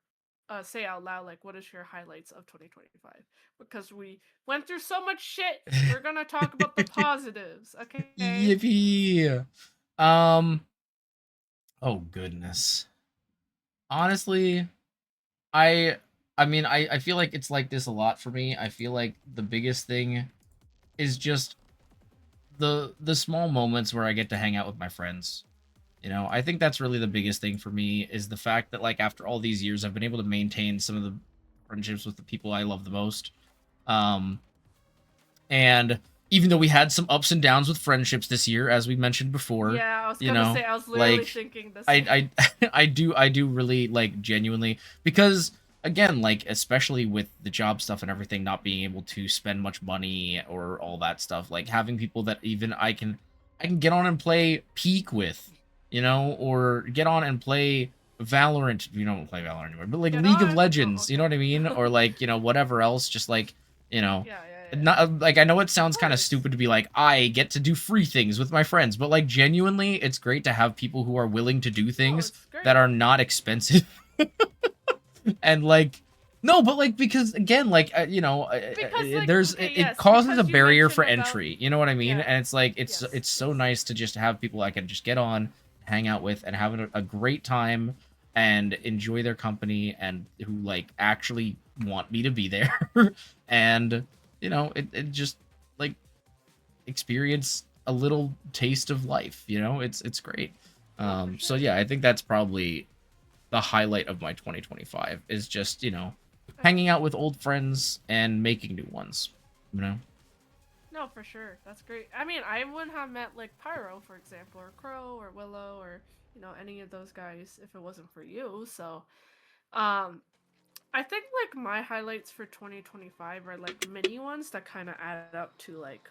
say out loud like what is your highlights of 2025? Because we went through so much shit. We're going to talk about the positives, okay? Yippee. Um. Oh goodness. Honestly, I. I mean, I feel like it's like this a lot for me. I feel like the biggest thing is just the small moments where I get to hang out with my friends. I think that's really the biggest thing for me is the fact that like after all these years I've been able to maintain some of the friendships with the people I love the most. Um and even though we had some ups and downs with friendships this year as we mentioned before, Yeah, I was going to say I was literally like thinking the same. I I do really like genuinely, because again, like especially with the job stuff and everything, not being able to spend much money or all that stuff, like having people that even I can get on and play Peak with, or get on and play Valorant. You don't play Valorant anymore, but like Get League of on. Oh, Legends, you know okay. what I mean? Or like, whatever else, just like, you know, Yeah, yeah, yeah. not like, I know it Of sounds kind of course. stupid to be like I get to do free things with my friends, but like genuinely it's great to have people who are willing to do No, things it's that great. are not expensive. And like, no, but like, because again, like, Because like there's okay, it yes, causes a because you barrier mentioned for about entry, you know what I mean? yeah. And it's like Yes, it's so yes. nice to just have people I can just get on, hang out with, and have a great time and enjoy their company, and who like actually want me to be there. And it just like experience a little taste of life, it's great. No, for So sure. yeah, I think that's probably the highlight of my 2025 is just, I hanging out with old friends and making new ones, you know? No, for sure. That's great. I mean, I wouldn't have met like Pyro, for example, or Crow or Willow or any of those guys if it wasn't for you. So, um I think like my highlights for 2025 are like mini ones that kind of add up to like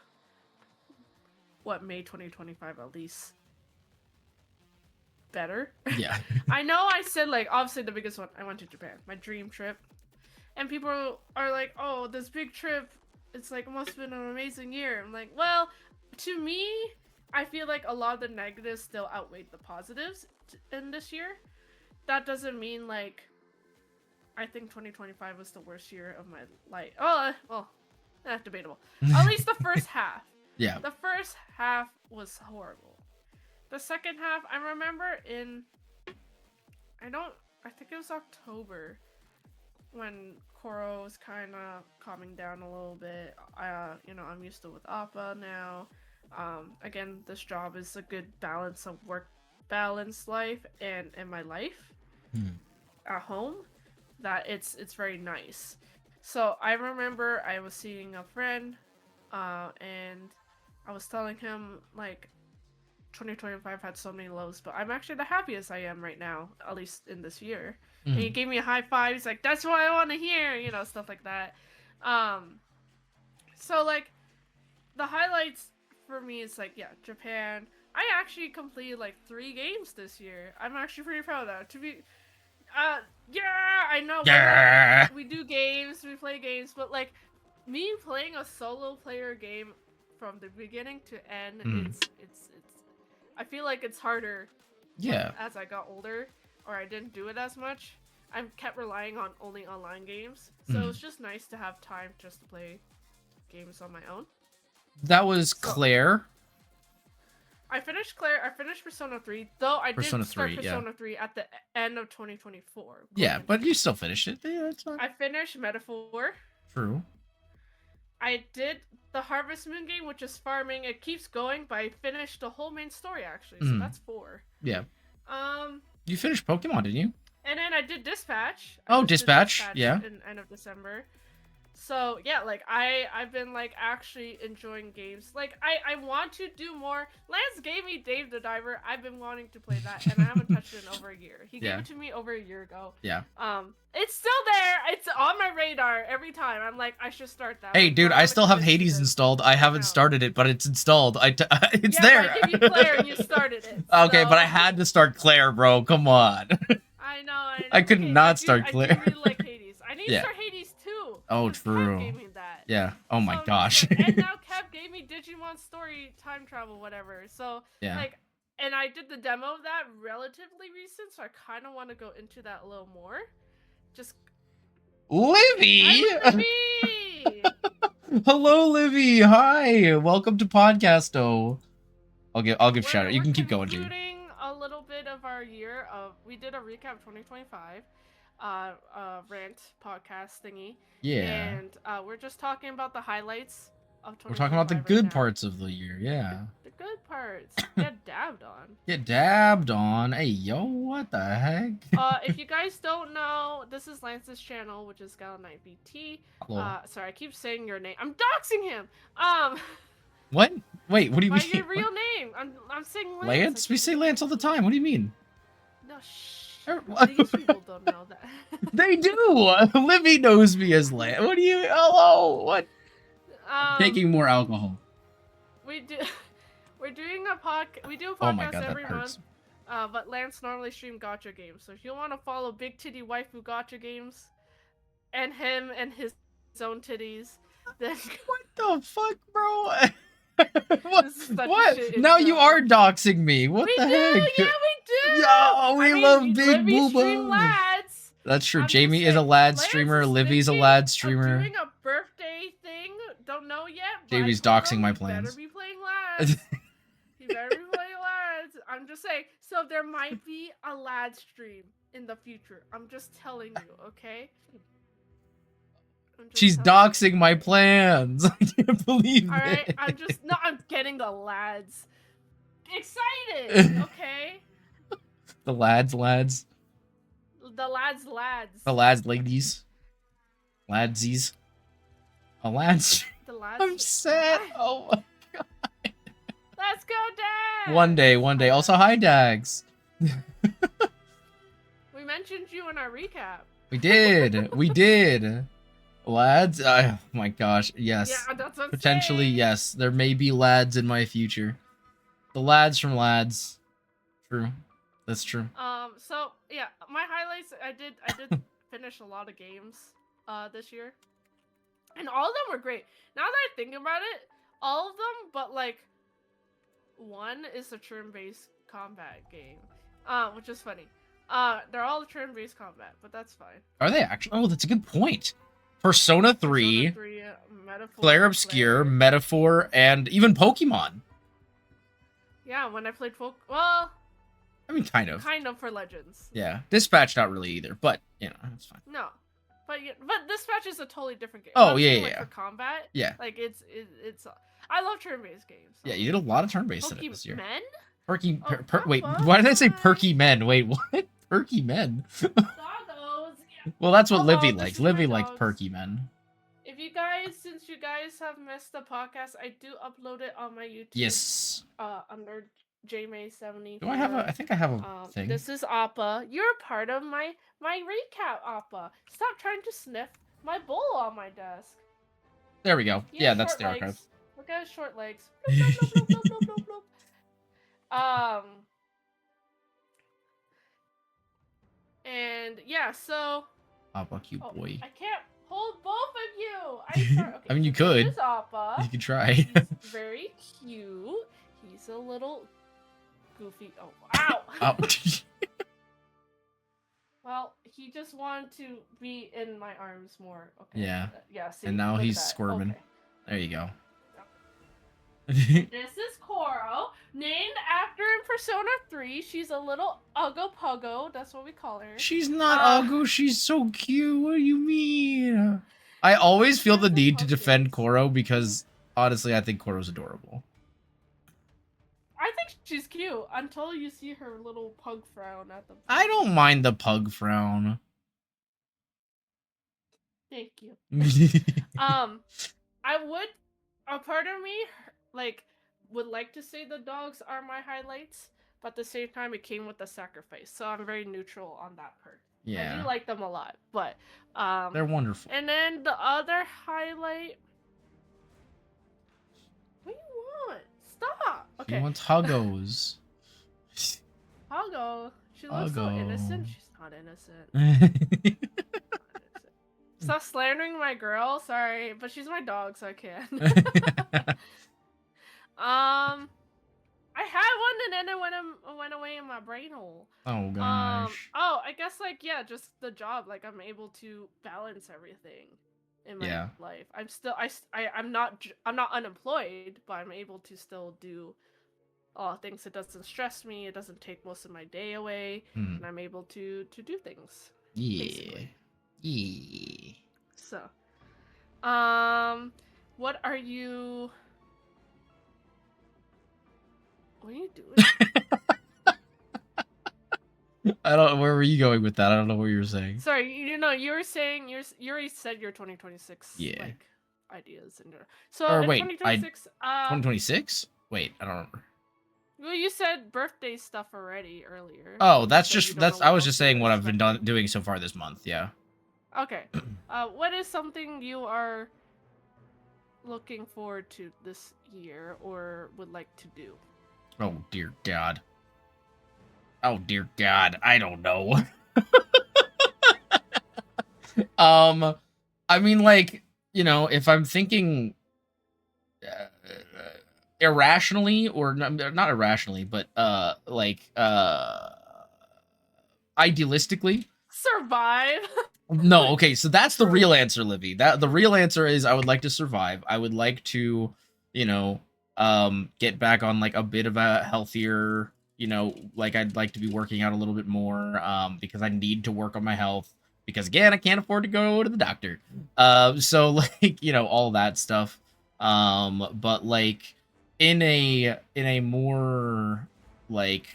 what made 2025 at least better. Yeah. I know I said like obviously the biggest one I went to Japan, my dream trip. And people are like, "Oh, this big trip it's like, it must have been an amazing year. I'm like, well, to me, I feel like a lot of the negatives still outweighed the positives in this year. That doesn't mean, like, I think 2025 was the worst year of my life. Oh, well, debatable. At least the first half. Yeah. The first half was horrible. The second half, I remember I think it was October when Koro was kind of calming down a little bit. I'm used to with Appa now. Again, this job is a good balance of work balance life and my life at home. That it's very nice. So I remember I was seeing a friend, and I was telling him, like, 2025 had so many lows, but I'm actually the happiest I am right now, at least in this year. And he gave me a high five. He's like, that's what I want to hear, stuff like that. So, like, the highlights for me is, like, yeah, Japan. I actually completed, like, 3 games this year. I'm actually pretty proud of that. Yeah, I know. Yeah. We do games, we play games, but, like, me playing a solo player game from the beginning to end, it's I feel like it's harder. Yeah. As I got older, or I didn't do it as much, I kept relying on only online games. So it was just nice to have time just to play games on my own. That was Claire. I finished Claire. I finished Persona 3, though I Persona did start 3, Persona 3 at the end of 2024. Yeah, but you still finished it. Yeah, that's fine. I finished Metaphor. True. I did the Harvest Moon game, which is farming. It keeps going, but I finished the whole main story, actually. So that's 4. Yeah. You finished Pokemon, didn't you? And then I did Dispatch. Dispatch. Yeah. In end of December. So yeah, like I've been like actually enjoying games. Like I want to do more. Lance gave me Dave the Diver. I've been wanting to play that, and I haven't touched it in over a year. He gave it to me over a year ago. Yeah. It's still there. It's on my radar every time. I'm like, I should start that. Hey, dude, I still have Hades installed. I haven't started it, but it's installed. It's there. But I gave you Claire, and you started it. Okay, so... but I had to start Claire, bro. Come on. I know. I could not start Claire. I do really like Hades. I need to start Hades too. Oh, true. Kev gave me that. Yeah. Oh my gosh. And now Kev gave me Digimon Story time travel, whatever. So like, and I did the demo of that relatively recent, so I kind of want to go into that a little more. Just Livy. Livy! Hello, Livy. Hi. Welcome to Podcasto. I'll give shout out. You can keep going, Jimmy. A little bit of our year. We did a recap of 2025. Rant podcast thingy. Yeah. And we're just talking about the highlights of 2025. We're talking about the good parts of the year, yeah. The good parts. Get dabbed on. Get dabbed on. Hey, yo, what the heck? If you guys don't know, this is Lance's channel, which is Gala9 BT. Hello. Sorry, I keep saying your name. I'm doxing him. What? Wait, what do you mean? Your real name. I'm saying Lance. Lance? We say Lance all the time. What do you mean? No, shh. These people don't know that. They do. Livy knows me as Lance. What do you? Hello. What? Taking more alcohol. We do. We're doing a podcast. We do a podcast oh my God, every that hurts. month. But Lance normally stream gacha games. So if you want to follow Big Titty Waifu gacha games, and him and his own titties, then what the fuck, bro? what? Now you are doxing me. What the heck? Yeah, we do. Yo, we love big booba. Lads. That's true. Jamie is a lad streamer. Livy's a lad streamer. Doing a birthday thing. Don't know yet. Jamie's doxing my plans. Better be playing lads. He better be playing lads. I'm just saying. So there might be a lad stream in the future. I'm just telling you, okay? She's doxing my plans. I can't believe it. Alright, I'm getting the lads excited, okay? The lads. The lads. The lads, ladies. Ladsies. A lads. The lads. I'm sad. Oh my God. Let's go, Dad! One day. Also, hi, Dags. We mentioned you in our recap. We did. Lads? Oh my gosh, yes. Yeah, that's what I'm Potentially, saying. yes. There may be lads in my future. The lads from lads. True. That's true. So yeah, my highlights. I did finish a lot of games, this year. And all of them were great. Now that I think about it, all of them, but like one is a turn-based combat game, which is funny. They're all turn-based combat, but that's fine. Are they actually? Oh, that's a good point. Persona 3, Persona 3 Metaphor, Claire Obscure, Metaphor, and even Pokemon. Yeah, when I played well, I mean, kind of for Legends. Yeah, Dispatch not really either, but you know, it's fine. No, but Dispatch is a totally different game. Oh yeah. For combat, yeah. Like it's. I love turn-based games. So. Yeah, you did a lot of turn-based in it this year. Men? Wait, why did I say perky men? Wait, what? Perky men? Doggos. Well, that's what Livy likes. Livy likes perky men. If you guys, since you guys have missed the podcast, I do upload it on my YouTube. Yes. Under JMay70. Do I have a? I think I have a thing. This is Appa. You're a part of my recap, Appa. Stop trying to sniff my bowl on my desk. There we go. Yeah, that's the archive. Look at his short legs. Bloop, bloop, bloop, bloop, bloop, bloop. And yeah, so. Appa, cute boy. I can't hold both of you. I'm sorry. Okay, I mean, you could. This is Appa. You could try. He's very cute. He's a little goofy. Oh, ow! Ow. Well, he just wanted to be in my arms more. Okay. Yeah. Yeah. See, and now he's squirming. Okay. There you go. This is Koro, named after in Persona 3. She's a little Uggo Puggo. That's what we call her. She's not Uggo. She's so cute. What do you mean? I always feel the need to defend Koro because, honestly, I think Koro's adorable. I think she's cute until you see her little pug frown at the. I don't mind the pug frown. Thank you. I would. A part of me, like, would like to say the dogs are my highlights, but at the same time, it came with the sacrifice, so I'm very neutral on that part. Yeah. I do like them a lot, but they're wonderful. And then the other highlight. What do you want? Stop. Okay. She wants huggos. Huggo. She looks so innocent. She's not innocent. Stop slandering my girl. Sorry, but she's my dog, so I can. I had one and then it went away in my brain hole. Oh gosh. I guess just the job. Like I'm able to balance everything in my life. I'm not unemployed, but I'm able to still do things. It doesn't stress me. It doesn't take most of my day away, and I'm able to do things. Yeah. Basically. Yeah. So, what are you doing? I don't. Where were you going with that? I don't know what you were saying. Sorry, you were saying you already said your 2026 ideas and so. Or wait, 2026. 2026? Wait, I don't remember. Well, you said birthday stuff already earlier. Oh, I was just saying what I've been doing so far this month. Yeah. Okay. What is something you are looking forward to this year or would like to do? Oh dear God. Oh dear God. I don't know. I mean, like, if I'm thinking irrationally or not irrationally, but idealistically, survive. No, okay, so that's the real answer, Livy. The real answer is I would like to survive. I would like to, get back on like a bit of a healthier, like I'd like to be working out a little bit more, because I need to work on my health because again, I can't afford to go to the doctor. So like, all that stuff. But like in a more like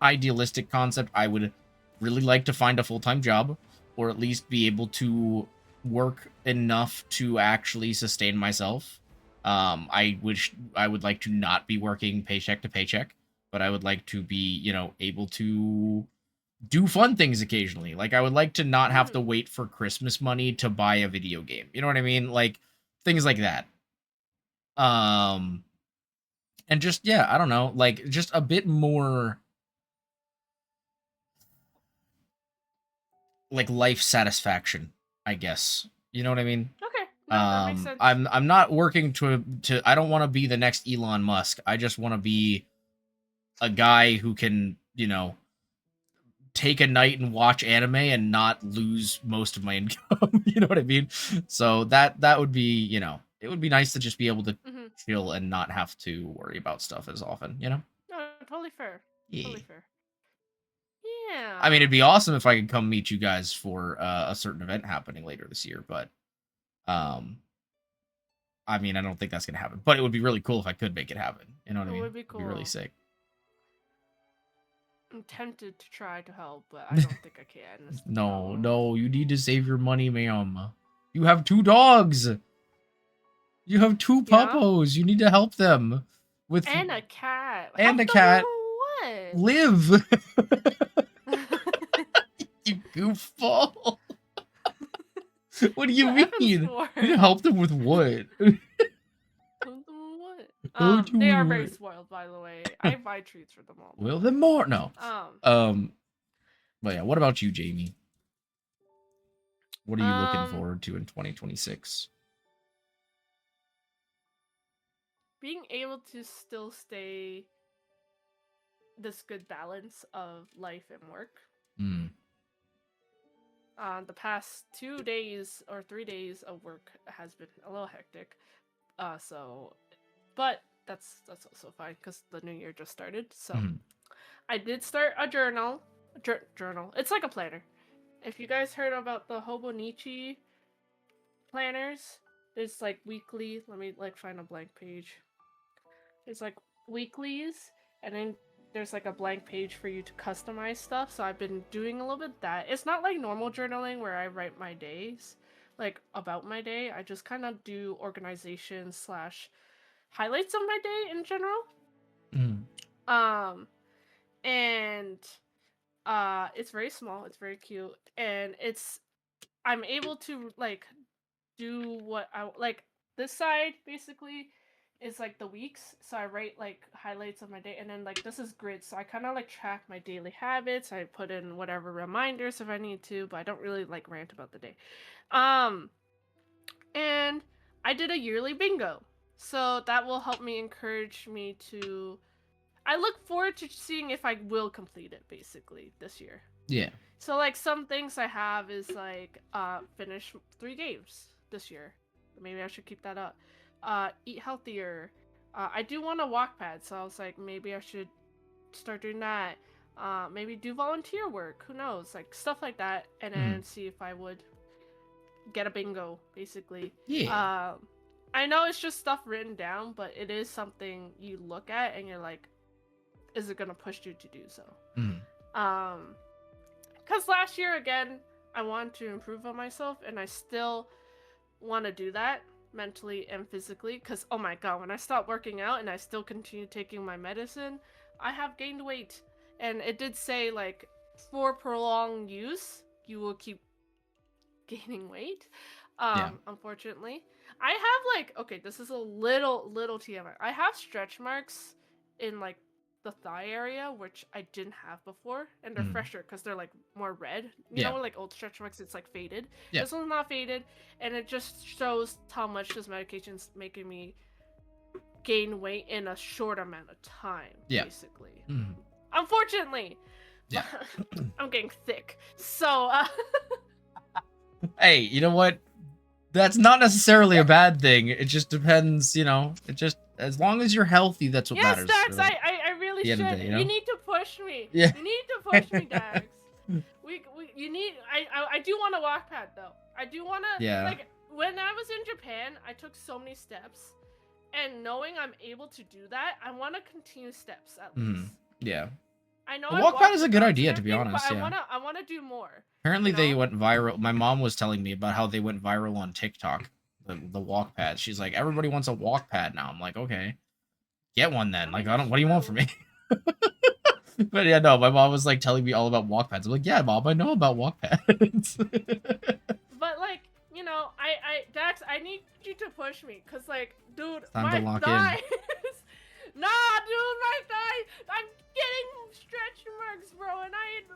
idealistic concept, I would really like to find a full-time job, or at least be able to work enough to actually sustain myself. I would like to not be working paycheck to paycheck, but I would like to be, able to do fun things occasionally. Like I would like to not have to wait for Christmas money to buy a video game. You know what I mean? Like things like that. And just, I don't know, like just a bit more like life satisfaction, I guess. You know what I mean? Okay. No, that makes sense. I'm not working to I don't want to be the next Elon Musk. I just want to be a guy who can, take a night and watch anime and not lose most of my income. You know what I mean? So that would be, it would be nice to just be able to chill and not have to worry about stuff as often, No, totally fair. Yeah. Totally fair. Yeah. I mean, it'd be awesome if I could come meet you guys for a certain event happening later this year, but I mean, I don't think that's gonna happen. But it would be really cool if I could make it happen. You know what I mean? It would be cool. It'd be really sick. I'm tempted to try to help, but I don't think I can. No, you need to save your money, ma'am. You have 2 dogs. You have 2 puppos. You need to help them with and a cat. And help a cat. What? Live. You goofball. What do you mean? You help them with what? They are very spoiled, by the way. I buy treats for them all. Will them more? No. But yeah, what about you, Jamie? What are you looking forward to in 2026? Being able to still stay this good balance of life and work. The past 2 days or 3 days of work has been a little hectic. But that's also fine because the new year just started. So I did start a journal. Journal. It's like a planner. If you guys heard about the Hobonichi planners, there's like weekly. Let me find a blank page. There's like weeklies, and then there's like a blank page for you to customize stuff. So I've been doing a little bit of that. It's not like normal journaling where I write my days, like about my day. I just kind of do organization / highlights of my day in general. And it's very small, it's very cute, and I'm able to do what I like. This side basically is like the weeks, so I write highlights of my day, and then this is grid, so I kind of track my daily habits. I put in whatever reminders if I need to, but I don't really rant about the day. And I did a yearly bingo. So that will help me encourage me to... I look forward to seeing if I will complete it, basically, this year. Yeah. So, some things I have is, finish 3 games this year. Maybe I should keep that up. Eat healthier. I do want a walk pad, so I was like, maybe I should start doing that. Maybe do volunteer work. Who knows? Stuff like that. And then see if I would get a bingo, basically. Yeah. I know it's just stuff written down, but it is something you look at and you're like, is it gonna push you to do so? Because last year, again, I wanted to improve on myself, and I still want to do that mentally and physically. Because, oh my god, when I stopped working out and I still continue taking my medicine, I have gained weight. And it did say, for prolonged use, you will keep gaining weight. Unfortunately. I have okay, this is a little TMI. I have stretch marks in the thigh area, which I didn't have before, and they're fresher because they're more red. You know, when old stretch marks, it's faded. Yeah. This one's not faded, and it just shows how much this medication's making me gain weight in a short amount of time. Yeah. Basically. Unfortunately. Yeah. I'm getting thick, so. Hey, you know what? That's not necessarily a bad thing. It just depends, it just, as long as you're healthy, that's what matters. Yes, Dax, I really should. Day, you need to push me. Yeah. You need to push me, Dax. You need, I do want a walk pad, though. I do want to, when I was in Japan, I took so many steps, and knowing I'm able to do that, I want to continue steps, at least. Yeah. I know a walk pad is a good idea, to be honest. But I want to do more. Apparently, they went viral. My mom was telling me about how they went viral on TikTok. The walk pad. She's like, everybody wants a walk pad now. I'm like, okay, get one then. What do you want from me? But yeah, no, my mom was telling me all about walk pads. I'm like, yeah, mom, I know about walk pads. But Dax, I need you to push me, cause dude, my thighs. Nah, dude, my thigh. I'm getting stretch marks, bro, and it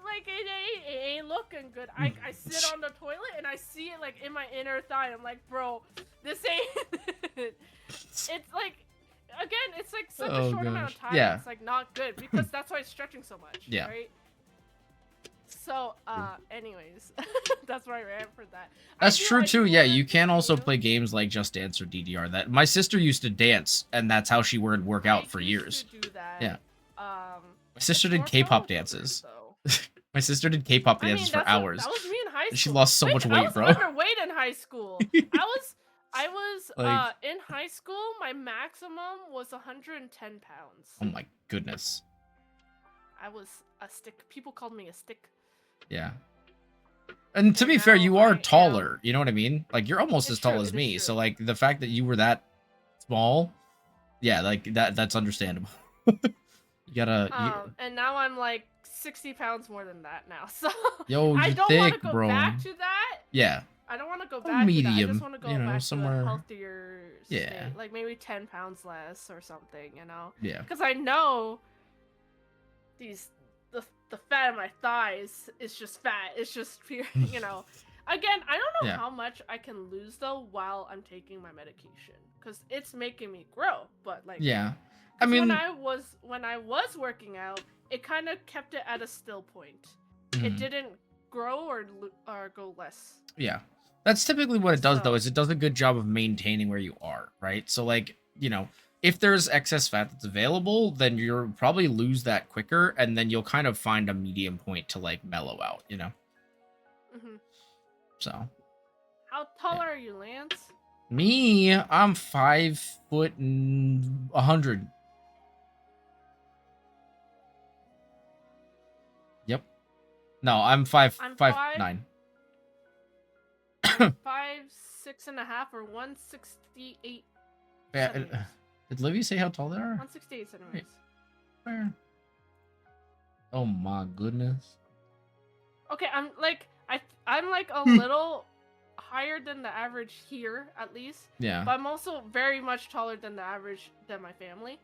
ain't looking good. I sit on the toilet and I see it in my inner thigh. I'm like, bro, This ain't. It's like, again, it's like such a Oh, short amount of gosh. time. Yeah. It's like not good because that's why it's stretching so much. Yeah. Right. So, anyways, that's why I ran for that. That's true I too. do Yeah, wanna you can also continue. play games like Just Dance or DDR. That my sister used to dance, and that's how she would work out for I years. used to do that. Yeah. My My sister did K-pop dances. My sister did K-pop dances for hours. That was me in high school. And she lost so much weight, bro. I was underweight in high school. I was Like- in high school. My maximum was 110 pounds. Oh my goodness. I was a stick. People called me a stick. Yeah. And to And be fair, now you are I taller. You know what I mean? Like you're almost It's as tall true, as it is me. true. So like the fact that you were that small, yeah, like that's understandable. you gotta. And now I'm like 60 pounds more than that now. So Yo, I you're don't want to thick, go bro. back to that. Yeah. I don't want to go Oh, back to that. I medium, just want to go you know, back somewhere- to a healthier Yeah. state. Like maybe 10 pounds less or something, you know? Yeah. Because I know the fat in my thighs is just fat. It's just pure, you know. Again, I don't know Yeah. how much I can lose though while I'm taking my medication, because it's making me grow. But like, Yeah. I 'cause mean, when I was working out, it kind of kept it at a still point. It mhm. didn't grow or go less. Yeah. That's typically what it does, though, So- is it does a good job of maintaining where you are, right? So, like, you know, if there's excess fat that's available, then you'll probably lose that quicker, and then you'll kind of find a medium point to, like, mellow out, you know? hmm So, How tall Yeah. are you, Lance? me, I'm 5'100". Yep. No, I'm five I'm 5'9". 5'6.5" or 168 Yeah, centimeters. did Livy say how tall they are? 168 centimeters. Where? Oh my goodness. Okay, I'm like a little higher than the average here, at least. Yeah. But I'm also very much taller than the average than my family.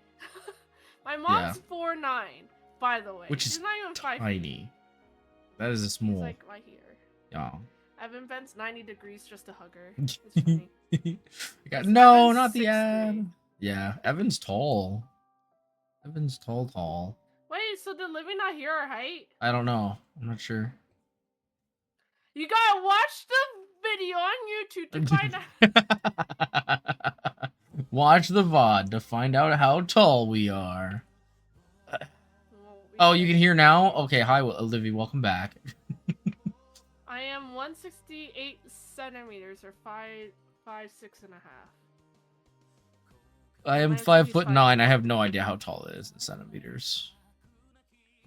My mom's 4'9", by the way. Which She's is not even 5 feet. Tiny. That is a She's small. like right here. Yeah. Evan bends 90 degrees just to hug her. It's funny. No, Evan's not the 6'3". ad. Yeah, Evan's tall. Evan's tall. Wait, so did Livy not hear our height? I don't know. I'm not sure. You gotta watch the video on YouTube to find out. Watch the VOD to find out how tall we are. Well, we Oh, you can't. can hear now? Okay, hi, Olivia. Welcome back. I am 168 centimeters or 5'6.5". I am Mine's 5'9". 5'9". I have no idea how tall it is in centimeters.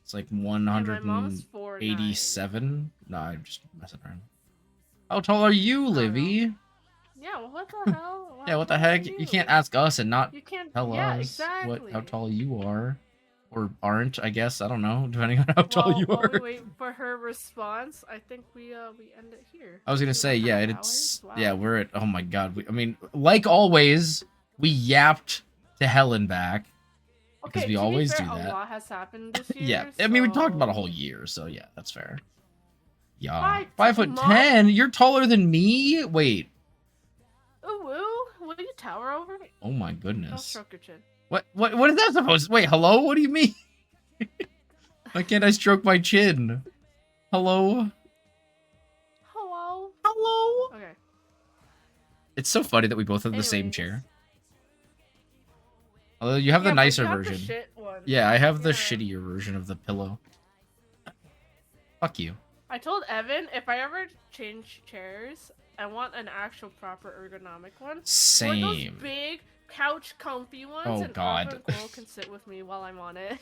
It's like And my mom's 4'9". 187. No, I'm just messing around. How tall are you, don't know. Livy? Yeah, well, what the hell? Yeah, what the are heck? You can't ask us and not You can't tell yeah, us exactly. how tall you are. Or aren't, I guess. I don't know, depending on how tall you While are. we wait for her response, I think we end it here. I was gonna We're say, at yeah, half it's hours? Wow. yeah, we're at oh my god. I mean, like always, we yapped to hell and back. because Okay, we to be always fair, do that. A lot has happened this year. Yeah, I mean, we talked about a so- whole year, so yeah, that's fair. Yeah, Hi, 5'10". You're taller than me. Wait. Ooh, ooh, will you tower over me? Oh my Don't goodness. stroke your chin. What is that supposed? Wait, hello? What do you mean? Why can't I stroke my chin? Hello? Hello. Hello? Okay. It's so funny that we both have the same Anyways. chair. Although you have Yeah, the but nicer you have the version. shit one. Yeah, I have the Yeah. shittier version of the pillow. Fuck you. I told Evan if I ever change chairs, I want an actual proper ergonomic one. One of those Same. big couch comfy ones, Oh, and God. Oliver and Cole can sit with me while I'm on it.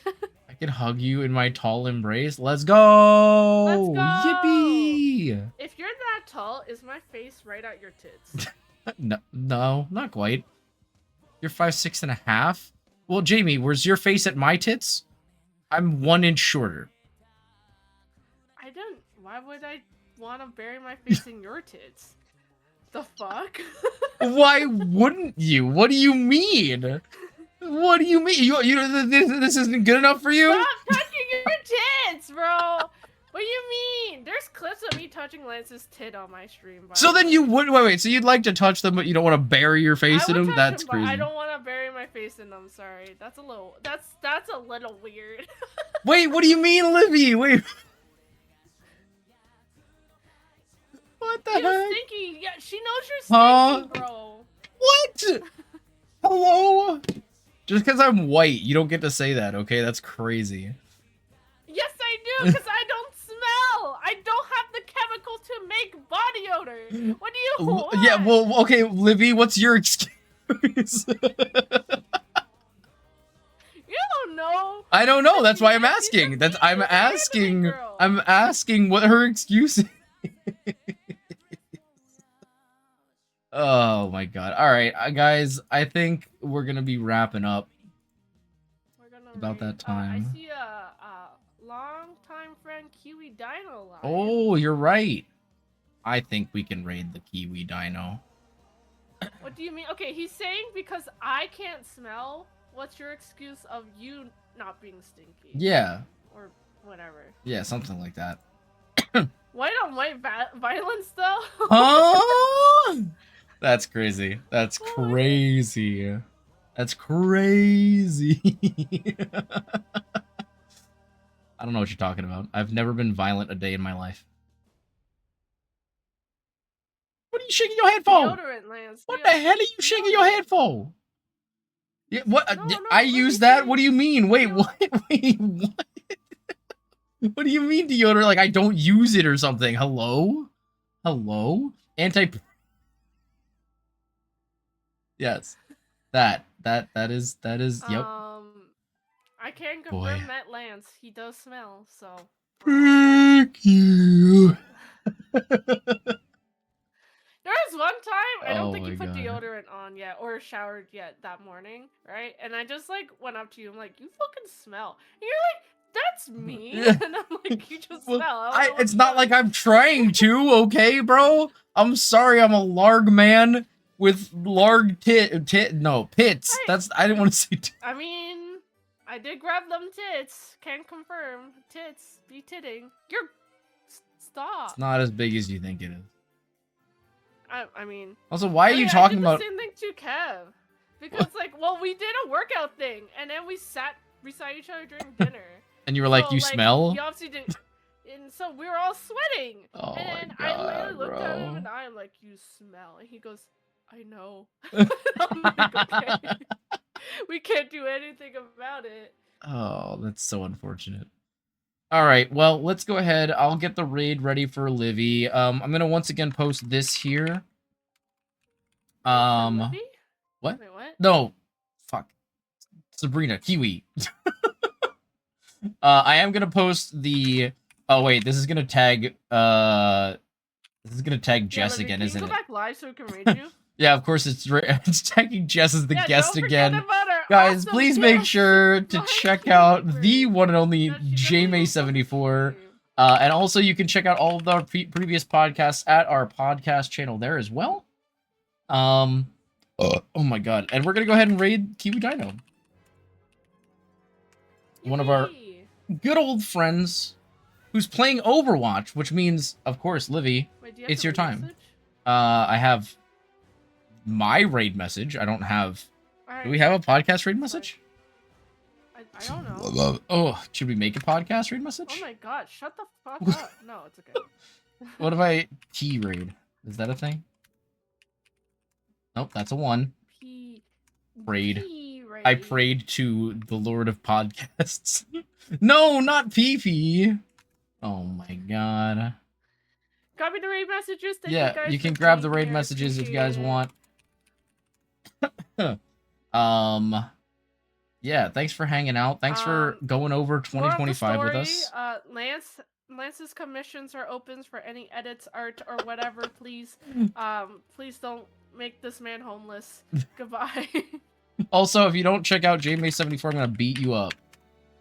I can hug you in my tall embrace. Let's go! Let's go! Yippee! If you're that tall, is my face right at your tits? No, not quite. You're 5'6.5". Well, Jamie, where's your face at my tits? I'm 1 inch shorter. I don't. Why would I want to bury my face in your tits? The fuck? Why wouldn't you? What do you mean? What do you mean? You this isn't good enough for you? Stop touching your tits, bro. What are do you mean? There's clips of me touching Lance's tit on my stream. So then you would wait. So you'd like to touch them, but you don't want to bury your face in them? That's crazy. I don't want to bury my face in them. Sorry, that's a little. That's a little weird. Wait, what do you mean, Livy? Wait. What the heck? Stinky. Yeah, she knows you're stinky, bro. What? Hello? Just because I'm white, you don't get to say that, okay? That's crazy. Yes, I do, because I don't smell. I don't have the chemical to make body odor. What do you want? Yeah, well, okay, Livy, what's your excuse? You don't know. I don't know. That's why I'm asking. I'm asking what her excuse is. Oh my god. All right, guys, I think we're going to be wrapping up about that time. I see a long-time friend Kiwi Dino live. Oh, you're right. I think we can raid the Kiwi Dino. What do you mean? Okay, he's saying because I can't smell. What's your excuse of you not being stinky? Yeah. Or whatever. Yeah, something like that. White on white violence, though? Oh! That's crazy. That's crazy. That's crazy. I don't know what you're talking about. I've never been violent a day in my life. What are you shaking your head for? Deodorant, Lance. What the hell are you shaking your head for? Yeah, what? I use that? What do you mean? Wait, what? Wait, what? What do you mean deodorant? Like I don't use it or something? Hello? Hello? Yes. That is yep. I can confirm that Lance, he does smell, so. Thank you. There was one time, I don't think you put God. deodorant on yet or showered yet that morning, right? And I just like went up to you, I'm like, you fucking smell. And you're like, that's me. And I'm like, you just smell. It's not like I'm trying to, okay, bro? I'm sorry, I'm a large man with large pits. Hey. That's I didn't want to say. I mean, I did grab them tits. Can confirm. Tits be titting. You're stop. It's not as big as you think it is. I mean. Also, why are you talking about? The same thing to Kev, because like, well, we did a workout thing, and then we sat beside each other during dinner. And you were like, you smell? You obviously didn't. And so we were all sweating. Oh and my God, I literally looked bro. at him and I'm like, you smell. And he goes, I know. I'm like, okay. We can't do anything about it. Oh, that's so unfortunate. All right, well, let's go ahead. I'll get the raid ready for Livy. I'm gonna once again post this here. Livy? What? Wait, what? No, fuck. Sabrina, Kiwi. I am gonna post the. Oh wait, this is gonna tag. This is gonna tag Jess Livy, again, isn't it? Can you go back live so we can read you? Yeah, of course it's tagging Jess as the guest don't again. forget about our Guys, awesome please guest. make sure to check out the one and only She doesn't JMay74. And also, you can check out all of our previous podcasts at our podcast channel there as well. Oh my god. And we're going to go ahead and raid Kiwi Dino. One of our good old friends who's playing Overwatch, which means, of course, Livy, Wait, do you have it's the your raid time. message? I have my raid message. I don't have... Right. Do we have a podcast raid message? I don't know. Oh, should we make a podcast raid message? Oh my god, shut the fuck up. No, it's okay. What if I T-raid? Is that a thing? Nope, that's a one. Prayed. I prayed to the Lord of Podcasts. No, not PP. Oh my god. Copy the raid messages. Thank Yeah, you, guys you can for grab the being raid here. messages if you guys Appreciate want. Yeah, thanks for hanging out. Thanks for going over it. Moral of the 2025 with story, us. Lance's commissions are open for any edits, art, or whatever. Please, please don't make this man homeless. Goodbye. Also, if you don't check out JMay74, I'm gonna beat you up.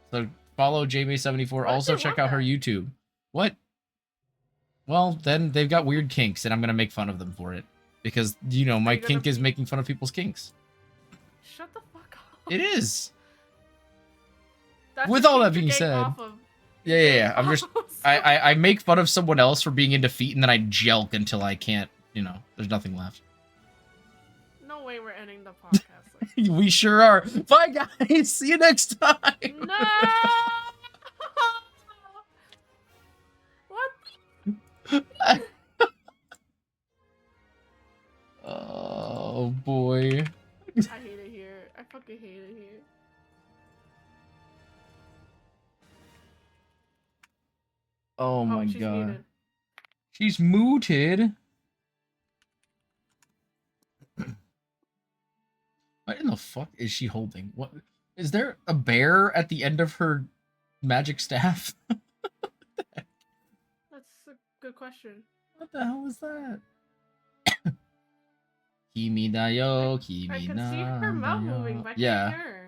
So follow JMay74. Also check out her YouTube. What? Well, then they've got weird kinks, and I'm gonna make fun of them for it. Because, you know, my kink is making fun of people's kinks. Shut the fuck up. It is. That's With the all kink that being you're getting said. off of. Yeah. I'm just I make fun of someone else for being into feet, and then I jelk until I can't. You know, there's nothing left. No way we're ending the podcast. Like We sure are. Bye, guys. See you next time. no. What? Oh boy. I hate it here. I fucking hate it here. Oh my she's god. muted. She's mooted. What in the fuck is she holding? What is there a bear at the end of her magic staff? That's a good question. What the hell is that? Kimi da yo, kimi I can na see her mouth da yo. moving, but I Yeah. can't hear her.